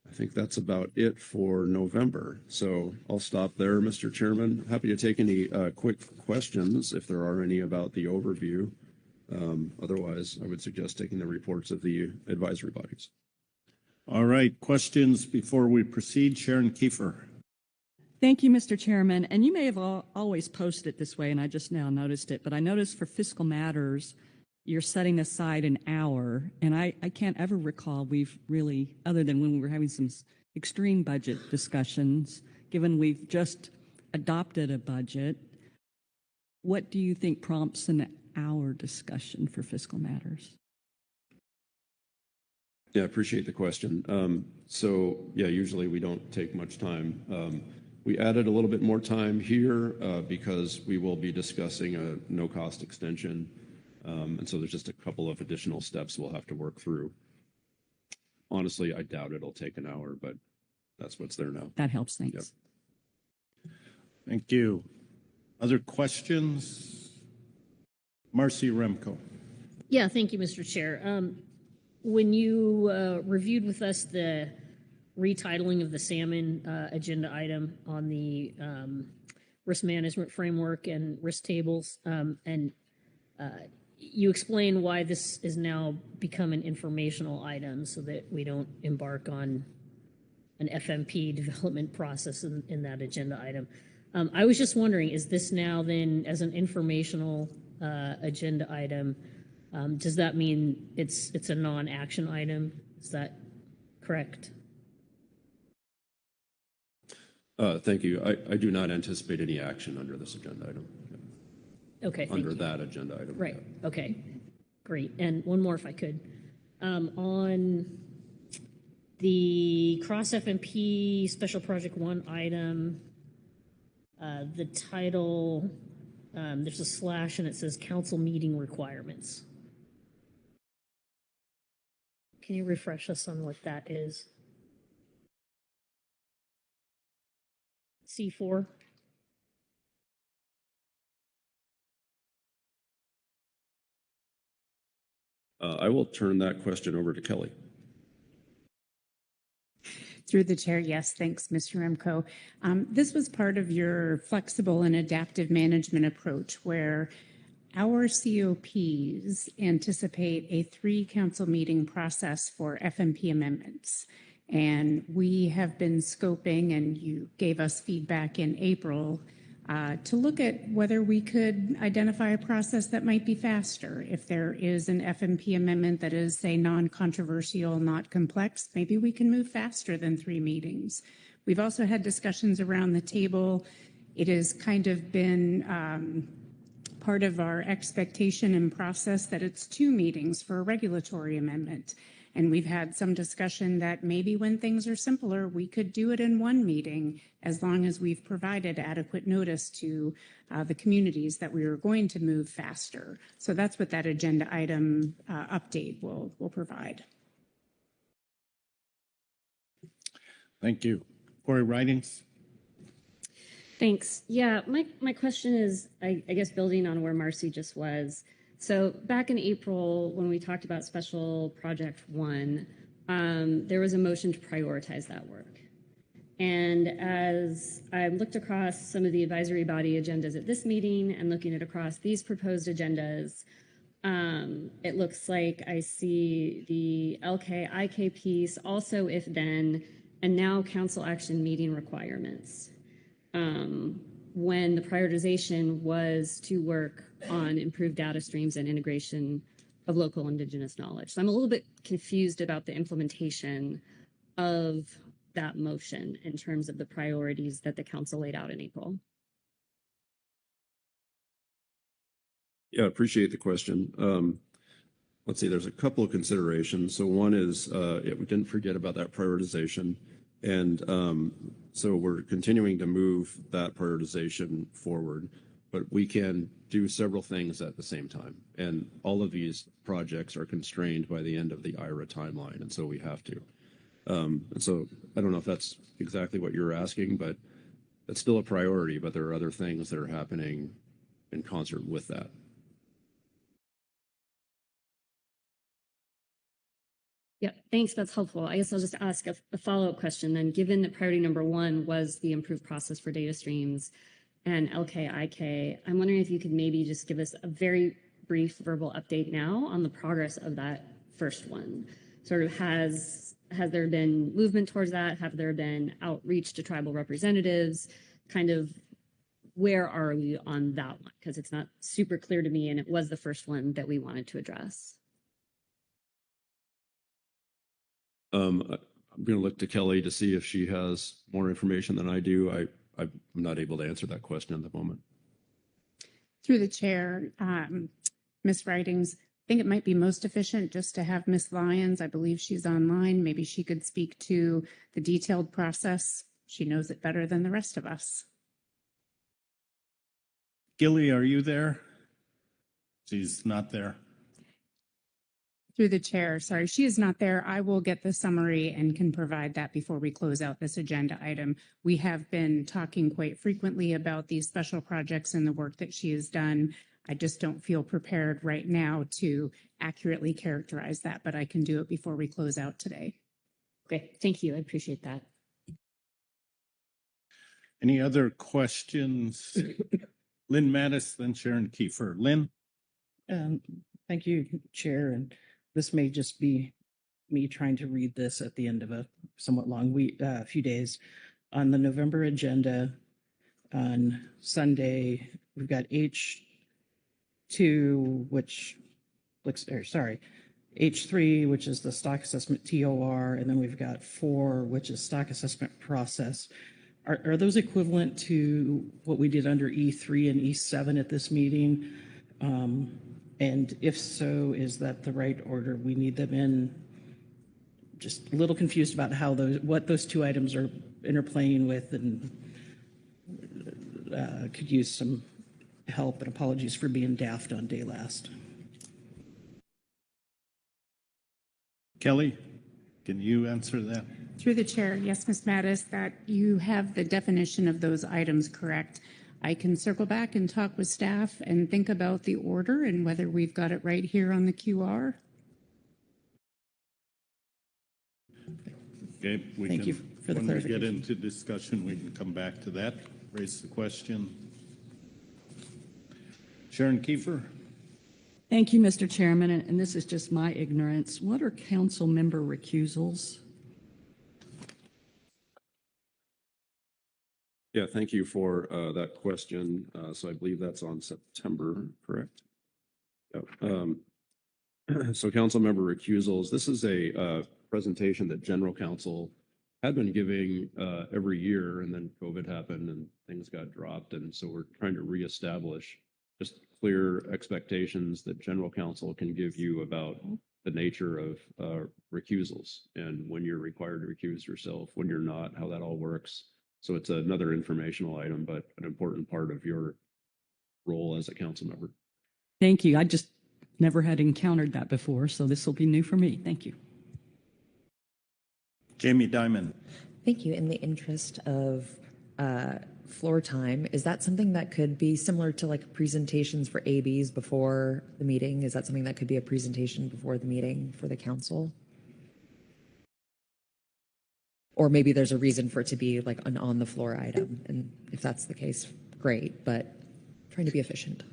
I think that's about it for November. So I'll stop there, Mr. Chairman. Happy to take any quick questions if there are any about the overview. Otherwise, I would suggest taking the reports of the advisory bodies. All right, questions before we proceed. Sharon Kiefer. Thank you, Mr. Chairman. And you may have always posted it this way, and I just now noticed it, but I noticed for fiscal matters, you're setting aside an hour, and I can't ever recall we've really, other than when we were having some extreme budget discussions, given we've just adopted a budget, what do you think prompts an hour discussion for fiscal matters? Yeah, I appreciate the question. So yeah, usually we don't take much time. We added a little bit more time here because we will be discussing a no-cost extension. And so there's just a couple of additional steps we'll have to work through. Honestly, I doubt it'll take an hour, but that's what's there now. That helps, thanks. Yep. Thank you. Other questions? Marcy Remco. Yeah, thank you, Mr. Chair. When you reviewed with us the retitling of the salmon agenda item on the risk management framework and risk tables, and you explained why this is now become an informational item so that we don't embark on an FMP development process in that agenda item. I was just wondering, is this now then as an informational agenda item, does that mean it's a non-action item? Is that correct? Thank you. I do not anticipate any action under this agenda item. Okay, thank Under you. that agenda item. Right, okay, great. And one more if I could. On the cross FMP Special Project 1 item, the title, there's a slash and it says council meeting requirements. Can you refresh us on what that is? C4? I will turn that question over to Kelly. Through the chair, yes, thanks, Mr. Remco. This was part of your flexible and adaptive management approach where our COPs anticipate a 3 council meeting process for FMP amendments. And we have been scoping, and you gave us feedback in April to look at whether we could identify a process that might be faster. If there is an FMP amendment that is, say, non-controversial, not complex, maybe we can move faster than 3 meetings. We've also had discussions around the table. It has kind of been part of our expectation and process that it's 2 meetings for a regulatory amendment. And we've had some discussion that maybe when things are simpler, we could do it in 1 meeting as long as we've provided adequate notice to the communities that we are going to move faster. So that's what that agenda item update will provide. Thank you. Corey Ridings. Thanks. Yeah, my question is, I guess, building on where Marcy just was. So back in April, when we talked about Special Project 1, there was a motion to prioritize that work. And as I looked across some of the advisory body agendas at this meeting and looking at across these proposed agendas, it looks like I see the LK-IK piece, also if then, and now council action meeting requirements. When the prioritization was to work on improved data streams and integration of local indigenous knowledge. So I'm a little bit confused about the implementation of that motion in terms of the priorities that the council laid out in April. Yeah, appreciate the question. Let's see, there's a couple of considerations. So one is, we didn't forget about that prioritization. And so we're continuing to move that prioritization forward, but we can do several things at the same time. And all of these projects are constrained by the end of the IRA timeline, and so we have to. And so I don't know if that's exactly what you're asking, but it's still a priority, but there are other things that are happening in concert with that. Yeah, thanks. That's helpful. I guess I'll just ask a follow-up question then. Given that priority number 1 was the improved process for data streams and LK-IK, I'm wondering if you could maybe just give us a very brief verbal update now on the progress of that first one. Sort of has there been movement towards that? Have there been outreach to tribal representatives? Kind of where are we on that one? Because it's not super clear to me, and it was the first one that we wanted to address. I'm going to look to Kelly to see if she has more information than I do. I'm not able to answer that question at the moment. Through the chair, Ms. Ridings, I think it might be most efficient just to have Ms. Lyons. I believe she's online. Maybe she could speak to the detailed process. She knows it better than the rest of us. Gilly, are you there? She's not there. Through the chair, sorry, she is not there. I will get the summary and can provide that before we close out this agenda item. We have been talking quite frequently about these special projects and the work that she has done. I just don't feel prepared right now to accurately characterize that, but I can do it before we close out today. Okay, thank you. I appreciate that. Any other questions? Lynn Mattis, then Sharon Kiefer. Lynn? Thank you, Chair. And this may just be me trying to read this at the end of a somewhat long few days. On the November agenda on Sunday, we've got H2, which looks, H3, which is the stock assessment TOR, and then we've got 4, which is stock assessment process. Are those equivalent to what we did under E3 and E7 at this meeting? And if so, is that the right order we need them in? Just a little confused about how what those two items are interplaying with, and could use some help, and apologies for being daft on day last. Kelly, can you answer that? Through the chair, yes, Ms. Mattis, that you have the definition of those items correct. I can circle back and talk with staff and think about the order and whether we've got it right here on the QR. Okay, Thank you for the when we get clarification. into discussion, we can come back to that, raise the question. Sharon Kiefer? Thank you, Mr. Chairman, and this is just my ignorance. What are council member recusals? Yeah, thank you for that question. So I believe that's on September, correct? Yep. So council member recusals, this is a presentation that general counsel had been giving every year, and then COVID happened and things got dropped. And so we're trying to reestablish just clear expectations that general counsel can give you about the nature of recusals and when you're required to recuse yourself, when you're not, how that all works. So it's another informational item, but an important part of your role as a council member. Thank you. I just never had encountered that before, so this will be new for me. Thank you. Jamie Dimon. Thank you. In the interest of floor time, is that something that could be similar to like presentations for ABs before the meeting? Is that something that could be a presentation before the meeting for the council? Or maybe there's a reason for it to be like an on the floor item. And if that's the case, great, but trying to be efficient.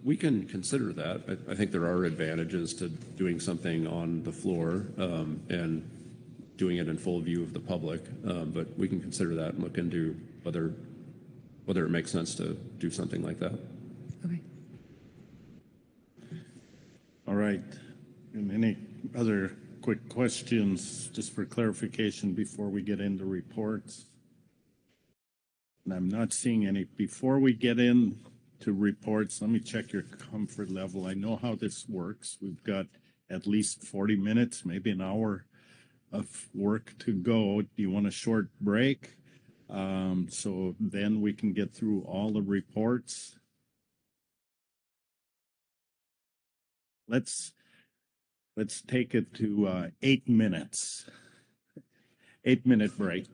We can consider that. I think there are advantages to doing something on the floor and doing it in full view of the public, but we can consider that and look into whether it makes sense to do something like that. Okay. All right. And any other quick questions just for clarification before we get into reports? And I'm not seeing any. Before we get into reports, let me check your comfort level. I know how this works. We've got at least 40 minutes, maybe an hour of work to go. Do you want a short break? So then we can get through all the reports. Let's take it to 8 minutes. 8-minute break.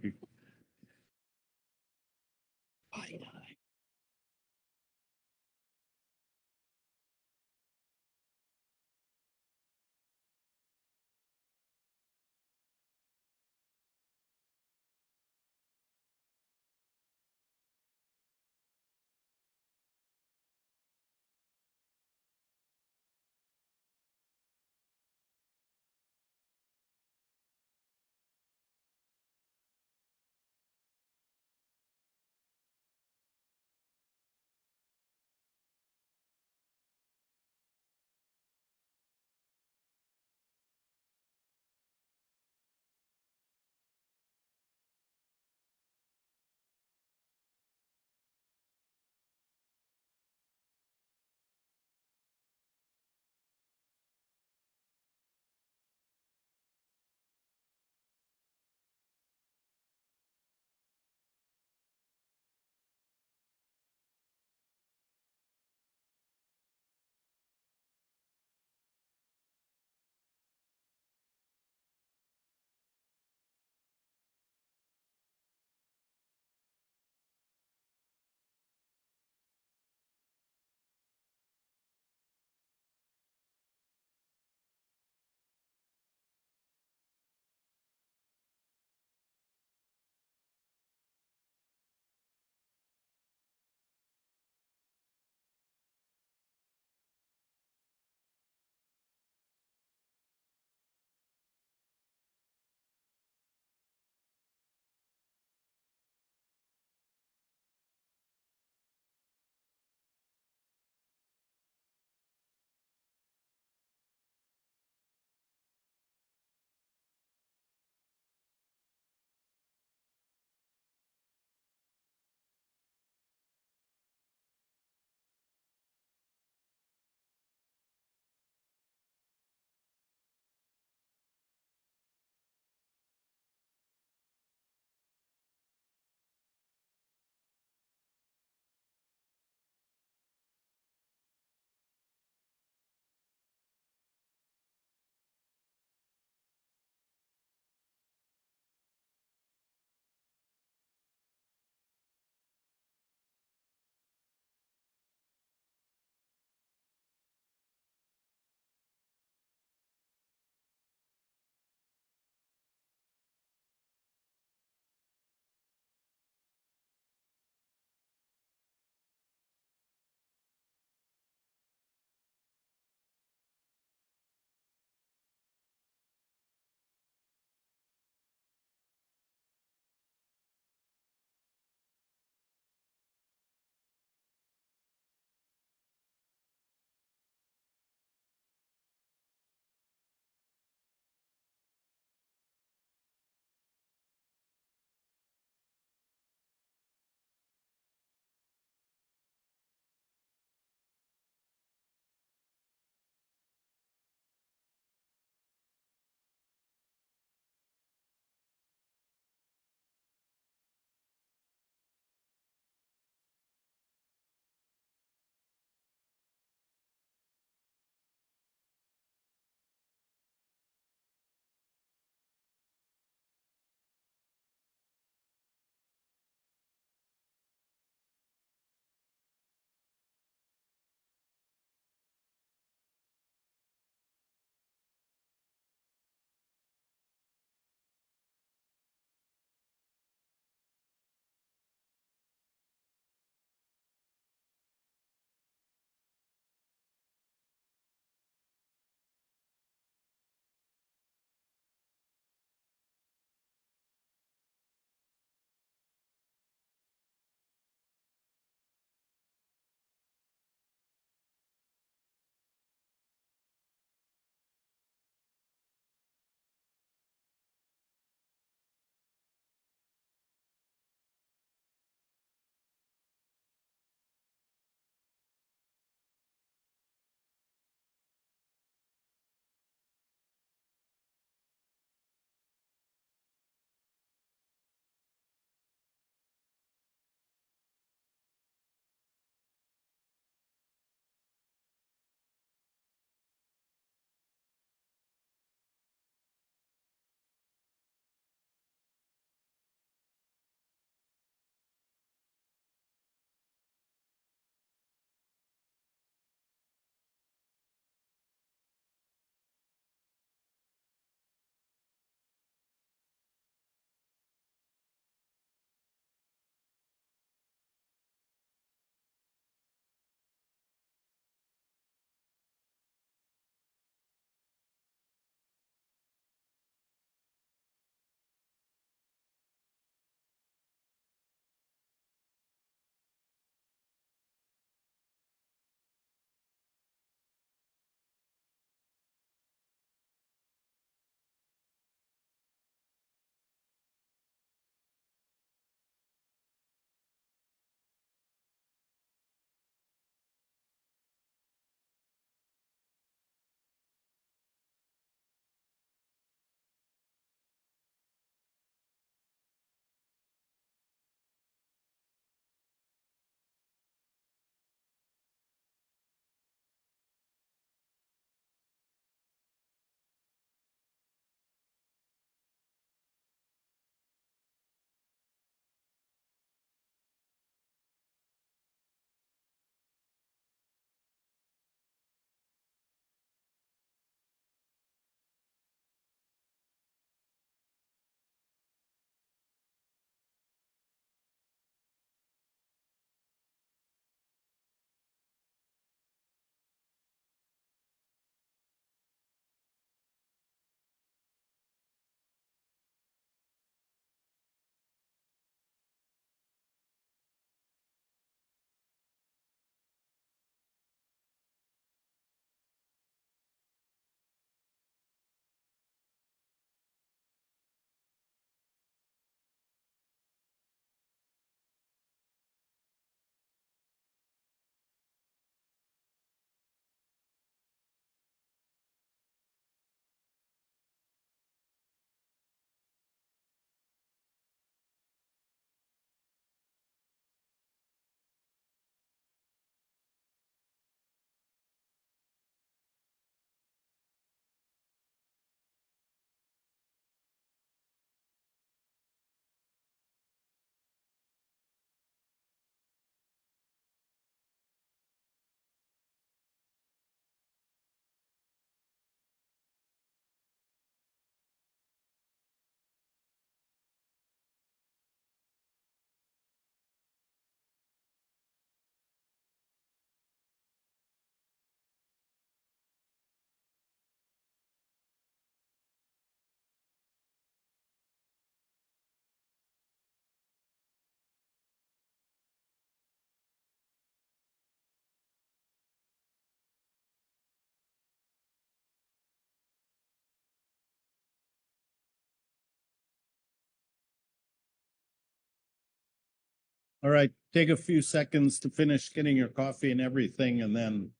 All right, take a few seconds to finish getting your coffee and everything, and then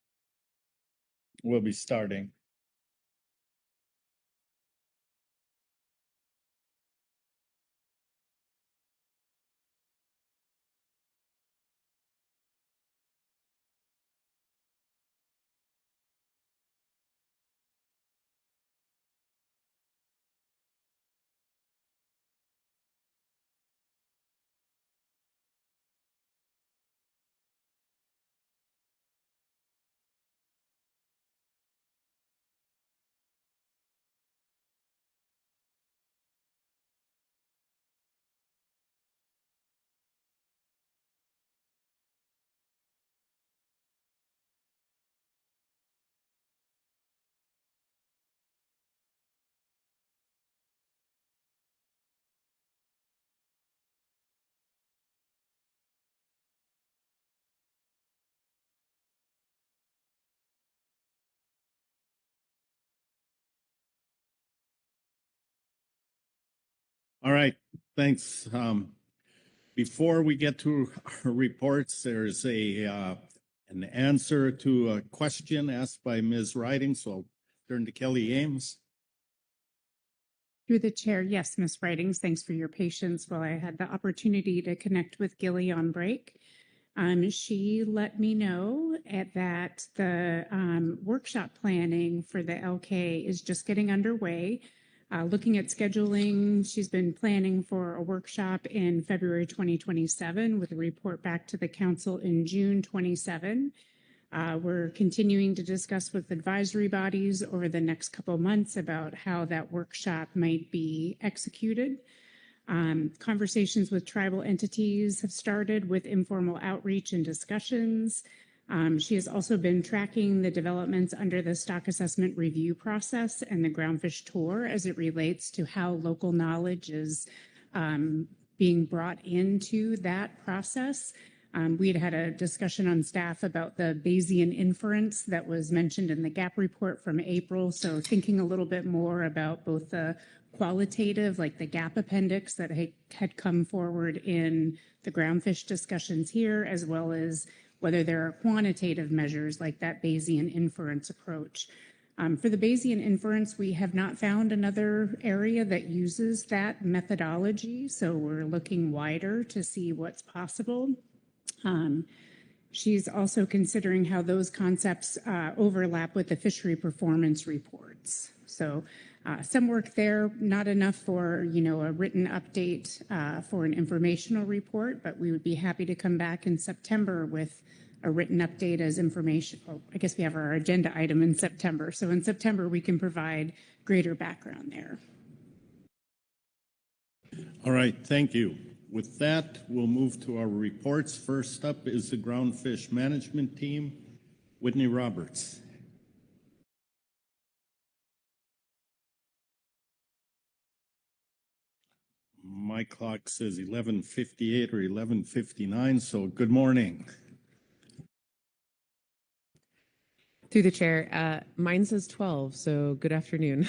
we'll be starting. All right, thanks. Before we get to our reports, there's an answer to a question asked by Ms. Riding, so I'll turn to Kelly Ames. Through the chair, yes, Ms. Ridings, thanks for your patience while I had the opportunity to connect with Gilly on break. She let me know that the workshop planning for the LK is just getting underway. Looking at scheduling, she's been planning for a workshop in February 2027 with a report back to the council in June 27. We're continuing to discuss with advisory bodies over the next couple of months about how that workshop might be executed. Conversations with tribal entities have started with informal outreach and discussions. She has also been tracking the developments under the stock assessment review process and the Groundfish tour as it relates to how local knowledge is being brought into that process. We had a discussion on staff about the Bayesian inference that was mentioned in the GAP report from April. So thinking a little bit more about both the qualitative, like the GAP appendix that had come forward in the Groundfish discussions here, as well as whether there are quantitative measures like that Bayesian inference approach. For the Bayesian inference, we have not found another area that uses that methodology, so we're looking wider to see what's possible. She's also considering how those concepts overlap with the fishery performance reports. So some work there, not enough for, a written update for an informational report, but we would be happy to come back in September with a written update as information. Oh, I guess we have our agenda item in September. So in September, we can provide greater background there. All right, thank you. With that, we'll move to our reports. First up is the Groundfish Management Team, Whitney Roberts. My clock says 11:58 or 11:59, so good morning. Through the chair, mine says 12, so good afternoon.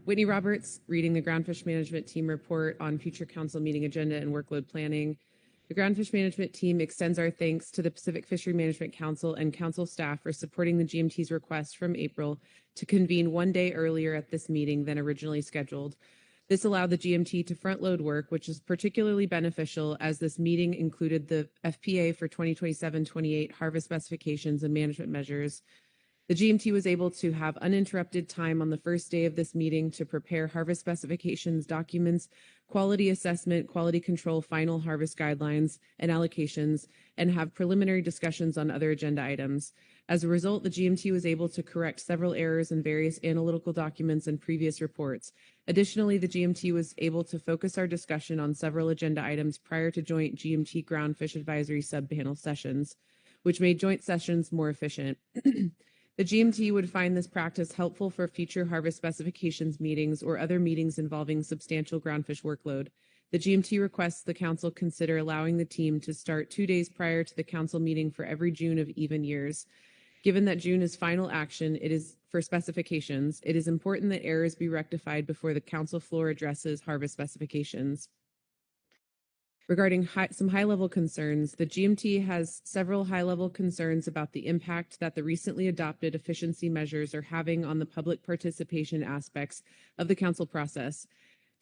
Whitney Roberts, reading the Groundfish Management Team report on future council meeting agenda and workload planning. The Groundfish Management Team extends our thanks to the Pacific Fishery Management Council and council staff for supporting the GMT's request from April to convene one day earlier at this meeting than originally scheduled. This allowed the GMT to front-load work, which is particularly beneficial as this meeting included the FPA for 2027-28 harvest specifications and management measures. The GMT was able to have uninterrupted time on the first day of this meeting to prepare harvest specifications, documents, quality assessment, quality control, final harvest guidelines and allocations, and have preliminary discussions on other agenda items. As a result, the GMT was able to correct several errors in various analytical documents and previous reports. Additionally, the GMT was able to focus our discussion on several agenda items prior to joint GMT Groundfish Advisory Subpanel sessions, which made joint sessions more efficient. The GMT would find this practice helpful for future harvest specifications meetings or other meetings involving substantial groundfish workload. The GMT requests the council consider allowing the team to start 2 days prior to the council meeting for every June of even years. Given that June is final action, it is for specifications. It is important that errors be rectified before the council floor addresses harvest specifications. Regarding some high-level concerns, the GMT has several high-level concerns about the impact that the recently adopted efficiency measures are having on the public participation aspects of the council process.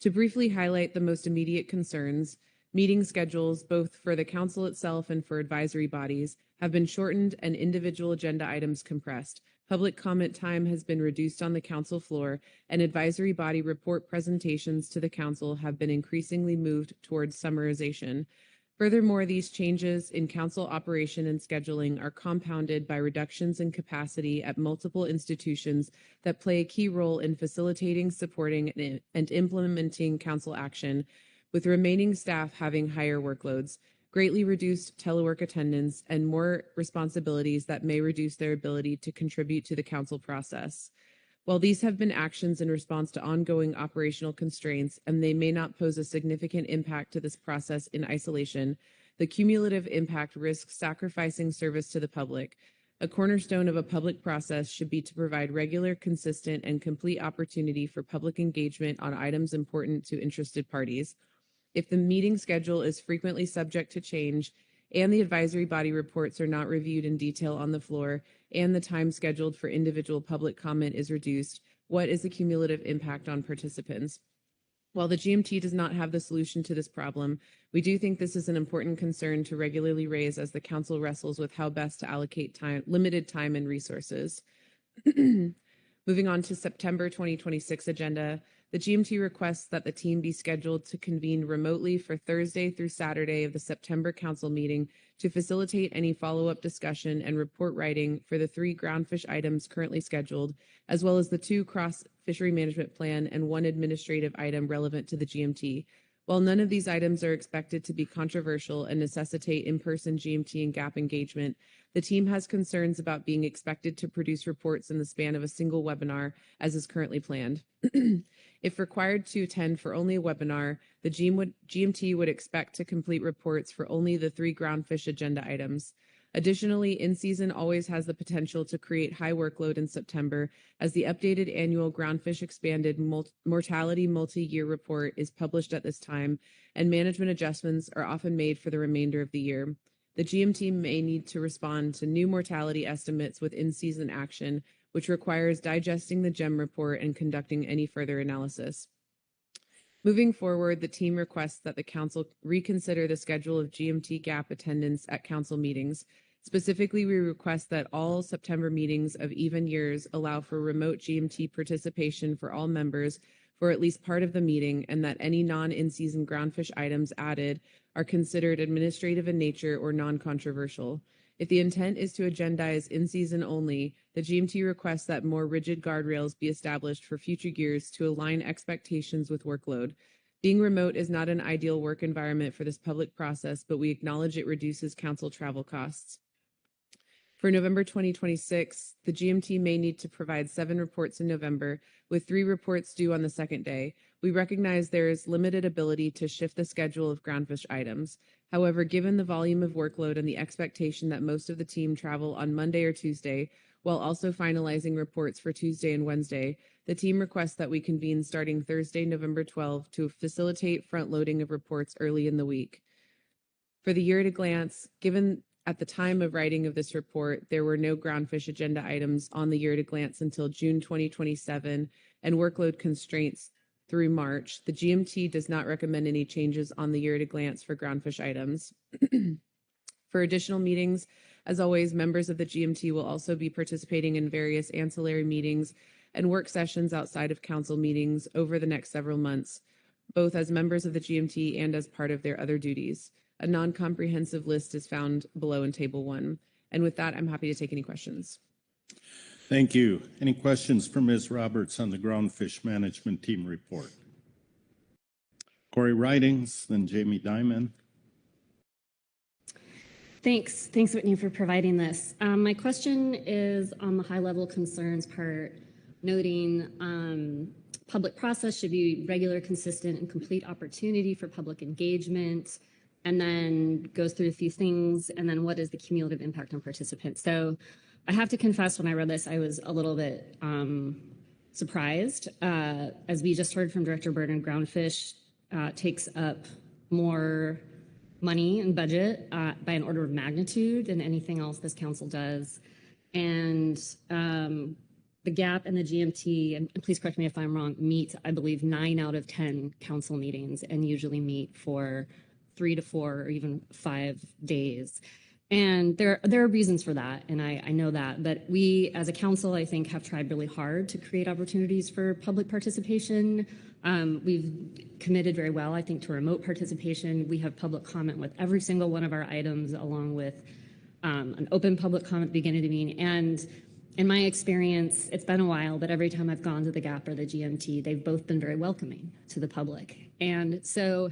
To briefly highlight the most immediate concerns, meeting schedules, both for the council itself and for advisory bodies, have been shortened and individual agenda items compressed. Public comment time has been reduced on the council floor, and advisory body report presentations to the council have been increasingly moved towards summarization. Furthermore, these changes in council operation and scheduling are compounded by reductions in capacity at multiple institutions that play a key role in facilitating, supporting, and implementing council action, with remaining staff having higher workloads, greatly reduced telework attendance, and more responsibilities that may reduce their ability to contribute to the council process. While these have been actions in response to ongoing operational constraints, and they may not pose a significant impact to this process in isolation, the cumulative impact risks sacrificing service to the public. A cornerstone of a public process should be to provide regular, consistent, and complete opportunity for public engagement on items important to interested parties. If the meeting schedule is frequently subject to change, and the advisory body reports are not reviewed in detail on the floor, and the time scheduled for individual public comment is reduced, what is the cumulative impact on participants? While the GMT does not have the solution to this problem, we do think this is an important concern to regularly raise as the council wrestles with how best to allocate limited time and resources. Moving on to September 2026 agenda, the GMT requests that the team be scheduled to convene remotely for Thursday through Saturday of the September council meeting to facilitate any follow-up discussion and report writing for the 3 groundfish items currently scheduled, as well as the 2 cross-fishery management plan and 1 administrative item relevant to the GMT. While none of these items are expected to be controversial and necessitate in-person GMT and GAP engagement, the team has concerns about being expected to produce reports in the span of a single webinar, as is currently planned. If required to attend for only a webinar, the GMT would expect to complete reports for only the 3 groundfish agenda items. Additionally, in-season always has the potential to create high workload in September, as the updated annual Groundfish Expanded Mortality Multi-Year Report is published at this time, and management adjustments are often made for the remainder of the year. The GMT may need to respond to new mortality estimates with in-season action, which requires digesting the GEM report and conducting any further analysis. Moving forward, the team requests that the council reconsider the schedule of GMT GAP attendance at council meetings. Specifically, we request that all September meetings of even years allow for remote GMT participation for all members for at least part of the meeting, and that any non-in-season groundfish items added are considered administrative in nature or non-controversial. If the intent is to agendize in-season only, the GMT requests that more rigid guardrails be established for future years to align expectations with workload. Being remote is not an ideal work environment for this public process, but we acknowledge it reduces council travel costs. For November 2026, the GMT may need to provide 7 reports in November, with 3 reports due on the second day. We recognize there is limited ability to shift the schedule of groundfish items. However, given the volume of workload and the expectation that most of the team travel on Monday or Tuesday, while also finalizing reports for Tuesday and Wednesday, the team requests that we convene starting Thursday, November 12, to facilitate front-loading of reports early in the week. For the year at a glance, given at the time of writing of this report, there were no groundfish agenda items on the year at a glance until June 2027, and workload constraints through March. The GMT does not recommend any changes on the year at a glance for groundfish items. For additional meetings, as always, members of the GMT will also be participating in various ancillary meetings and work sessions outside of council meetings over the next several months, both as members of the GMT and as part of their other duties. A non-comprehensive list is found below in Table 1. And with that, I'm happy to take any questions. Thank you. Any questions for Ms. Roberts on the Groundfish Management Team report? Corey Ridings, then Jamie Dimon. Thanks, Whitney, for providing this. My question is on the high-level concerns part, noting public process should be regular, consistent, and complete opportunity for public engagement, and then goes through a few things, and then what is the cumulative impact on participants? So I have to confess, when I read this, I was a little bit surprised. As we just heard from Director Burden, Groundfish takes up more money and budget by an order of magnitude than anything else this council does. And the GAP and the GMT, and please correct me if I'm wrong, meet, I believe, 9 out of 10 council meetings and usually meet for 3 to 4 or even 5 days. And there are reasons for that, and I know that. But we, as a council, I think, have tried really hard to create opportunities for public participation. We've committed very well, I think, to remote participation. We have public comment with every single one of our items, along with an open public comment at the beginning of the meeting. And in my experience, it's been a while, but every time I've gone to the GAP or the GMT, they've both been very welcoming to the public. And so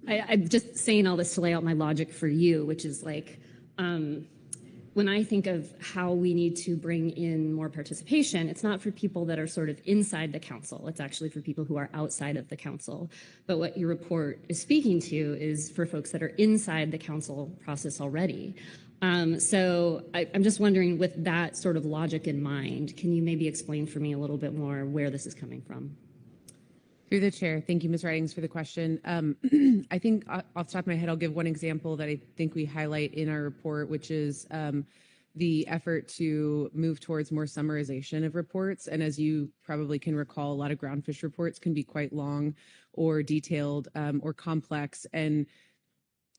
I'm just saying all this to lay out my logic for you, which is like, when I think of how we need to bring in more participation, it's not for people that are sort of inside the council. It's actually for people who are outside of the council. But what your report is speaking to is for folks that are inside the council process already. So I'm just wondering, with that sort of logic in mind, can you maybe explain for me a little bit more where this is coming from? Through the chair, thank you, Ms. Ridings, for the question. I think off the top of my head, I'll give one example that I think we highlight in our report, which is the effort to move towards more summarization of reports. And as you probably can recall, a lot of Groundfish reports can be quite long or detailed or complex. And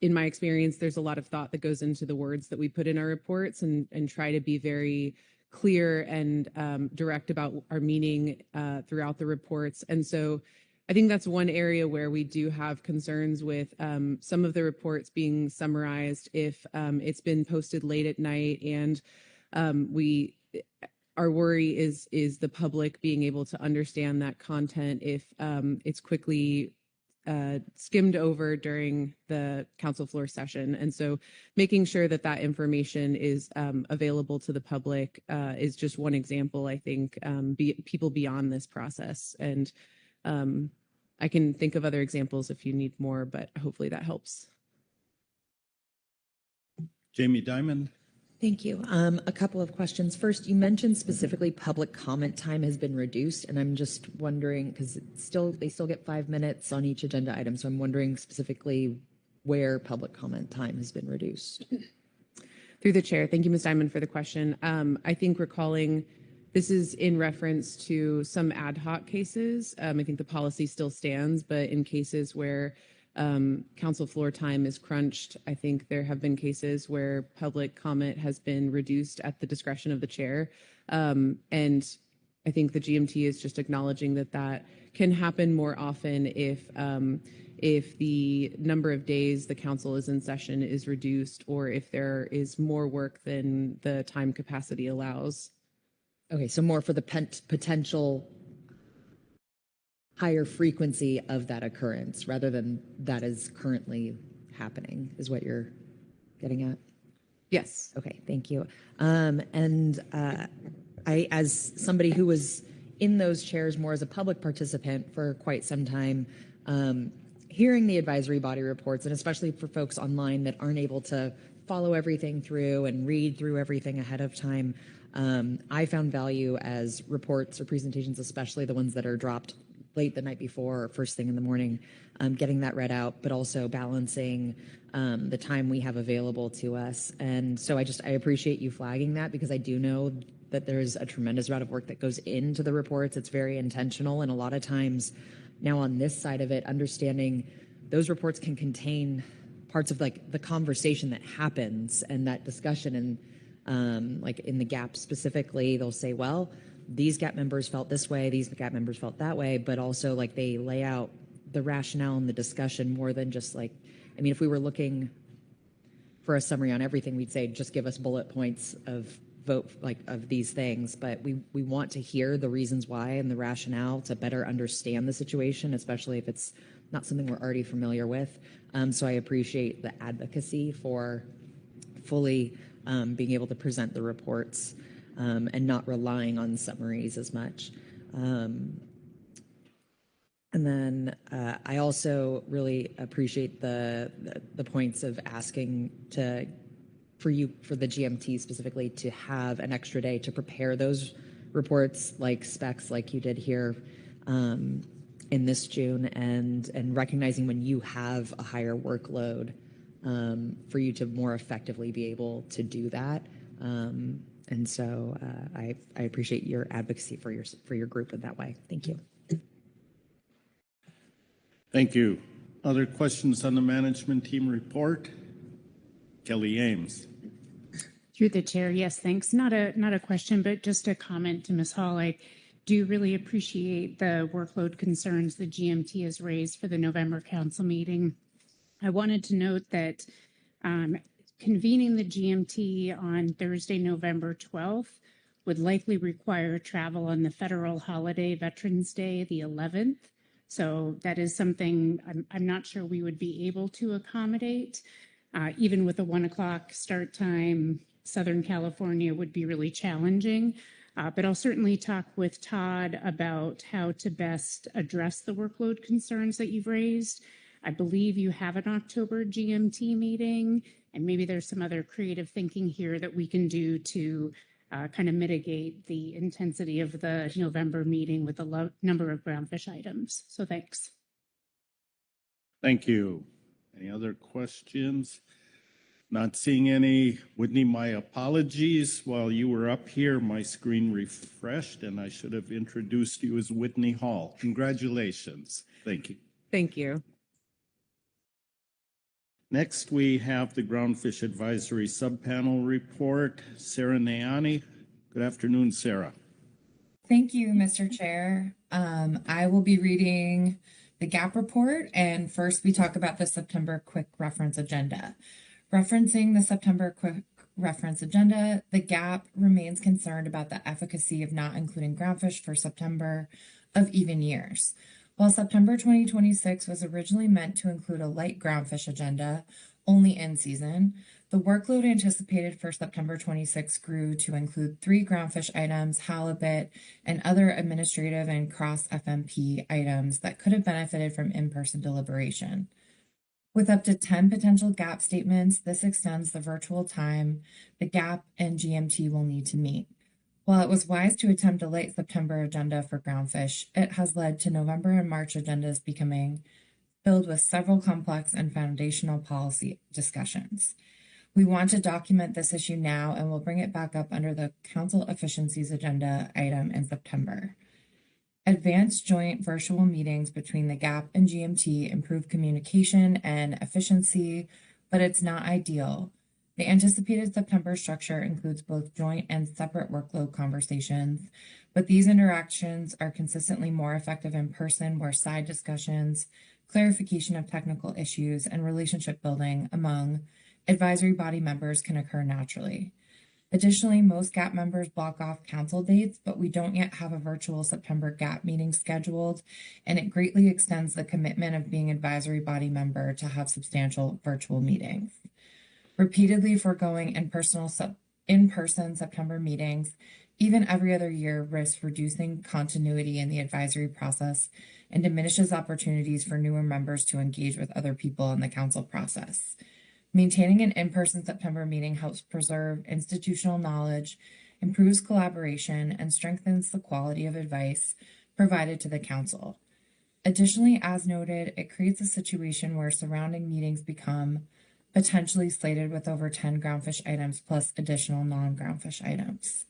in my experience, there's a lot of thought that goes into the words that we put in our reports and try to be very clear and direct about our meaning throughout the reports. And so I think that's one area where we do have concerns with some of the reports being summarized if it's been posted late at night, and our worry is the public being able to understand that content if it's quickly skimmed over during the council floor session. And so making sure that that information is available to the public is just one example, I think, people beyond this process. And I can think of other examples if you need more, but hopefully that helps. Jamie Dimon. Thank you. A couple of questions. First, you mentioned specifically public comment time has been reduced, and I'm just wondering, because they still get 5 minutes on each agenda item, so I'm wondering specifically where public comment time has been reduced. Through the chair, thank you, Ms. Diamond, for the question. I think recalling this is in reference to some ad hoc cases. I think the policy still stands, but in cases where council floor time is crunched, I think there have been cases where public comment has been reduced at the discretion of the chair. And I think the GMT is just acknowledging that that can happen more often if the number of days the council is in session is reduced, or if there is more work than the time capacity allows. Okay, so more for the potential higher frequency of that occurrence rather than that is currently happening, is what you're getting at? Yes. Okay, thank you. And I, as somebody who was in those chairs more as a public participant for quite some time, hearing the advisory body reports, and especially for folks online that aren't able to follow everything through and read through everything ahead of time, I found value as reports or presentations, especially the ones that are dropped late the night before or first thing in the morning, getting that read out, but also balancing the time we have available to us. And so I appreciate you flagging that, because I do know that there's a tremendous amount of work that goes into the reports. It's very intentional. And a lot of times now on this side of it, understanding those reports can contain parts of like the conversation that happens and that discussion. And like in the GAP specifically, they'll say, well, these GAP members felt this way, these GAP members felt that way, but also like they lay out the rationale and the discussion more than just like, I mean, if we were looking for a summary on everything, we'd say, just give us bullet points of vote, like of these things, but we want to hear the reasons why and the rationale to better understand the situation, especially if it's not something we're already familiar with. So I appreciate the advocacy for fully being able to present the reports and not relying on summaries as much. And then I also really appreciate the points of asking for the GMT specifically to have an extra day to prepare those reports, like specs, like you did here in this June, and recognizing when you have a higher workload for you to more effectively be able to do that. And so I appreciate your advocacy for your group in that way. Thank you. Thank you. Other questions on the management team report? Kelly Ames. Through the chair, yes, thanks. Not a question, but just a comment to Ms. Hall. I do really appreciate the workload concerns the GMT has raised for the November council meeting. I wanted to note that convening the GMT on Thursday, November 12th would likely require travel on the federal holiday, Veterans Day, the 11th. So that is something I'm not sure we would be able to accommodate. Even with a 1 o'clock start time, Southern California would be really challenging. But I'll certainly talk with Todd about how to best address the workload concerns that you've raised. I believe you have an October GMT meeting, and maybe there's some other creative thinking here that we can do to kind of mitigate the intensity of the November meeting with the number of groundfish items. So thanks. Thank you. Any other questions? Not seeing any. Whitney, my apologies. While you were up here, my screen refreshed, and I should have introduced you as Whitney Hall. Congratulations. Thank you. Thank you. Next, we have the Groundfish Advisory Subpanel report. Sarah Nayani. Good afternoon, Sarah. Thank you, Mr. Chair. I will be reading the GAP report, and first we talk about the September Quick Reference Agenda. Referencing the September Quick Reference Agenda, the GAP remains concerned about the efficacy of not including groundfish for September of even years. While September 2026 was originally meant to include a light groundfish agenda, only in season, the workload anticipated for September 26 grew to include 3 groundfish items, halibut, and other administrative and cross FMP items that could have benefited from in-person deliberation. With up to 10 potential GAP statements, this extends the virtual time the GAP and GMT will need to meet. While it was wise to attempt a late September agenda for groundfish, it has led to November and March agendas becoming filled with several complex and foundational policy discussions. We want to document this issue now and will bring it back up under the Council Efficiencies Agenda item in September. Advanced joint virtual meetings between the GAP and GMT improve communication and efficiency, but it's not ideal. The anticipated September structure includes both joint and separate workload conversations, but these interactions are consistently more effective in person, where side discussions, clarification of technical issues, and relationship building among advisory body members can occur naturally. Additionally, most GAP members block off council dates, but we don't yet have a virtual September GAP meeting scheduled, and it greatly extends the commitment of being advisory body member to have substantial virtual meetings. Repeatedly foregoing in-person September meetings, even every other year, risks reducing continuity in the advisory process and diminishes opportunities for newer members to engage with other people in the council process. Maintaining an in-person September meeting helps preserve institutional knowledge, improves collaboration, and strengthens the quality of advice provided to the council. Additionally, as noted, it creates a situation where surrounding meetings become potentially slated with over 10 groundfish items plus additional non-groundfish items.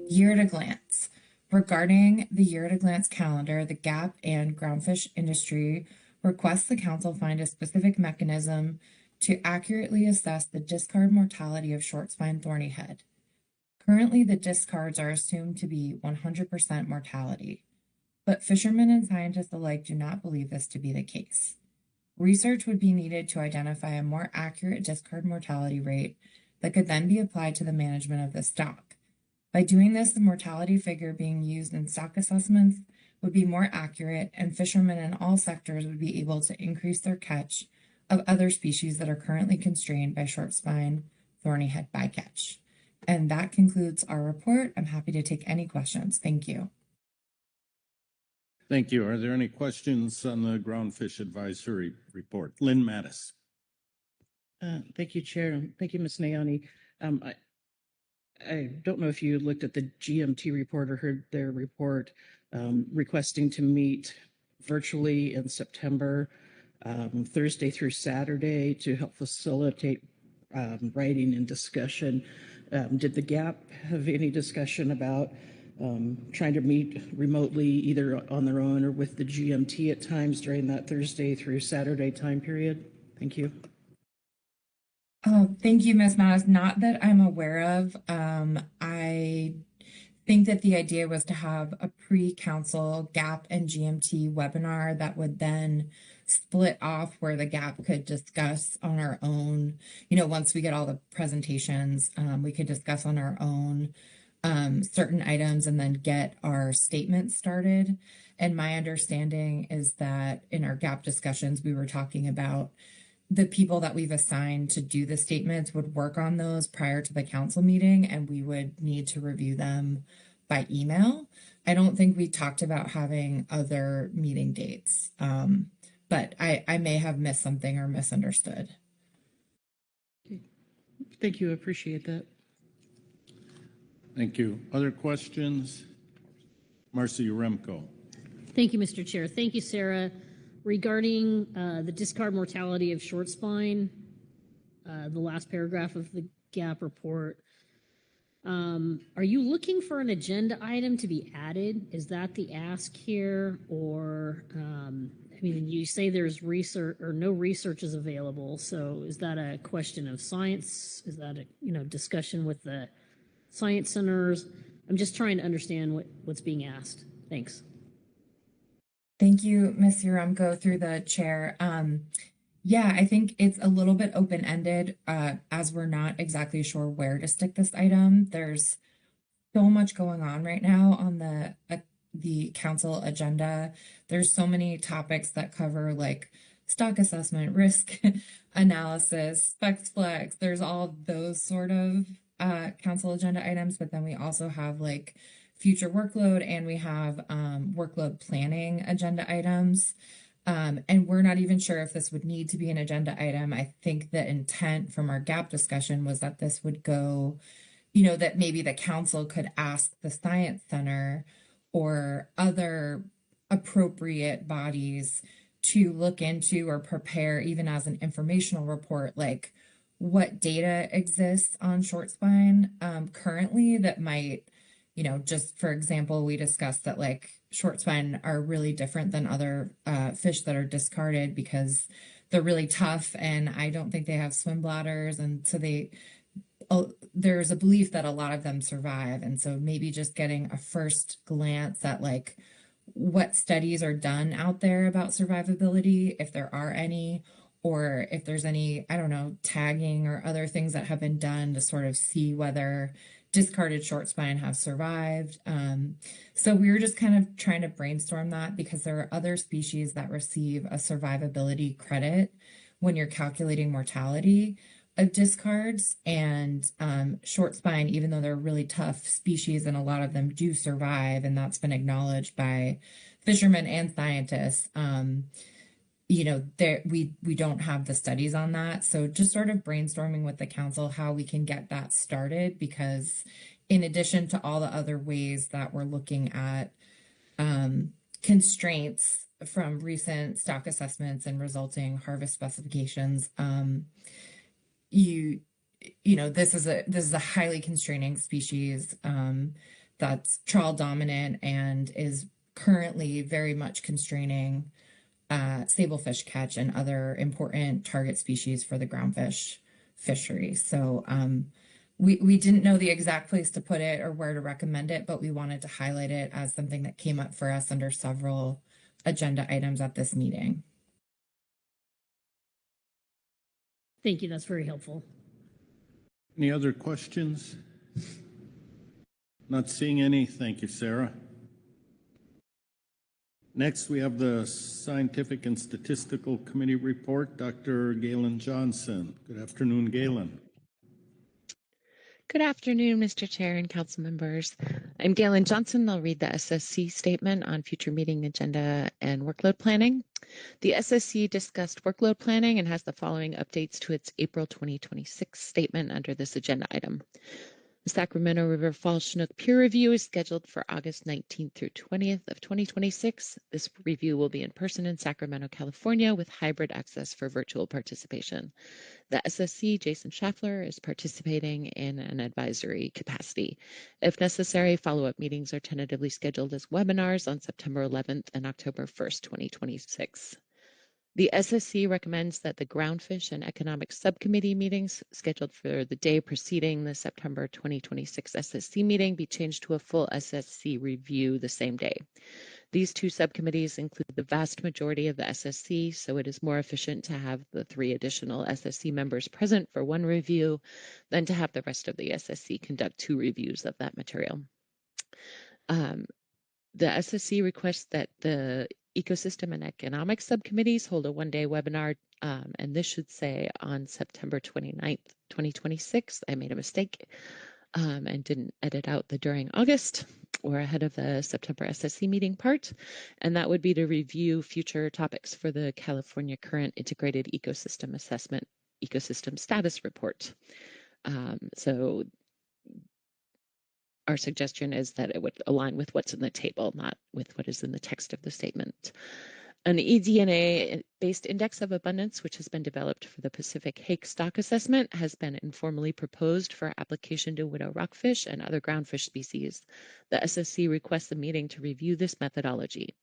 Year at a glance. Regarding the year at a glance calendar, the GAP and groundfish industry requests the council find a specific mechanism to accurately assess the discard mortality of short spine thorny head. Currently, the discards are assumed to be 100% mortality, but fishermen and scientists alike do not believe this to be the case. Research would be needed to identify a more accurate discard mortality rate that could then be applied to the management of the stock. By doing this, the mortality figure being used in stock assessments would be more accurate, and fishermen in all sectors would be able to increase their catch of other species that are currently constrained by short spine thorny head bycatch. And that concludes our report. I'm happy to take any questions. Thank you. Thank you. Are there any questions on the Groundfish Advisory Report? Lynn Mattis. Thank you, Chair. Thank you, Ms. Nayani. I don't know if you looked at the GMT report or heard their report requesting to meet virtually in September. Thursday through Saturday to help facilitate writing and discussion. Did the GAP have any discussion about trying to meet remotely, either on their own or with the GMT at times during that Thursday through Saturday time period? Thank you. Oh, thank you, Ms. Mattis. Not that I'm aware of. I think that the idea was to have a pre-council GAP and GMT webinar that would then split off where the GAP could discuss on our own. Once we get all the presentations, we could discuss on our own certain items and then get our statements started. And my understanding is that in our GAP discussions, we were talking about the people that we've assigned to do the statements would work on those prior to the council meeting, and we would need to review them by email. I don't think we talked about having other meeting dates, but I may have missed something or misunderstood. Thank you. I appreciate that. Thank you. Other questions? Marcy Remco. Thank you, Mr. Chair. Thank you, Sarah. Regarding the discard mortality of short spine, the last paragraph of the GAP report, are you looking for an agenda item to be added? Is that the ask here? Or, you say there's research or no research is available. So is that a question of science? Is that a, discussion with the science centers? I'm just trying to understand what's being asked. Thanks. Thank you, Ms. Yaremko, through the chair. Yeah, I think it's a little bit open-ended as we're not exactly sure where to stick this item. There's so much going on right now on the council agenda. There's so many topics that cover like stock assessment, risk analysis, specs flex. There's all those sort of council agenda items, but then we also have like future workload, and we have workload planning agenda items. And we're not even sure if this would need to be an agenda item. I think the intent from our GAP discussion was that this would go, that maybe the council could ask the Science Center or other appropriate bodies to look into or prepare, even as an informational report, like what data exists on short spine currently that might, just for example, we discussed that like short spine are really different than other fish that are discarded because they're really tough, and I don't think they have swim bladders, and so there's a belief that a lot of them survive. And so maybe just getting a first glance at like what studies are done out there about survivability, if there are any, or if there's any, I don't know, tagging or other things that have been done to sort of see whether discarded short spine have survived. So we were just kind of trying to brainstorm that because there are other species that receive a survivability credit when you're calculating mortality of discards, and short spine, even though they're really tough species and a lot of them do survive, and that's been acknowledged by fishermen and scientists, we don't have the studies on that. So just sort of brainstorming with the council how we can get that started, because in addition to all the other ways that we're looking at constraints from recent stock assessments and resulting harvest specifications, this is a highly constraining species that's trawl dominant and is currently very much constraining sablefish catch and other important target species for the groundfish fishery. So we didn't know the exact place to put it or where to recommend it, but we wanted to highlight it as something that came up for us under several agenda items at this meeting. Thank you. That's very helpful. Any other questions? Not seeing any. Thank you, Sarah. Next, we have the Scientific and Statistical Committee report. Dr. Galen Johnson. Good afternoon, Galen. Good afternoon, Mr. Chair and council members. I'm Galen Johnson. I'll read the SSC statement on future meeting agenda and workload planning. The SSC discussed workload planning and has the following updates to its April 2026 statement under this agenda item. The Sacramento River Falls Chinook peer review is scheduled for August 19th through 20th of 2026. This review will be in person in Sacramento, California, with hybrid access for virtual participation. The SSC, Jason Schaffler, is participating in an advisory capacity. If necessary, follow-up meetings are tentatively scheduled as webinars on September 11th and October 1st, 2026. The SSC recommends that the Groundfish and Economic Subcommittee meetings scheduled for the day preceding the September 2026 SSC meeting be changed to a full SSC review the same day. These two subcommittees include the vast majority of the SSC, so it is more efficient to have the 3 additional SSC members present for one review than to have the rest of the SSC conduct 2 reviews of that material. The SSC requests that the Ecosystem and Economic Subcommittees hold a one-day webinar, and this should say on September 29th, 2026. I made a mistake and didn't edit out the during August or ahead of the September SSC meeting part, and that would be to review future topics for the California Current Integrated Ecosystem Assessment Ecosystem Status Report. So our suggestion is that it would align with what's in the table, not with what is in the text of the statement. An eDNA-based index of abundance, which has been developed for the Pacific hake stock assessment, has been informally proposed for application to widow rockfish and other groundfish species. The SSC requests a meeting to review this methodology.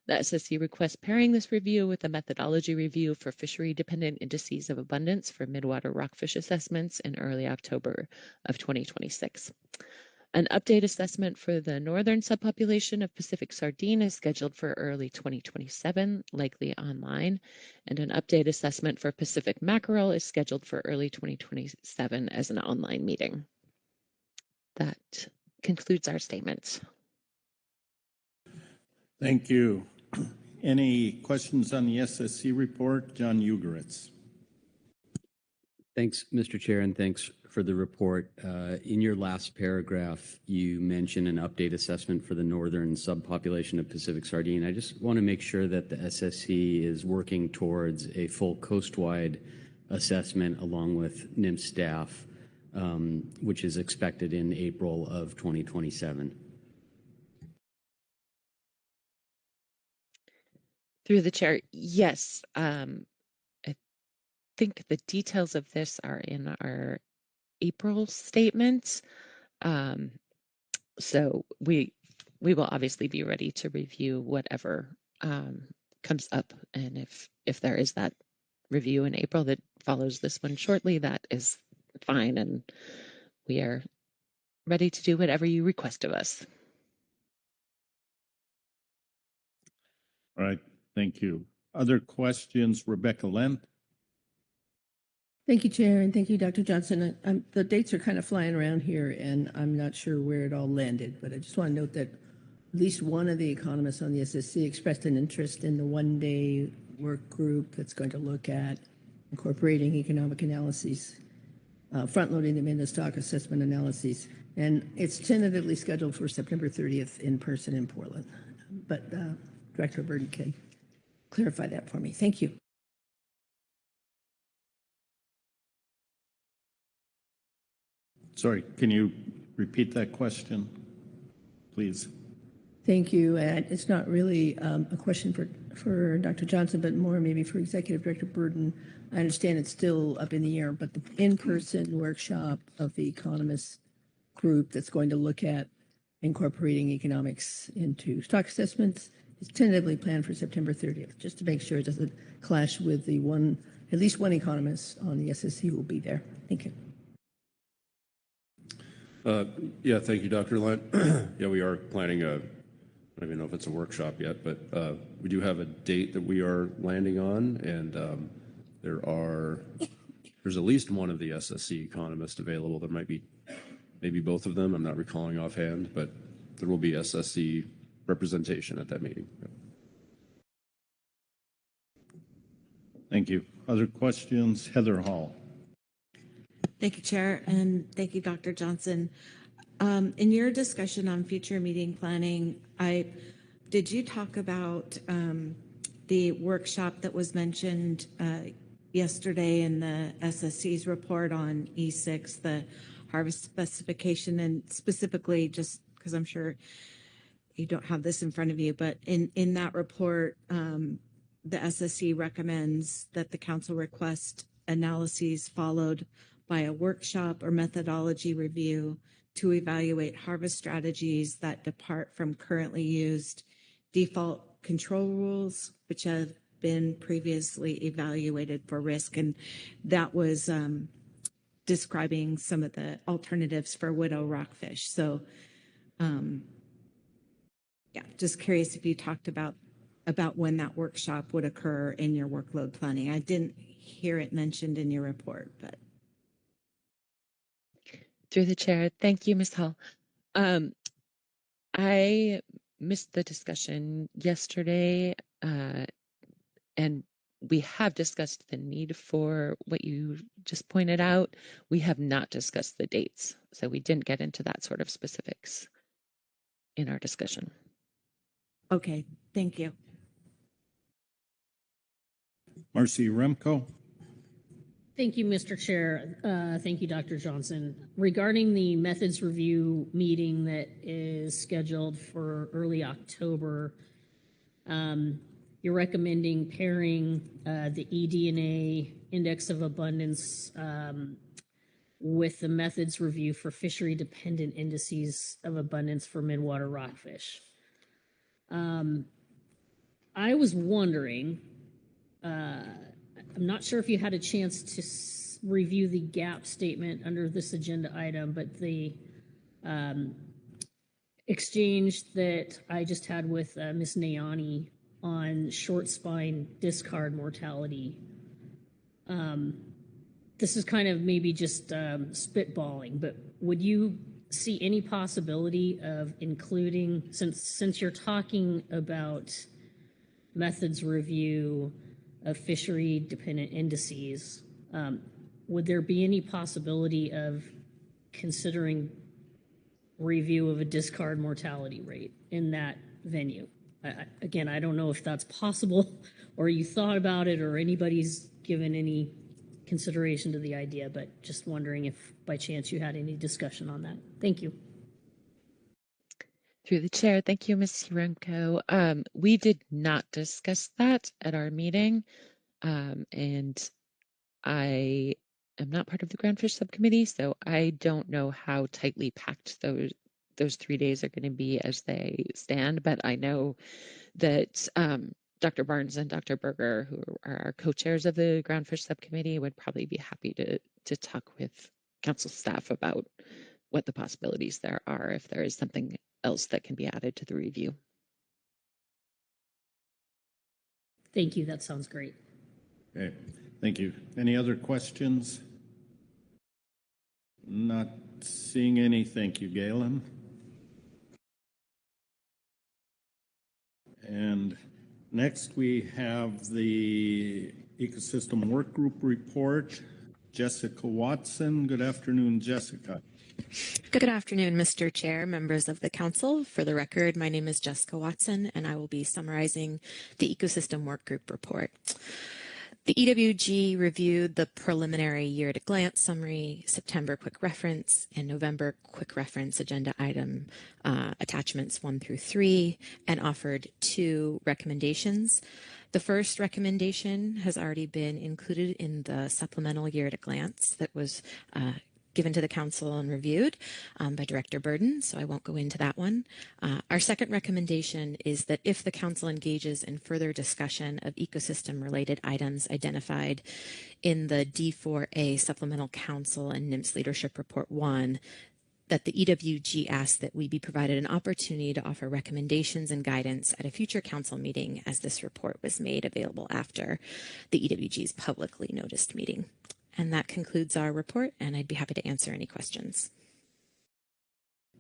The SSC requests pairing this review with a methodology review for fishery-dependent indices of abundance for midwater rockfish assessments in early October of 2026. An update assessment for the northern subpopulation of Pacific sardine is scheduled for early 2027, likely online, and an update assessment for Pacific mackerel is scheduled for early 2027 as an online meeting. That concludes our statements. Thank you. Any questions on the SSC report? John Ugeritz. Thanks, Mr. Chair, and thanks for the report. In your last paragraph, you mentioned an update assessment for the northern subpopulation of Pacific sardine. I just want to make sure that the SSC is working towards a full coast-wide assessment along with NIM staff, which is expected in April of 2027. Through the chair, yes. I think the details of this are in our April statements. So we will obviously be ready to review whatever comes up. And if there is that review in April that follows this one shortly, that is fine. And we are ready to do whatever you request of us. All right. Thank you. Other questions? Rebecca Lent. Thank you, Chair, and thank you, Dr. Johnson. The dates are kind of flying around here, and I'm not sure where it all landed, but I just want to note that at least one of the economists on the SSC expressed an interest in the one-day work group that's going to look at incorporating economic analyses, front-loading them into stock assessment analyses, and it's tentatively scheduled for September 30th in person in Portland. But Director Burden can clarify that for me. Thank you. Sorry, can you repeat that question, please? Thank you. It's not really a question for Dr. Johnson, but more maybe for Executive Director Burden. I understand it's still up in the air, but the in-person workshop of the economists group that's going to look at incorporating economics into stock assessments is tentatively planned for September 30th, just to make sure it doesn't clash with the at least one economist on the SSC who will be there. Thank you. Yeah, thank you, Dr. Lent. Yeah, we are planning I don't even know if it's a workshop yet, but we do have a date that we are landing on, and there's at least one of the SSC economists available. There might be maybe both of them. I'm not recalling offhand, but there will be SSC representation at that meeting. Yeah. Thank you. Other questions? Heather Hall. Thank you, Chair, and thank you, Dr. Johnson. In your discussion on future meeting planning, did you talk about the workshop that was mentioned yesterday in the SSC's report on E6, the harvest specification, and specifically just because I'm sure you don't have this in front of you, but in that report, the SSC recommends that the council request analyses followed by a workshop or methodology review to evaluate harvest strategies that depart from currently used default control rules, which have been previously evaluated for risk. And that was describing some of the alternatives for widow rockfish. So, yeah, just curious if you talked about when that workshop would occur in your workload planning. I didn't hear it mentioned in your report, but. Through the chair, thank you, Ms. Hall. I missed the discussion yesterday, and we have discussed the need for what you just pointed out. We have not discussed the dates, so we didn't get into that sort of specifics in our discussion. Okay, thank you. Marcy Remco. Thank you, Mr. Chair. Thank you, Dr. Johnson. Regarding the methods review meeting that is scheduled for early October, you're recommending pairing the eDNA Index of Abundance with the methods review for fishery-dependent indices of abundance for midwater rockfish. I was wondering, I'm not sure if you had a chance to review the gap statement under this agenda item, but the exchange that I just had with Ms. Nayani on short spine discard mortality. This is kind of maybe just spitballing, but would you see any possibility of including, since you're talking about methods review of fishery dependent indices, would there be any possibility of considering review of a discard mortality rate in that venue? Again, I don't know if that's possible or you thought about it or anybody's given any consideration to the idea, but just wondering if by chance you had any discussion on that. Thank you. Through the chair, thank you, Ms. Remco. We did not discuss that at our meeting, and I am not part of the Groundfish subcommittee, so I don't know how tightly packed those 3 days are going to be as they stand, but I know that Dr. Barnes and Dr. Berger, who are our co-chairs of the Groundfish subcommittee, would probably be happy to talk with council staff about what the possibilities there are if there is something else that can be added to the review. Thank you. That sounds great. Okay, thank you. Any other questions? Not seeing any. Thank you, Galen. And next we have the Ecosystem Work Group report. Jessica Watson. Good afternoon, Jessica. Good afternoon, Mr. Chair, members of the council. For the record, my name is Jessica Watson, and I will be summarizing the Ecosystem Work Group report. The EWG reviewed the preliminary year-at-a-glance summary, September quick reference, and November quick reference agenda item attachments 1 through 3, and offered 2 recommendations. The first recommendation has already been included in the supplemental year-at-a-glance that was given to the council and reviewed by Director Burden, so I won't go into that one. Our second recommendation is that if the council engages in further discussion of ecosystem-related items identified in the D4A Supplemental Council and NIMS Leadership Report 1, that the EWG asks that we be provided an opportunity to offer recommendations and guidance at a future council meeting, as this report was made available after the EWG's publicly noticed meeting. And that concludes our report, and I'd be happy to answer any questions.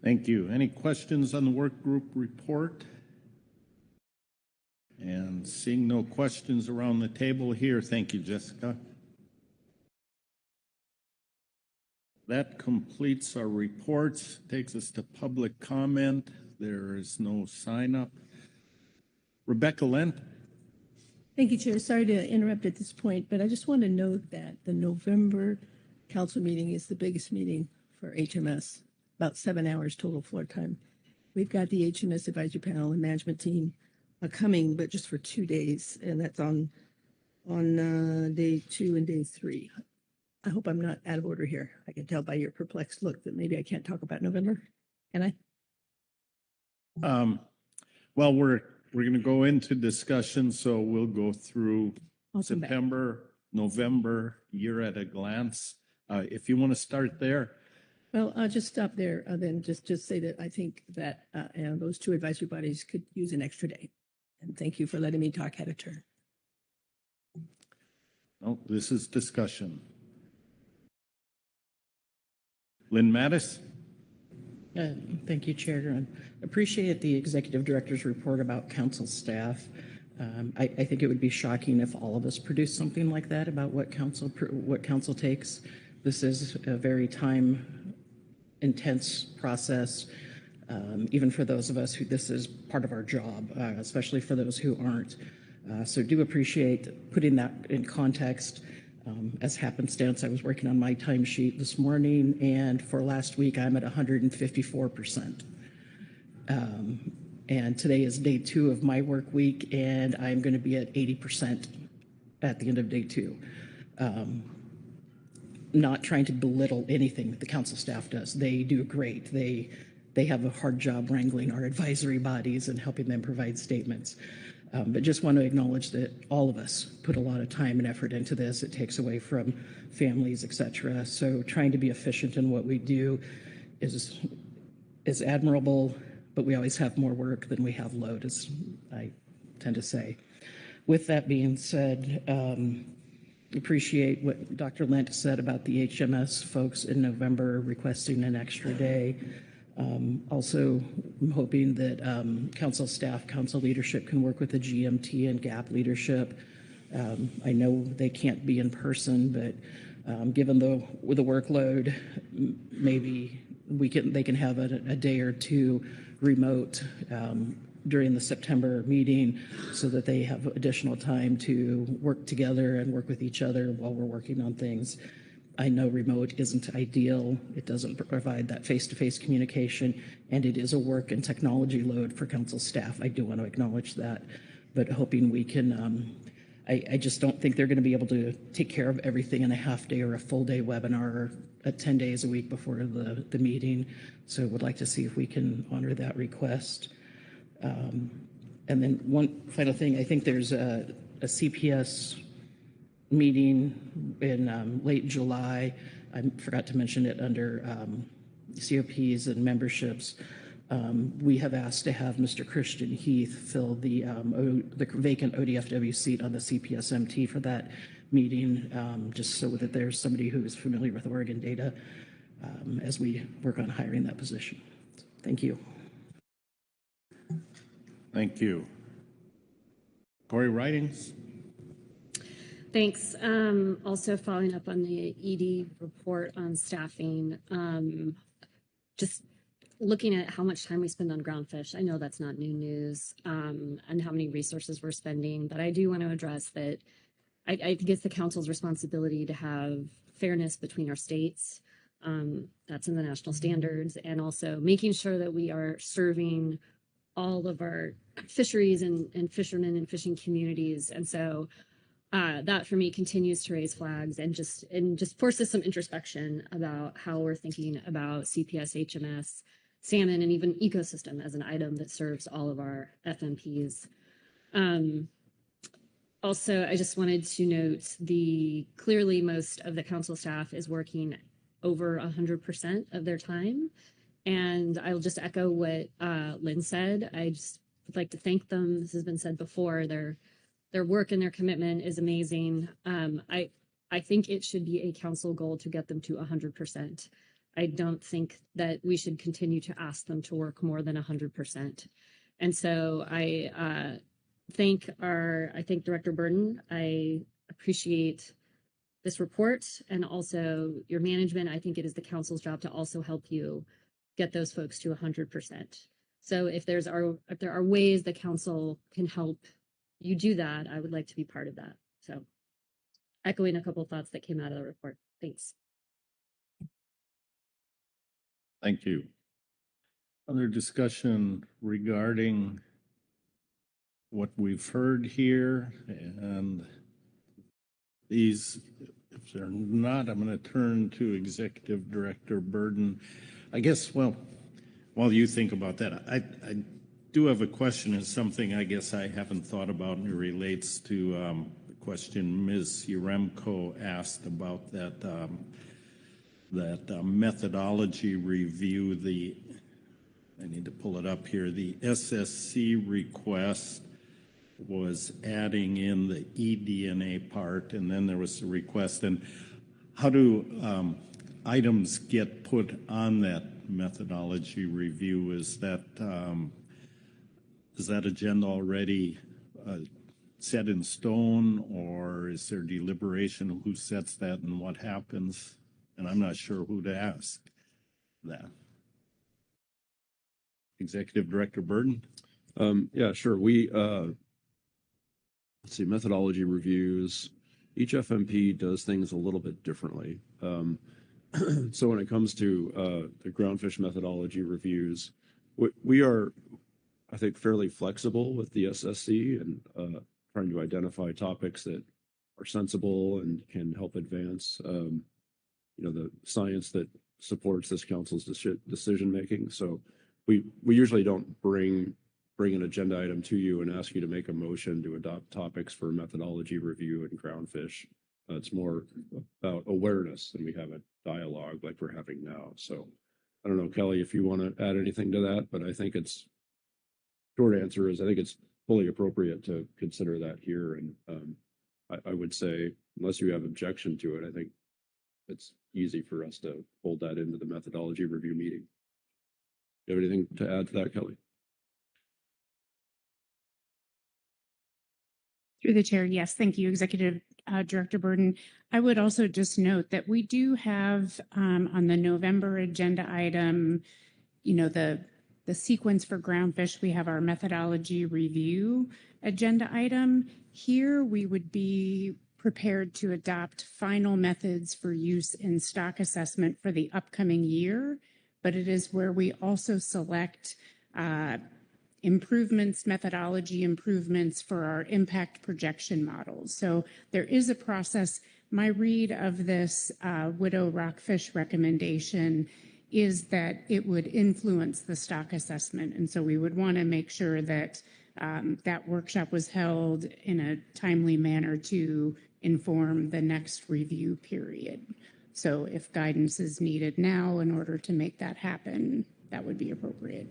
Thank you. Any questions on the work group report? And seeing no questions around the table here, thank you, Jessica. That completes our reports, takes us to public comment. There is no sign up. Rebecca Lent. Thank you, Chair. Sorry to interrupt at this point, but I just want to note that the November council meeting is the biggest meeting for HMS, about 7 hours total floor time. We've got the HMS advisory panel and management team coming, but just for 2 days, and that's on day 2 and day 3. I hope I'm not out of order here. I can tell by your perplexed look that maybe I can't talk about November. Can I? Well, we're going to go into discussion, so we'll go through I'll come back. September, November, year at a glance. If you want to start there. Well, I'll just stop there, then just say that I think that those 2 advisory bodies could use an extra day. And thank you for letting me talk out of turn. No, this is discussion. Lynn Mattis? Thank you, Chair. Appreciate the executive director's report about council staff. I think it would be shocking if all of us produced something like that about what council takes. This is a very time-intense process, even for those of us who this is part of our job, especially for those who aren't. So do appreciate putting that in context. As happenstance, I was working on my timesheet this morning, and for last week, I'm at 154%. And today is day 2 of my work week, and I'm going to be at 80% at the end of day 2. Not trying to belittle anything that the council staff does. They do great. They have a hard job wrangling our advisory bodies and helping them provide statements. But just want to acknowledge that all of us put a lot of time and effort into this. It takes away from families, et cetera. So trying to be efficient in what we do is admirable, but we always have more work than we have load, as I tend to say. With that being said, appreciate what Dr. Lent said about the HMS folks in November requesting an extra day. Also, I'm hoping that council staff, council leadership can work with the GMT and GAP leadership. I know they can't be in person, but given the workload, maybe they can have a day or 2 remote during the September meeting so that they have additional time to work together and work with each other while we're working on things. I know remote isn't ideal. It doesn't provide that face-to-face communication, and it is a work and technology load for council staff. I do want to acknowledge that, but hoping we can, I just don't think they're going to be able to take care of everything in a half day or a full day webinar at 10 days a week before the meeting. So would like to see if we can honor that request. And then one final thing, I think there's a CPS meeting in late July. I forgot to mention it under COPs and memberships. We have asked to have Mr. Christian Heath fill the vacant ODFW seat on the CPSMT for that meeting, just so that there's somebody who is familiar with Oregon data as we work on hiring that position. Thank you. Thank you. Corey Ridings? Thanks. Also following up on the ED report on staffing, just looking at how much time we spend on Groundfish. I know that's not new news, and how many resources we're spending, but I do want to address that I think it's the council's responsibility to have fairness between our states. That's in the national standards, and also making sure that we are serving all of our fisheries and fishermen and fishing communities. And so that for me continues to raise flags and just forces some introspection about how we're thinking about CPS, HMS, salmon, and even ecosystem as an item that serves all of our FMPs. Also, I just wanted to note clearly most of the council staff is working over 100% of their time. And I'll just echo what Lynn said. I just would like to thank them. This has been said before. Their work and their commitment is amazing. I think it should be a council goal to get them to 100%. I don't think that we should continue to ask them to work more than 100%. And so I thank Director Burden. I appreciate this report and also your management. I think it is the council's job to also help you get those folks to 100%. So if there are ways the council can help you do that, I would like to be part of that. So echoing a couple of thoughts that came out of the report. Thanks. Thank you. Other discussion regarding what we've heard here, and these, if they're not, I'm going to turn to Executive Director Burden. I guess, well, while you think about that, I do have a question. It's something I guess I haven't thought about, and it relates to the question Ms. Yaremko asked about that methodology review. I need to pull it up here. The SSC request was adding in the eDNA part, and then there was a request. And how do items get put on that methodology review? Is that agenda already set in stone, or is there deliberation of who sets that and what happens? And I'm not sure who to ask that. Executive Director Burden? Yeah, sure. We let's see, methodology reviews. Each FMP does things a little bit differently. So when it comes to the Groundfish methodology reviews, we are, I think, fairly flexible with the SSC and trying to identify topics that are sensible and can help advance, the science that supports this council's decision making. So we usually don't bring an agenda item to you and ask you to make a motion to adopt topics for methodology review and Groundfish. It's more about awareness, and we have a dialogue like we're having now. So I don't know, Kelly, if you want to add anything to that, but I think short answer is I think it's fully appropriate to consider that here. And I would say, unless you have objection to it, I think it's easy for us to fold that into the methodology review meeting. Do you have anything to add to that, Kelly? Through the chair, yes, thank you, Executive Director Burden. I would also just note that we do have on the November agenda item, the sequence for Groundfish, we have our methodology review agenda item. Here, we would be prepared to adopt final methods for use in stock assessment for the upcoming year, but it is where we also select methodology improvements for our impact projection models. So there is a process. My read of this Widow Rockfish recommendation is that it would influence the stock assessment. And so we would want to make sure that that workshop was held in a timely manner to inform the next review period. So if guidance is needed now in order to make that happen, that would be appropriate.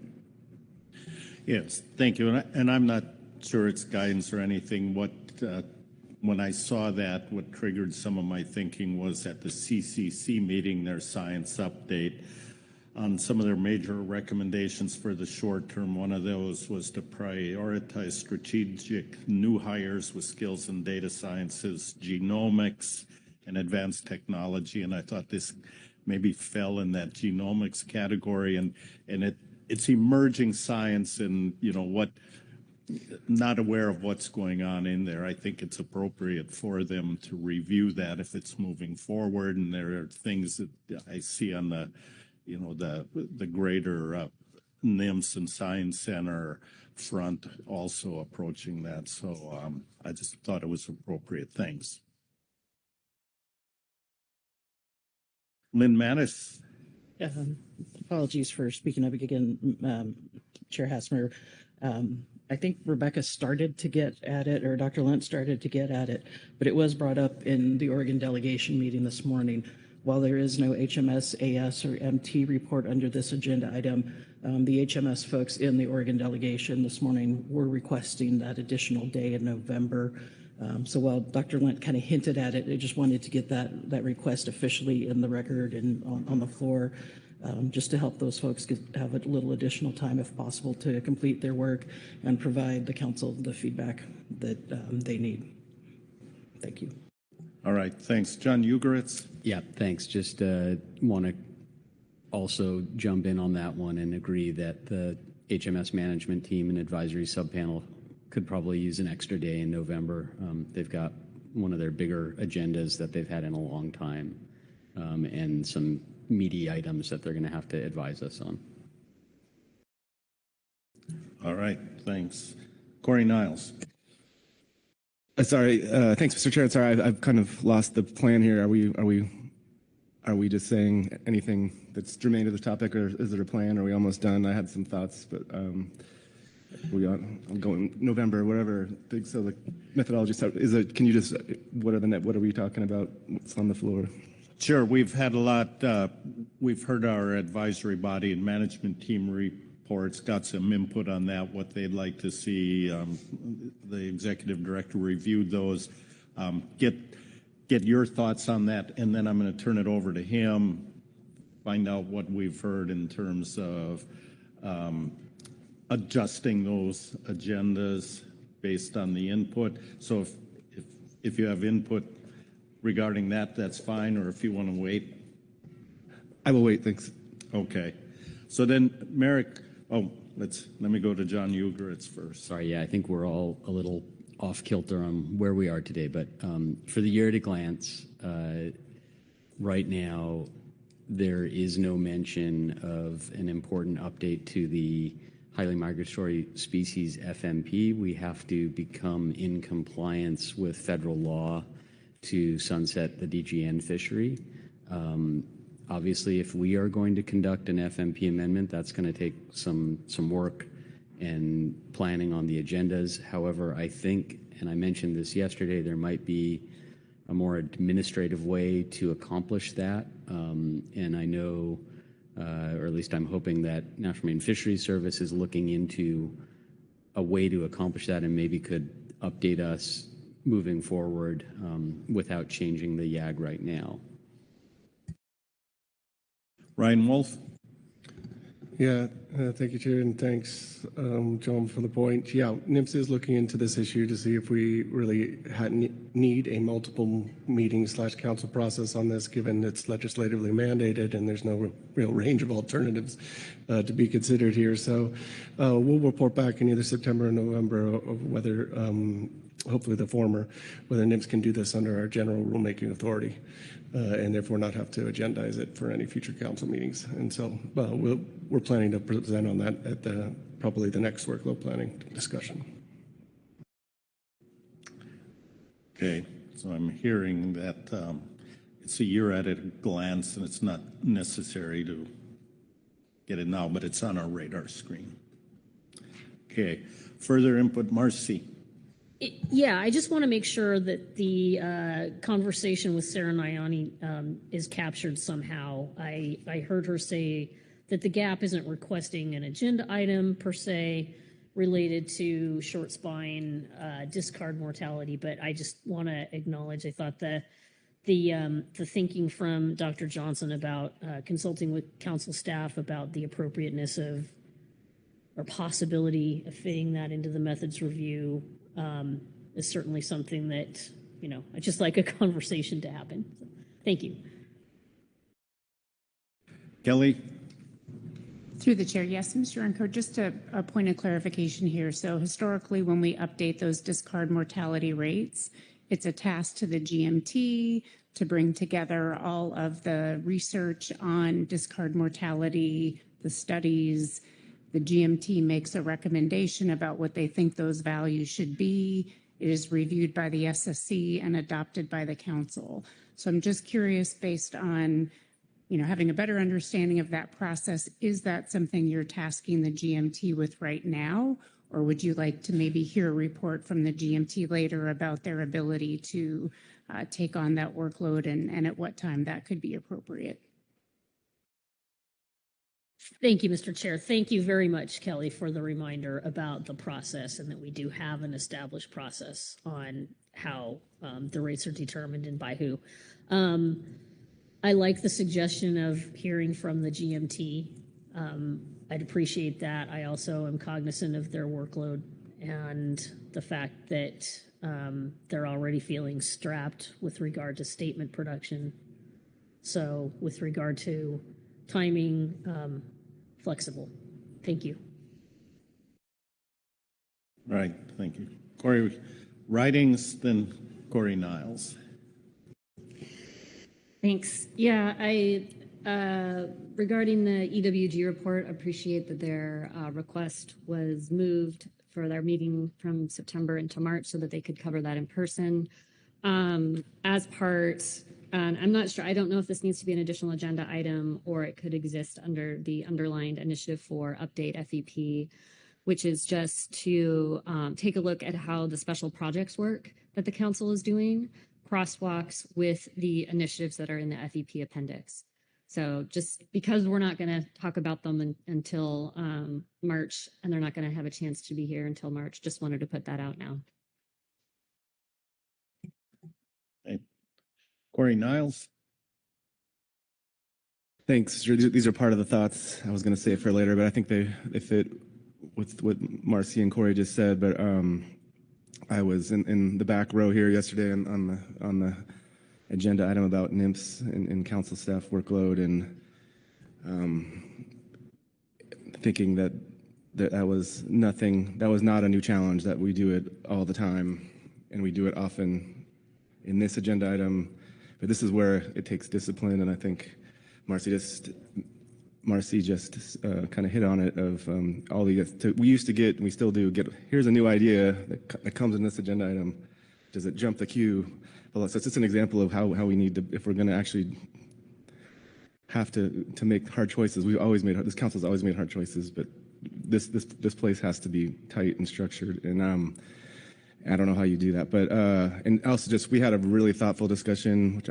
Yes, thank you. And I'm not sure it's guidance or anything. When I saw that, what triggered some of my thinking was at the CCC meeting, their science update on some of their major recommendations for the short term. One of those was to prioritize strategic new hires with skills in data sciences, genomics, and advanced technology. And I thought this maybe fell in that genomics category, and it's emerging science, and not aware of what's going on in there. I think it's appropriate for them to review that if it's moving forward. And there are things that I see on the greater NIMS and Science Center front also approaching that. So I just thought it was appropriate. Thanks. Lynn Mattis. Apologies for speaking up again, Chair Hassmer. I think Rebecca started to get at it, or Dr. Lunt started to get at it, but it was brought up in the Oregon delegation meeting this morning. While there is no HMS, AS, or MT report under this agenda item, the HMS folks in the Oregon delegation this morning were requesting that additional day in November. So while Dr. Lunt kind of hinted at it, I just wanted to get that request officially in the record and on the floor, just to help those folks have a little additional time, if possible, to complete their work and provide the council the feedback that they need. Thank you. All right, thanks. John Ugoretz. Yeah, thanks. Just want to also jump in on that one and agree that the HMS management team and advisory subpanel could probably use an extra day in November. They've got one of their bigger agendas that they've had in a long time, and some meaty items that they're going to have to advise us on. All right, thanks. Corey Niles. Sorry, thanks, Mr. Chair. Sorry, I've kind of lost the plan here. Are we just saying anything that's germane to the topic, or is there a plan? Are we almost done? I had some thoughts, but I'm going November, whatever. So the methodology stuff is it? Can you just what are we talking about? What's on the floor? Sure, we've had a lot. We've heard our advisory body and management team reports, got some input on that, what they'd like to see. The executive director reviewed those. Get your thoughts on that, and then I'm going to turn it over to him, find out what we've heard in terms of adjusting those agendas based on the input. So if you have input regarding that, that's fine, or if you want to wait. I will wait, thanks. Okay. So then, Merrick, let me go to John Ugeritz first. Sorry, yeah, I think we're all a little off kilter on where we are today, but for the year at a glance, right now, there is no mention of an important update to the highly migratory species FMP. We have to become in compliance with federal law to sunset the DGN fishery. Obviously, if we are going to conduct an FMP amendment, that's going to take some work and planning on the agendas. However, I think, and I mentioned this yesterday, there might be a more administrative way to accomplish that. And I know, or at least I'm hoping that National Marine Fisheries Service is looking into a way to accomplish that and maybe could update us moving forward without changing the YAG right now. Ryan Wolf. Yeah, thank you, Chair, and thanks, John, for the point. Yeah, NIMS is looking into this issue to see if we really need a multiple meeting/council process on this, given it's legislatively mandated and there's no real range of alternatives to be considered here. So we'll report back in either September or November of whether, hopefully the former, whether NIMS can do this under our general rulemaking authority. And therefore not have to agendize it for any future council meetings. And so we're planning to present on that at probably the next workload planning discussion. Okay, so I'm hearing that it's a year at a glance and it's not necessary to get it now, but it's on our radar screen. Okay, further input, Marcy. Yeah, I just want to make sure that the conversation with Sarah Nyani is captured somehow. I heard her say that the GAP isn't requesting an agenda item per se related to short spine discard mortality, but I just want to acknowledge, I thought the thinking from Dr. Johnson about consulting with council staff about the appropriateness of or possibility of fitting that into the methods review is certainly something that, I'd just like a conversation to happen. So, thank you. Kelly? Through the chair, yes, Mr. Runco, just a point of clarification here. So historically, when we update those discard mortality rates, it's a task to the GMT to bring together all of the research on discard mortality, the studies. The GMT makes a recommendation about what they think those values should be. It is reviewed by the SSC and adopted by the council. So I'm just curious, based on, having a better understanding of that process, is that something you're tasking the GMT with right now? Or would you like to maybe hear a report from the GMT later about their ability to take on that workload and at what time that could be appropriate? Thank you, Mr. Chair. Thank you very much, Kelly, for the reminder about the process and that we do have an established process on how the rates are determined and by who. I like the suggestion of hearing from the GMT. I'd appreciate that. I also am cognizant of their workload and the fact that they're already feeling strapped with regard to statement production. So with regard to timing, flexible. Thank you. Right, thank you. Corey Ridings, then Corey Niles. Thanks. Yeah, I Regarding the EWG report, I appreciate that their request was moved for their meeting from September into March so that they could cover that in person. As part, I'm not sure, I don't know if this needs to be an additional agenda item or it could exist under the underlined initiative for update FEP, which is just to take a look at how the special projects work that the council is doing crosswalks with the initiatives that are in the FEP appendix. So just because we're not going to talk about them until March, and they're not going to have a chance to be here until March, just wanted to put that out now. Okay. Corey Niles. Thanks. These are part of the thoughts I was going to save for later, but I think they fit with what Marcy and Corey just said. But I was in the back row here yesterday on the agenda item about NIMS and council staff workload, and thinking that was nothing. That was not a new challenge. That we do it all the time, and we do it often in this agenda item. But this is where it takes discipline, and I think Marcy just kind of hit on it. Of all we used to get, and we still do get. Here's a new idea that comes in this agenda item. Does it jump the queue? Well, so it's just an example of how we need to, if we're going to actually have to make hard choices. This council's always made hard choices, but this place has to be tight and structured. And I don't know how you do that, but and also we had a really thoughtful discussion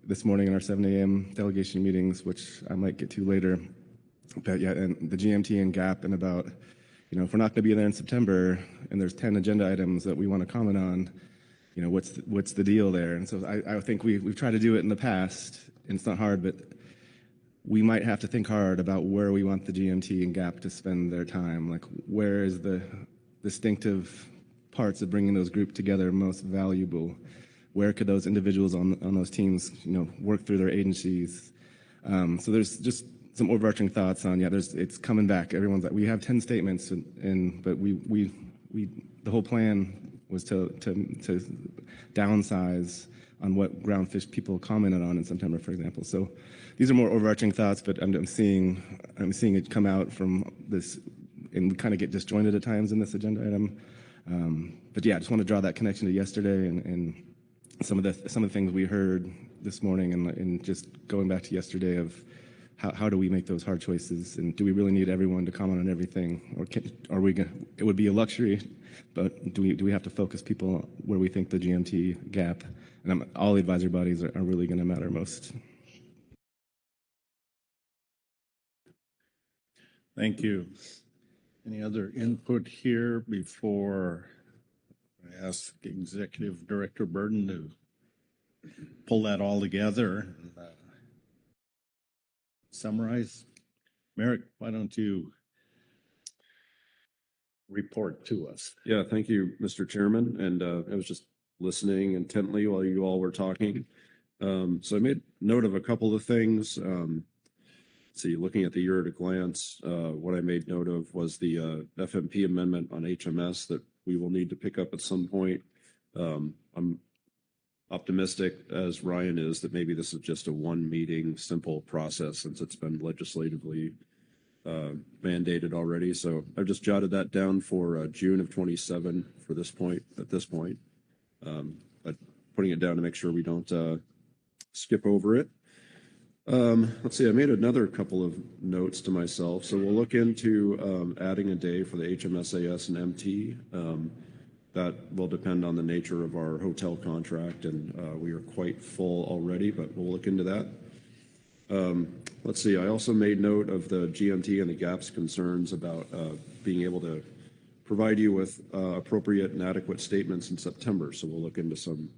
this morning in our 7 a.m. delegation meetings, which I might get to later. But yeah, and the GMT and GAP, and about, if we're not going to be there in September and there's 10 agenda items that we want to comment on, what's the deal there? And so I think we've tried to do it in the past, and it's not hard, but we might have to think hard about where we want the GMT and GAP to spend their time. Like, where is the distinctive parts of bringing those groups together most valuable? Where could those individuals on those teams, work through their agencies? So there's just some overarching thoughts on, it's coming back. Everyone's like, we have 10 statements, but the whole plan was to downsize on what Groundfish people commented on in September, for example. So these are more overarching thoughts, but I'm seeing it come out from this, and we kind of get disjointed at times in this agenda item. But yeah, I just want to draw that connection to yesterday and some of the things we heard this morning, and just going back to yesterday of how do we make those hard choices, and do we really need everyone to comment on everything, or are we going? It would be a luxury, but do we have to focus people where we think the GMT GAP and all the advisory bodies are really going to matter most? Thank you. Any other input here before I ask Executive Director Burden to pull that all together and summarize? Merrick, why don't you report to us? Yeah, thank you, Mr. Chairman. And I was just listening intently while you all were talking. So I made note of a couple of things. See, looking at the year at a glance, what I made note of was the FMP amendment on HMS that we will need to pick up at some point. I'm optimistic, as Ryan is, that maybe this is just a one meeting simple process, since it's been legislatively mandated already. So I've just jotted that down for June of 27 for this point, but putting it down to make sure we don't skip over it. Let's see, I made another couple of notes to myself. So we'll look into adding a day for the HMSAS and MT. That will depend on the nature of our hotel contract, and we are quite full already, but we'll look into that. Let's see, I also made note of the GMT and the GAP's concerns about being able to provide you with appropriate and adequate statements in September. So we'll look into some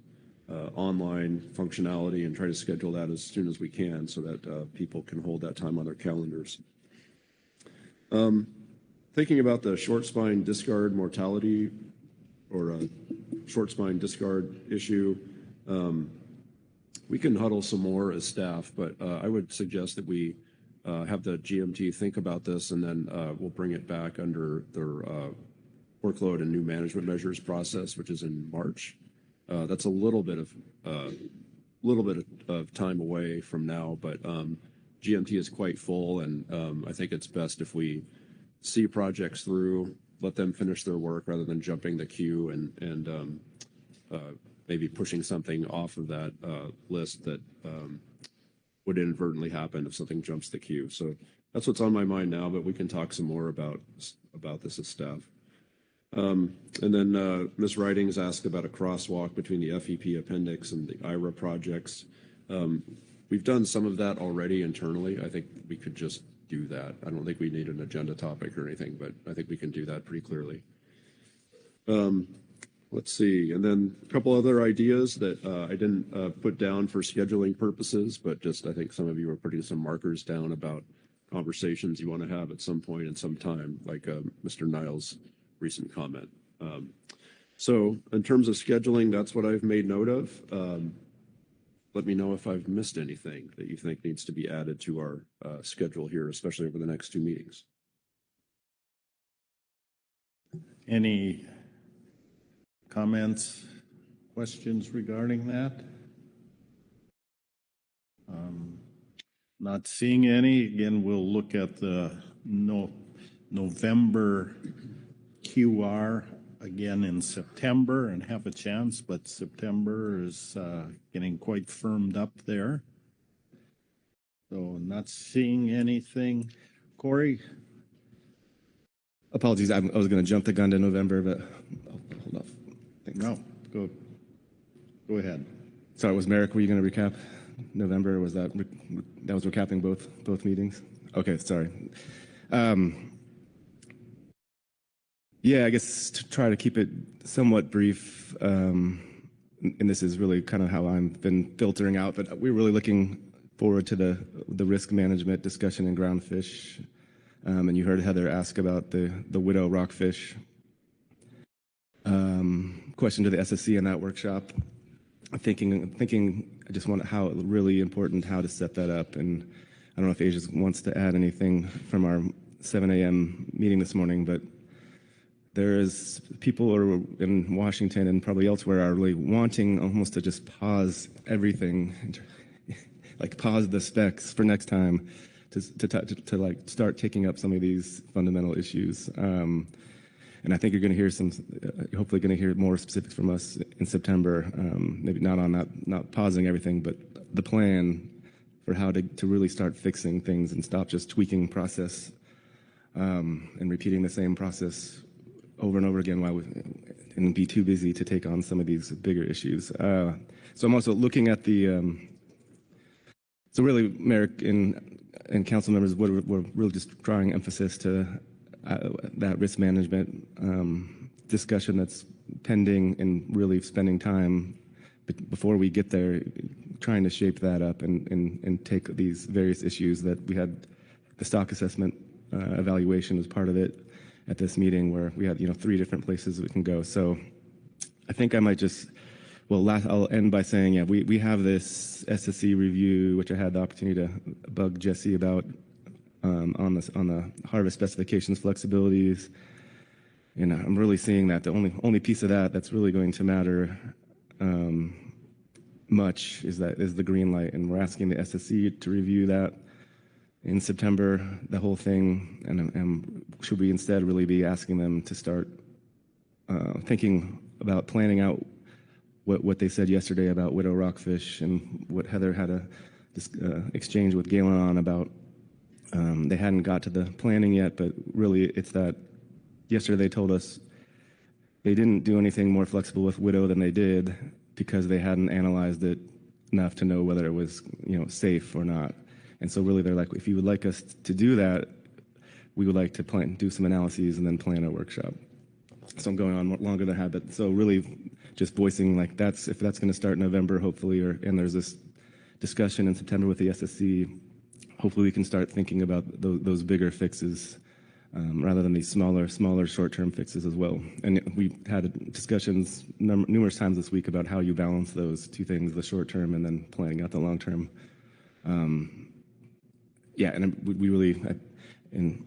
online functionality and try to schedule that as soon as we can, so that people can hold that time on their calendars. Thinking about the short spine discard mortality, or short spine discard issue, we can huddle some more as staff, but I would suggest that we have the GMT think about this, and then we'll bring it back under their workload and new management measures process, which is in March. That's a little bit of time away from now, but GMT is quite full, and I think it's best if we see projects through, let them finish their work rather than jumping the queue and maybe pushing something off of that list that would inadvertently happen if something jumps the queue. So that's what's on my mind now, but we can talk some more about this as staff. And then Ms. Ridings asked about a crosswalk between the FEP appendix and the IRA projects. We've done some of that already internally. I think we could just do that. I don't think we need an agenda topic or anything, but I think we can do that pretty clearly. Let's see. And then a couple other ideas that I didn't put down for scheduling purposes, but just I think some of you are putting some markers down about conversations you want to have at some point in some time, like Mr. Niles' recent comment. So in terms of scheduling, that's what I've made note of. Let me know if I've missed anything that you think needs to be added to our schedule here, especially over the next 2 meetings. Any comments, questions regarding that? Not seeing any. Again, we'll look at the November QR again in September and have a chance, but September is getting quite firmed up there. So not seeing anything. Corey? Apologies, I was going to jump the gun to November, but hold off. Thanks. No, go ahead. Sorry, was Merrick, were you going to recap November? Was that was recapping both meetings? Okay, sorry. Yeah, I guess to try to keep it somewhat brief, and this is really kind of how I've been filtering out, but we're really looking forward to the risk management discussion in Groundfish. And you heard Heather ask about the widow rockfish question to the SSC in that workshop. I'm thinking I just want how really important how to set that up. And I don't know if Asia wants to add anything from our 7 a.m. meeting this morning, but there is people in Washington and probably elsewhere are really wanting almost to just pause everything, like pause the specs for next time to like start taking up some of these fundamental issues. And I think you're going to hear hopefully going to hear more specifics from us in September. Maybe not on that, not pausing everything, but the plan for how to really start fixing things and stop just tweaking process and repeating the same process over and over again and be too busy to take on some of these bigger issues. So I'm also looking at so really, Merrick and council members, we're really just drawing emphasis to that risk management discussion that's pending and really spending time before we get there, trying to shape that up and take these various issues that we had the stock assessment evaluation as part of it at this meeting where we had 3 different places we can go. So I think I might just, I'll end by saying, yeah, we have this SSC review, which I had the opportunity to bug Jesse about on the harvest specifications flexibilities. And I'm really seeing that the only piece of that that's really going to matter much is the green light. And we're asking the SSC to review that in September, the whole thing, and should we instead really be asking them to start thinking about planning out what they said yesterday about widow rockfish and what Heather had a exchange with Galen on about they hadn't got to the planning yet, but really it's that yesterday they told us they didn't do anything more flexible with widow than they did because they hadn't analyzed it enough to know whether it was safe or not. And so really they're like, if you would like us to do that, we would like to do some analyses and then plan a workshop. So I'm going on longer than I had, but so really just voicing like if that's going to start in November, hopefully, and there's this discussion in September with the SSC, hopefully we can start thinking about those bigger fixes rather than these smaller short-term fixes as well. And we had discussions numerous times this week about how you balance those 2 things, the short-term and then planning out the long-term. Yeah, and we really, and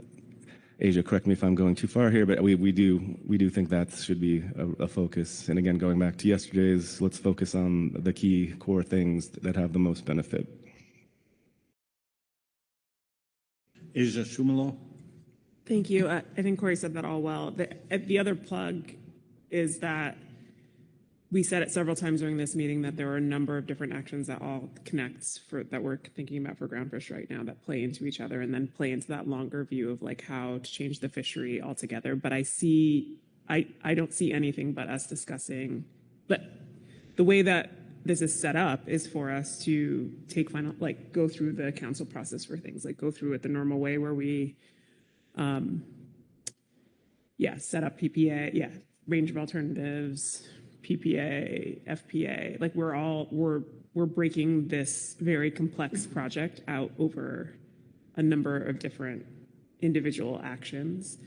Asia, correct me if I'm going too far here, but we do think that should be a focus. And again, going back to yesterday's, let's focus on the key core things that have the most benefit. Asia Shumalo. Thank you. I think Corey said that all well. The other plug is that we said it several times during this meeting that there are a number of different actions that all connect that we're thinking about for Groundfish right now that play into each other and then play into that longer view of like how to change the fishery altogether. But I don't see anything but us discussing, but the way that this is set up is for us to take final, like go through the council process for things, like go through it the normal way where we, set up PPA, range of alternatives, PPA, FPA, like we're breaking this very complex project out over a number of different individual actions.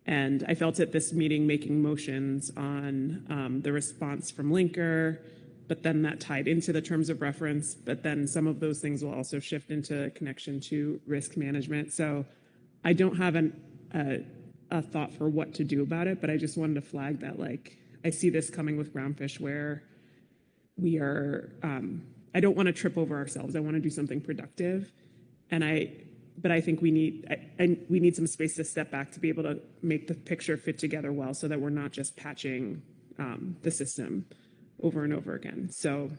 And I felt at this meeting making motions on the response from Linker, but then that tied into the terms of reference, but then some of those things will also shift into connection to risk management. So I don't have a thought for what to do about it, but I just wanted to flag that, like, I see this coming with Groundfish where we are, I don't want to trip over ourselves. I want to do something productive. But I think we need some space to step back to be able to make the picture fit together well so that we're not just patching the system over and over again. So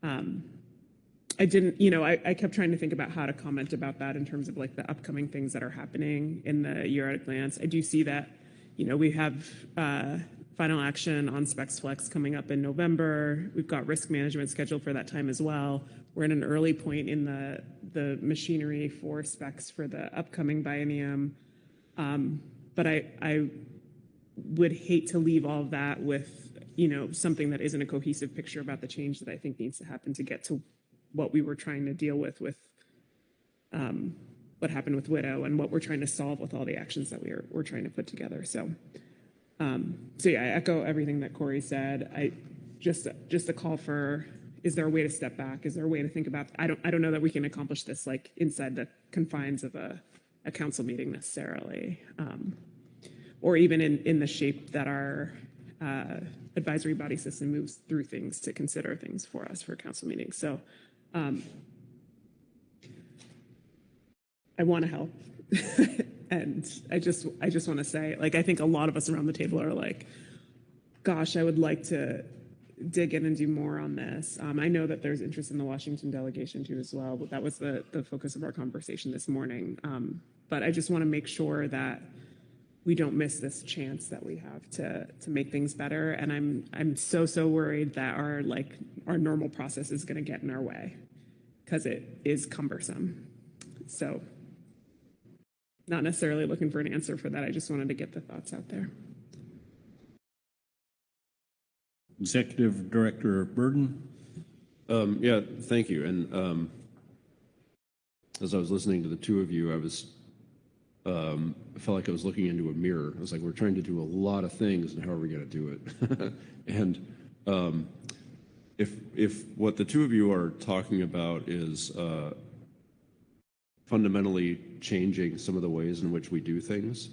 I didn't, I kept trying to think about how to comment about that in terms of like the upcoming things that are happening in the year at a glance. I do see that, we have final action on Specs Flex coming up in November. We've got risk management scheduled for that time as well. We're in an early point in the machinery for specs for the upcoming biennium. But I would hate to leave all of that with, something that isn't a cohesive picture about the change that I think needs to happen to get to what we were trying to deal with what happened with Widow and what we're trying to solve with all the actions that we're trying to put together. So I echo everything that Corey said. I just a call for, is there a way to step back? Is there a way to think about, I don't know that we can accomplish this like inside the confines of a council meeting necessarily, or even in the shape that our advisory body system moves through things to consider things for us for council meetings. So I want to help. And I just want to say, like, I think a lot of us around the table are like, gosh, I would like to dig in and do more on this. I know that there's interest in the Washington delegation too as well, but that was the focus of our conversation this morning. But I just want to make sure that we don't miss this chance that we have to make things better. And I'm so worried that our normal process is going to get in our way because it is cumbersome. So not necessarily looking for an answer for that. I just wanted to get the thoughts out there. Executive Director Burden. Thank you. And as I was listening to the two of you, I felt like I was looking into a mirror. I was like, we're trying to do a lot of things, and how are we going to do it? And if what the two of you are talking about is fundamentally changing some of the ways in which we do things,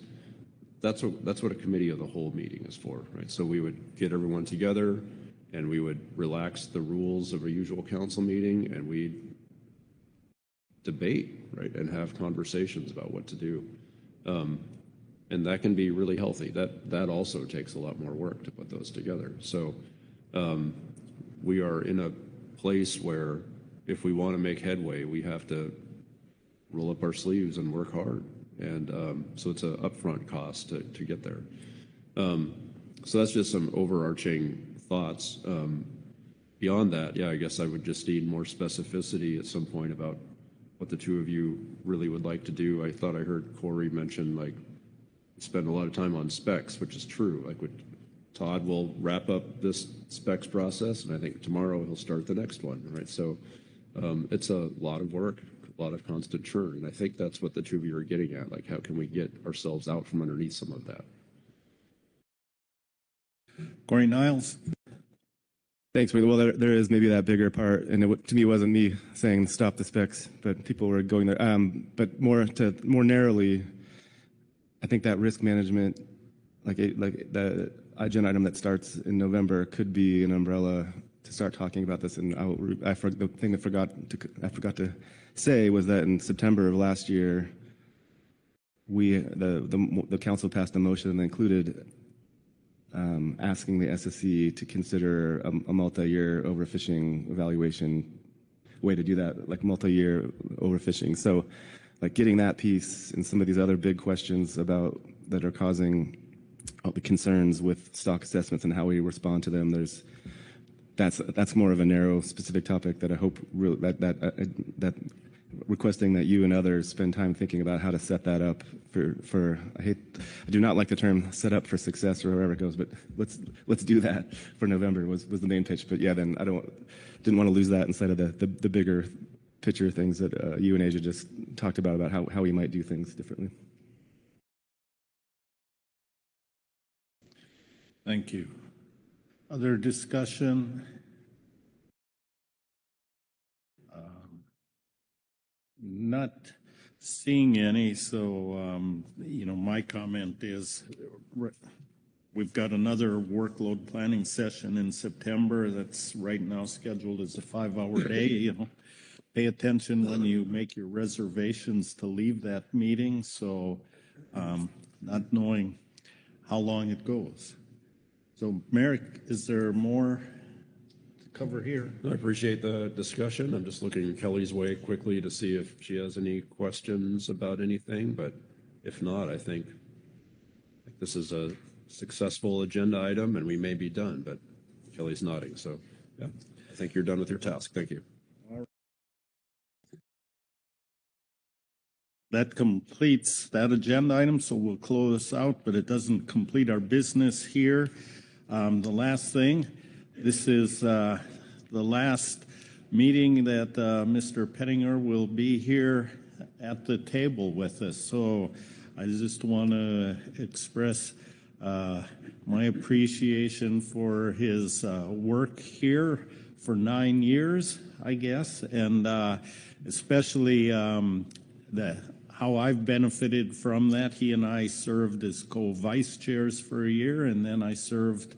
that's what a committee of the whole meeting is for, right? So we would get everyone together and we would relax the rules of a usual council meeting and we'd debate, right, and have conversations about what to do. And that can be really healthy. That also takes a lot more work to put those together. So we are in a place where if we want to make headway, we have to roll up our sleeves and work hard. And so it's an upfront cost to get there. So that's just some overarching thoughts. Beyond that, I guess I would just need more specificity at some point about what the two of you really would like to do. I thought I heard Corey mention, like, spend a lot of time on specs, which is true. Like, Todd will wrap up this specs process, and I think tomorrow he'll start the next one, right? So it's a lot of work, a lot of constant churn, and I think that's what the two of you are getting at. Like, how can we get ourselves out from underneath some of that? Corey Niles. Thanks. Well, there is maybe that bigger part, and to me, it wasn't me saying stop the specs, but people were going there. But more narrowly, I think that risk management, like the agenda item that starts in November, could be an umbrella to start talking about this. And the thing I forgot to say was that in September of last year, the council passed a motion that included asking the SSC to consider a multi-year overfishing evaluation way to do that, like multi-year overfishing. So like getting that piece and some of these other big questions about that are causing all the concerns with stock assessments and how we respond to them. That's more of a narrow, specific topic that I hope that requesting that you and others spend time thinking about how to set that up for I do not like the term set up for success or wherever it goes, but let's do that for November was the main pitch. But yeah, then didn't want to lose that inside of the bigger picture things that you and Asia just talked about how we might do things differently. Thank you. Other discussion? Not seeing any, so my comment is we've got another workload planning session in September that's right now scheduled as a 5-hour day. Pay attention when you make your reservations to leave that meeting. So not knowing how long it goes. So Merrick, is there more to cover here? I appreciate the discussion. I'm just looking Kelly's way quickly to see if she has any questions about anything, but if not, I think this is a successful agenda item and we may be done, but Kelly's nodding. So yeah, I think you're done with your task. Thank you. That completes that agenda item, so we'll close out, but it doesn't complete our business here. The last thing, this is the last meeting that Mr. Pettinger will be here at the table with us. So I just want to express my appreciation for his work here for 9 years, I guess, and especially how I've benefited from that. He and I served as co-vice chairs for a year, and then I served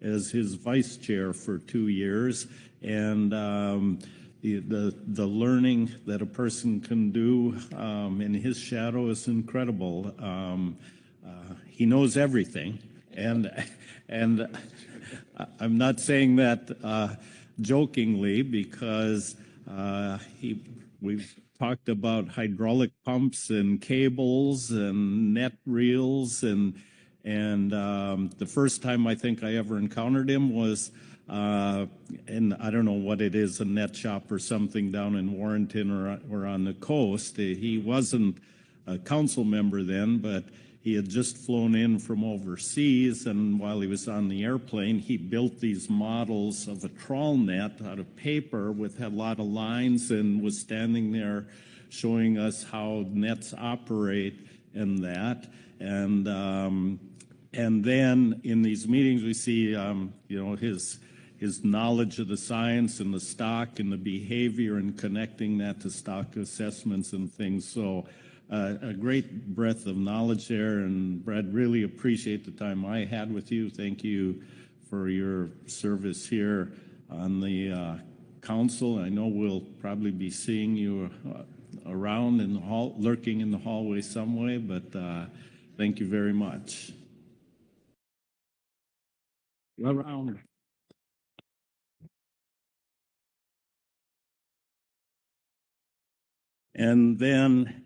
as his vice chair for 2 years. And the learning that a person can do in his shadow is incredible. He knows everything, and I'm not saying that jokingly, because we've talked about hydraulic pumps and cables and net reels, and the first time I think I ever encountered him was and I don't know what it is, a net shop or something down in Warrenton or on the coast. He wasn't a council member then, but he had just flown in from overseas, and while he was on the airplane, he built these models of a trawl net out of paper with a lot of lines, and was standing there showing us how nets operate and that. And then in these meetings, we see his knowledge of the science and the stock and the behavior, and connecting that to stock assessments and things. So a great breadth of knowledge there. And Brad, really appreciate the time I had with you. Thank you for your service here on the council. I know we'll probably be seeing you around in the hall, lurking in the hallway some way, but thank you very much. Around. And then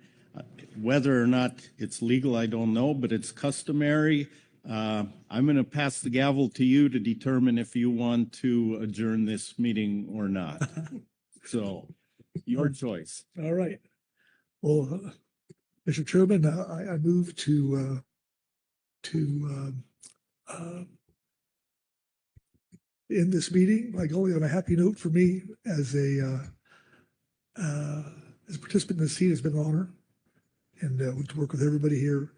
whether or not it's legal, I don't know, but it's customary. I'm going to pass the gavel to you to determine if you want to adjourn this meeting or not. So your choice. All right. Well, Mr. Chairman, I move to end this meeting, like only on a happy note for me as a participant in the seat. Has been an honor, and to work with everybody here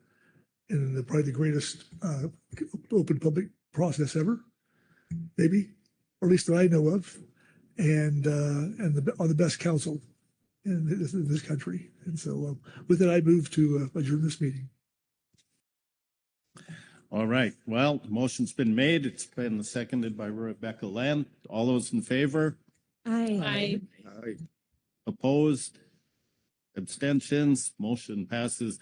in probably the greatest open public process ever, maybe, or at least that I know of, and on the best council in this country. And so with that, I move to adjourn this meeting. All right. Well, the motion's been made. It's been seconded by Rebecca Land. All those in favor? Aye. Opposed? Abstentions? Motion passes.